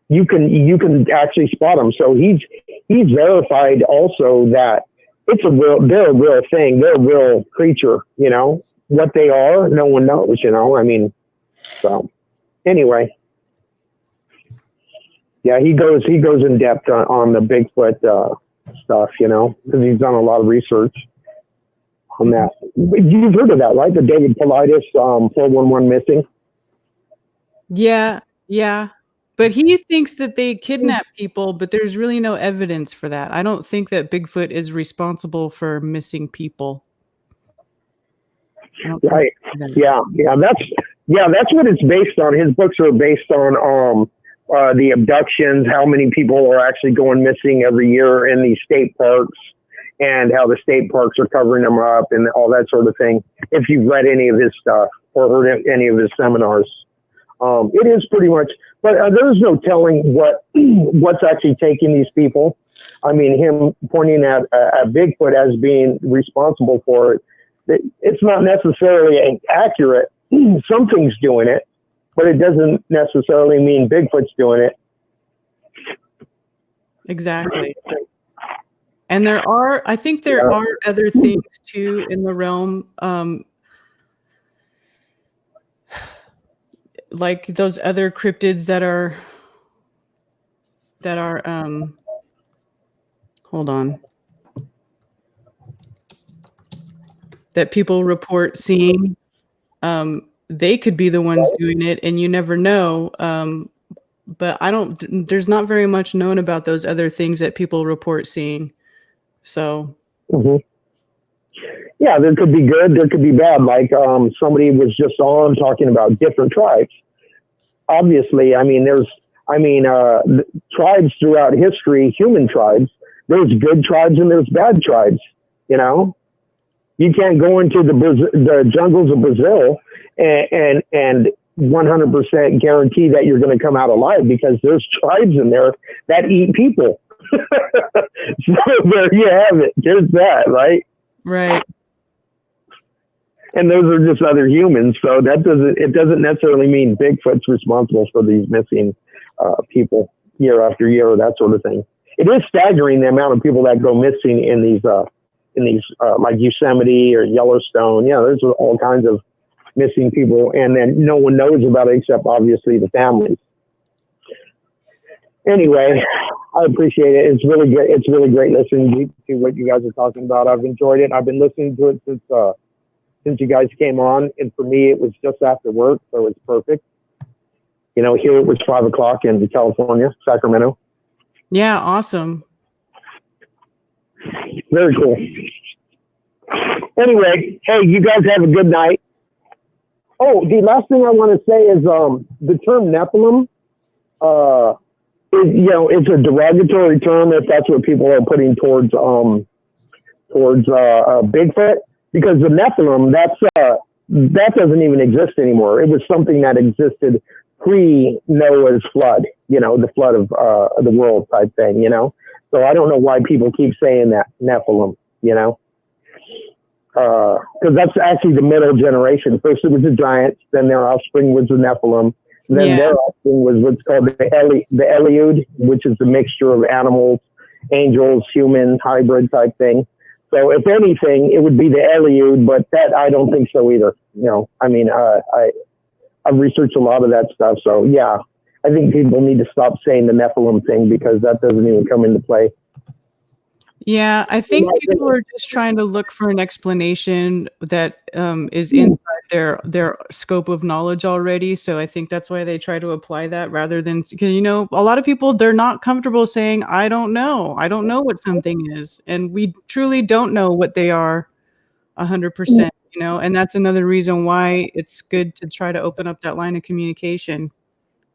Q: You can actually spot them. So he's verified also that they're a real thing. They're a real creature, you know. What they are, no one knows, you know. I mean, so anyway. Yeah, he goes in depth on the Bigfoot stuff, you know, because he's done a lot of research on that. You've heard of that, right? The David Paulides 411 missing.
C: Yeah. But he thinks that they kidnap people, but there's really no evidence for that. I don't think that Bigfoot is responsible for missing people.
Q: Right. Yeah. That's what it's based on. His books are based on the abductions, how many people are actually going missing every year in these state parks, and how the state parks are covering them up and all that sort of thing. If you've read any of his stuff or heard any of his seminars, it is pretty much, but there's no telling what's actually taking these people. I mean, him pointing at Bigfoot as being responsible for it, it's not necessarily accurate. Something's doing it, but it doesn't necessarily mean Bigfoot's doing it.
C: Exactly. And I think there are other things too in the realm, like those other cryptids that are, hold on, that people report seeing. They could be the ones doing it, and you never know. But there's not very much known about those other things that people report seeing. So.
Q: Mm-hmm. Yeah, there could be good, there could be bad. Like somebody was just on talking about different tribes. Obviously, tribes throughout history, human tribes, there's good tribes and there's bad tribes, you know? You can't go into the jungles of Brazil and 100% guarantee that you're going to come out alive, because there's tribes in there that eat people. So there you have it. There's that, right?
C: Right.
Q: And those are just other humans. So it doesn't necessarily mean Bigfoot's responsible for these missing people year after year or that sort of thing. It is staggering the amount of people that go missing in these like Yosemite or Yellowstone. Yeah, there's all kinds of missing people, and then no one knows about it except obviously the families. Anyway, I appreciate it. It's really good. It's really great listening to what you guys are talking about. I've enjoyed it. I've been listening to it since you guys came on, and for me, it was just after work, so it's perfect. You know, here it was 5 o'clock in California, Sacramento.
C: Yeah, awesome.
Q: Very cool. Anyway, hey, you guys have a good night. Oh, the last thing I want to say is the term Nephilim. It's a derogatory term if that's what people are putting towards Bigfoot, because the Nephilim, that doesn't even exist anymore. It was something that existed pre-Noah's flood, the flood of the world type thing, So I don't know why people keep saying that Nephilim, because that's actually the middle generation. First it was the giants, then their offspring was the Nephilim. Then their offspring was what's called the Eliud, which is the mixture of animals, angels, human, hybrid type thing. So if anything, it would be the Eliud, but that I don't think so either. I've researched a lot of that stuff. So yeah, I think people need to stop saying the Nephilim thing, because that doesn't even come into play.
C: Yeah, I think people are just trying to look for an explanation that is inside their scope of knowledge already. So I think that's why they try to apply that, rather than, because a lot of people, they're not comfortable saying, I don't know what something is, and we truly don't know what they are 100%. And that's another reason why it's good to try to open up that line of communication,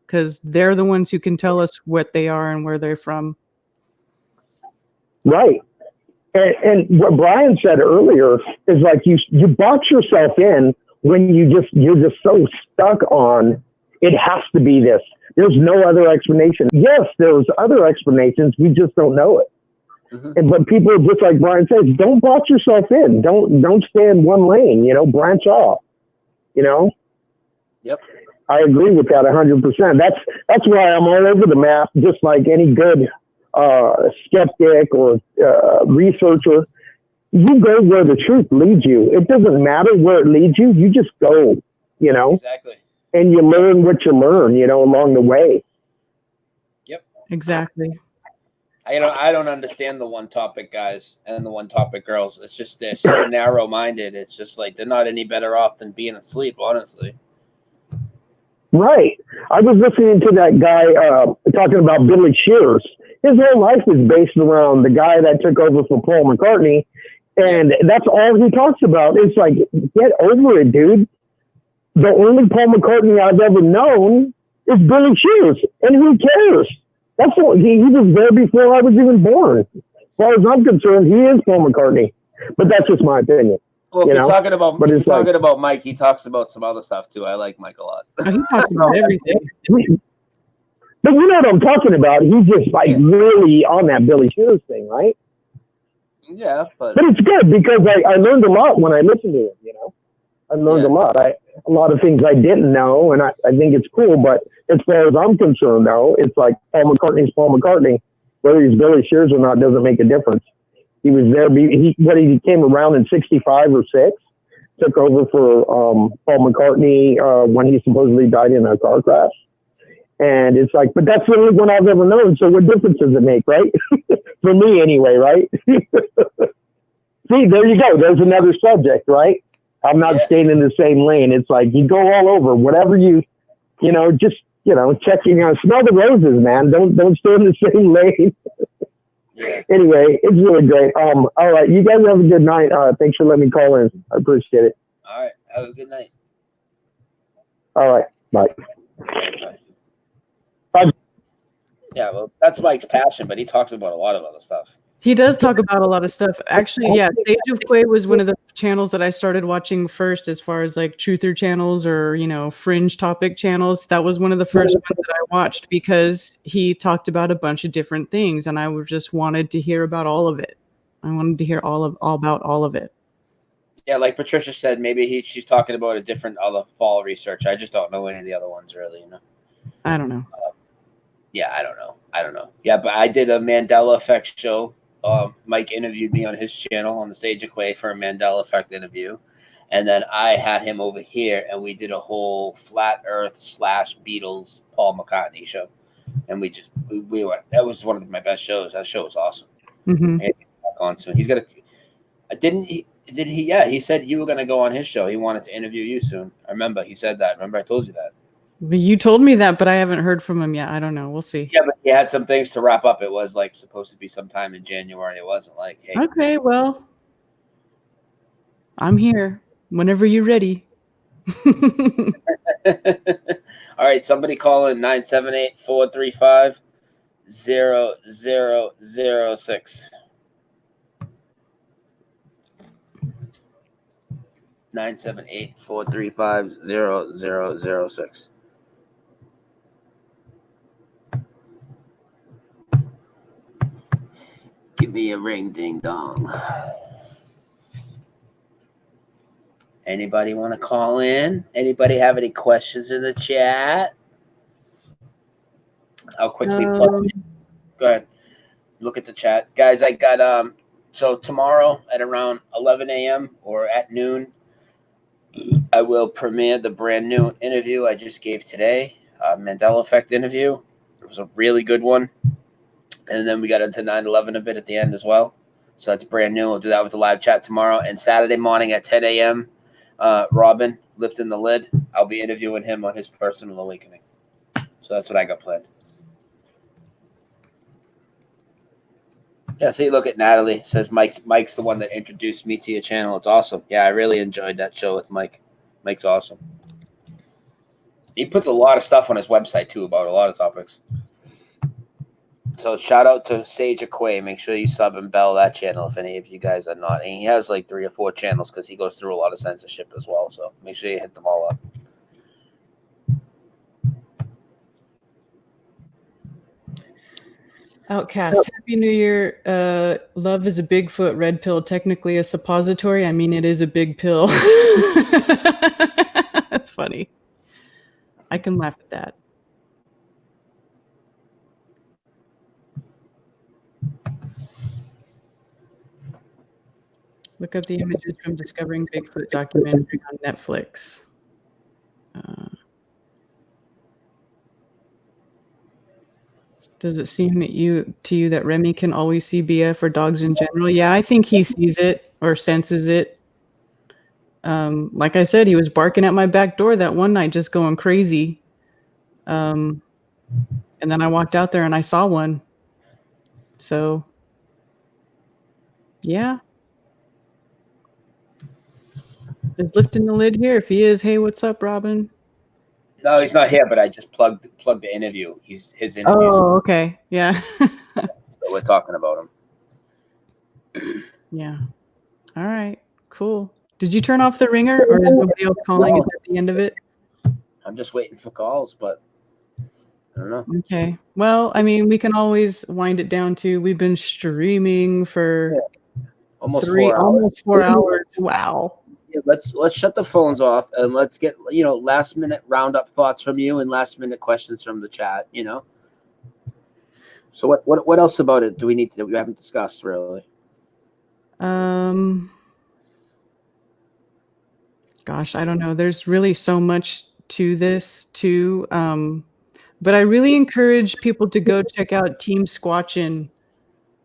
C: because they're the ones who can tell us what they are and where they're from.
Q: Right. And what Brian said earlier is like you box yourself in when you're just so stuck on it has to be this. There's no other explanation. Yes, there's other explanations. We just don't know it. Mm-hmm. But people, just like Brian says, don't box yourself in. Don't stay in one lane. Branch off.
B: Yep.
Q: I agree with that 100%. That's why I'm all over the map, just like any good skeptic or researcher. You go where the truth leads you. It doesn't matter where it leads you. You just go,
B: Exactly.
Q: And you learn what you learn, along the way.
B: Yep.
C: Exactly.
B: I don't understand the one topic guys and the one topic girls. It's just they're so narrow minded. It's just like they're not any better off than being asleep, honestly.
Q: Right. I was listening to that guy talking about Billy Shears. His whole life is based around the guy that took over for Paul McCartney. And that's all he talks about. It's like, get over it, dude. The only Paul McCartney I've ever known is Billy Shears. And who cares? That's what he was there before I was even born. As far as I'm concerned, he is Paul McCartney. But that's just my opinion.
B: Well, if you're talking about Mike, he talks about some other stuff too. I like Mike a lot.
C: He talks about everything.
Q: But you know what I'm talking about. He's just really on that Billy Shears thing, right?
B: Yeah, but
Q: it's good because I learned a lot when I listened to him. I learned a lot. A lot of things I didn't know, and I think it's cool. But as far as I'm concerned, though, it's like Paul McCartney's Paul McCartney, whether he's Billy Shears or not doesn't make a difference. He was there. He came around in 65 or 6, took over for Paul McCartney when he supposedly died in a car crash. And it's like, but that's the only one I've ever known. So what difference does it make, right? For me anyway, right? See, there you go. There's another subject, right? I'm not staying in the same lane. It's like you go all over, whatever just, checking out, smell the roses, man. Don't stay in the same lane. Anyway, it's really great. All right. You guys have a good night. Thanks for letting me call in. I appreciate it.
B: All right. Have a good night.
Q: All right. Bye.
B: Bye. Yeah, well, that's Mike's passion, but he talks about a lot of other stuff.
C: He does talk about a lot of stuff. Actually, yeah, Sage of Quay was one of the channels that I started watching first as far as like truther channels or, fringe topic channels. That was one of the first ones that I watched because he talked about a bunch of different things and I just wanted to hear about all of it. I wanted to hear all about all of it.
B: Yeah, like Patricia said, maybe she's talking about a different other fall research. I just don't know any of the other ones really,
C: I don't know.
B: Yeah, I don't know. Yeah, but I did a Mandela Effect show. Mike interviewed me on his channel on the Sage of Quay for a Mandela Effect interview. And then I had him over here and we did a whole Flat Earth / Beatles Paul McCartney show. And we were, that was one of my best shows. That show was awesome.
C: Mm-hmm.
B: On soon. He's got he said you were going to go on his show. He wanted to interview you soon. I remember he said that. Remember I told you that.
C: You told me that, but I haven't heard from him yet. I don't know. We'll see.
B: Yeah, but he had some things to wrap up. It was like supposed to be sometime in January. It wasn't like, hey.
C: Okay, well, I'm here whenever you're ready.
B: All right, somebody call in 978-435-0006. 978-435-0006. Give me a ring, ding dong. Anybody want to call in? Anybody have any questions in the chat? I'll quickly plug in. Go ahead. Look at the chat. Guys, I got so tomorrow at around 11 a.m. or at noon, I will premiere the brand new interview I just gave today, Mandela Effect interview. It was a really good one. And then we got into 9/11 a bit at the end as well. So that's brand new. We'll do that with the live chat tomorrow. And Saturday morning at 10 a.m., Robin, Lifting the Lid, I'll be interviewing him on his personal awakening. So that's what I got planned. Yeah, see, look at Natalie. Says Mike's the one that introduced me to your channel. It's awesome. Yeah, I really enjoyed that show with Mike. Mike's awesome. He puts a lot of stuff on his website, too, about a lot of topics. So shout out to Sage of Quay. Make sure you sub and bell that channel if any of you guys are not. And he has like 3 or 4 channels because he goes through a lot of censorship as well. So make sure you hit them all up.
C: Outcast, Happy New Year. Love is a Bigfoot, red pill, technically a suppository. I mean, it is a big pill. That's funny. I can laugh at that. Look up the images from Discovering Bigfoot documentary on Netflix. Does it seem to you that Remy can always see BF or dogs in general? Yeah, I think he sees it or senses it. Like I said, he was barking at my back door that one night, just going crazy. And then I walked out there and I saw one. So, yeah. Is Lifting the Lid here? If he is, hey, what's up, Robin?
B: No, he's not here, but I just plugged the interview. His interview.
C: Oh, okay. Yeah.
B: So we're talking about him.
C: Yeah. All right. Cool. Did you turn off the ringer or is nobody else calling? Is at the end of it?
B: I'm just waiting for calls, but I don't know.
C: Okay. Well, I mean, we can always wind it down to we've been streaming for
B: almost 4
C: hours. Wow.
B: Yeah, let's shut the phones off and let's get last minute roundup thoughts from you and last minute questions from the chat. So what else about it do we need to that we haven't discussed really?
C: Gosh, I don't know. There's really so much to this too. But I really encourage people to go check out Team Squatchin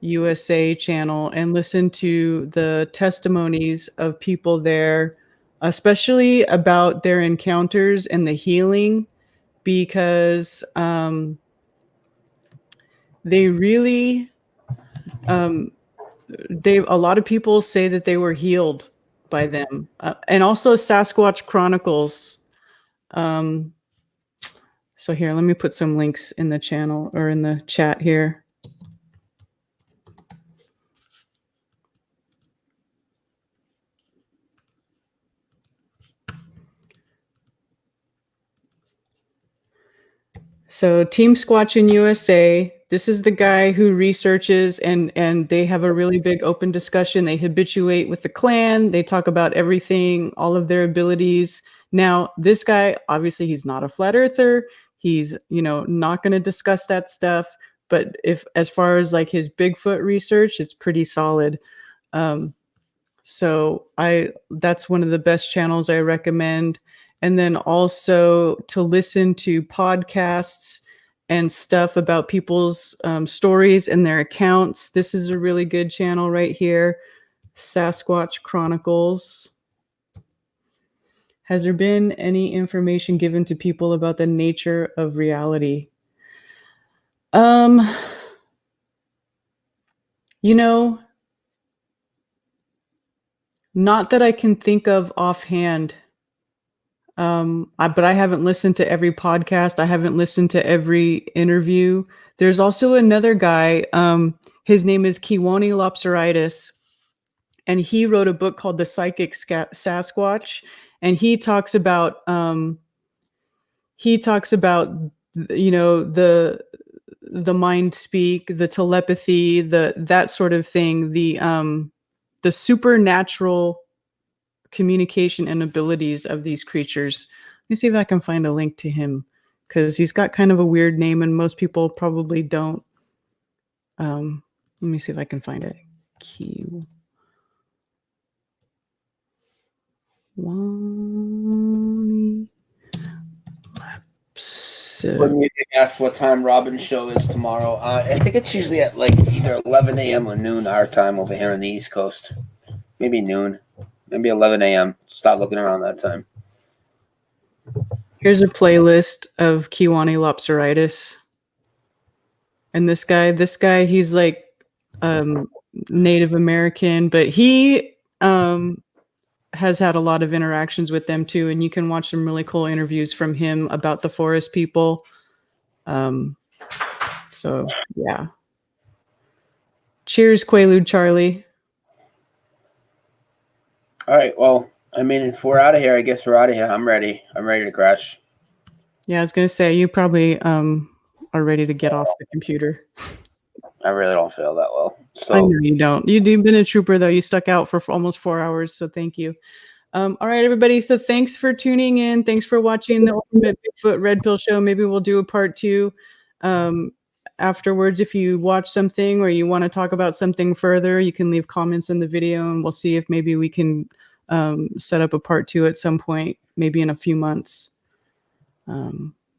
C: USA channel and listen to the testimonies of people there, especially about their encounters and the healing, because they really a lot of people say that they were healed by them, and also Sasquatch Chronicles. So here, let me put some links in the channel or in the chat here. So Team Squatchin USA, this is the guy who researches and they have a really big open discussion. They habituate with the clan. They talk about everything, all of their abilities. Now, this guy, obviously he's not a flat earther. He's, not going to discuss that stuff. But as far as like his Bigfoot research, it's pretty solid. So that's one of the best channels I recommend. And then also to listen to podcasts and stuff about people's stories and their accounts. This is a really good channel right here, Sasquatch Chronicles. Has there been any information given to people about the nature of reality? Not that I can think of offhand. But I haven't listened to every podcast. I haven't listened to every interview. There's also another guy. His name is Kiwani Lopseritis, and he wrote a book called The Psychic Sasquatch, and he talks about the mind speak, the telepathy, that sort of thing, the supernatural communication and abilities of these creatures. Let me see if I can find a link to him, because he's got kind of a weird name and most people probably don't. Let me see if I can find it.
B: When you ask what time Robin's show is tomorrow, I think it's usually at like either 11 a.m. or noon our time over here on the East Coast. Maybe noon, maybe 11 a.m. Start looking around that time.
C: Here's a playlist of Kiwani Lopseritis. And this guy, he's like Native American, but he has had a lot of interactions with them too. And you can watch some really cool interviews from him about the forest people. So yeah. Cheers, Quaalude Charlie.
B: All right. Well, I mean, if we're out of here, I guess we're out of here. I'm ready. I'm ready to crash.
C: Yeah, I was gonna say you probably are ready to get off the computer.
B: I really don't feel that well. So
C: I know you don't. You've been a trooper though. You stuck out for almost 4 hours, so thank you. All right, everybody. So thanks for tuning in. Thanks for watching the Ultimate Bigfoot Red Pill Show. Maybe we'll do a part 2 afterwards. If you watch something or you want to talk about something further, you can leave comments in the video, and we'll see if maybe we can set up a part 2 at some point, maybe in a few months.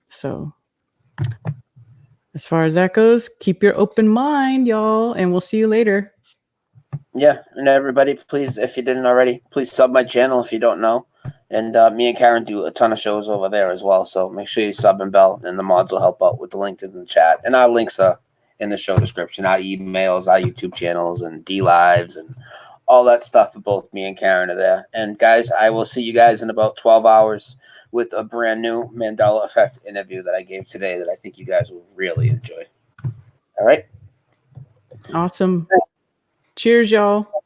C: So as far as that goes, keep your open mind, y'all, and we'll see you later.
B: yeah, and everybody, please, if you didn't already, please sub my channel if you don't know. And me and Karen do a ton of shows over there as well. So make sure you sub and bell, and the mods will help out with the link in the chat. And our links are in the show description, our emails, our YouTube channels, and D-Lives, and all that stuff for both me and Karen are there. And guys, I will see you guys in about 12 hours with a brand new Mandela Effect interview that I gave today that I think you guys will really enjoy. All right.
C: Awesome. Cheers, y'all.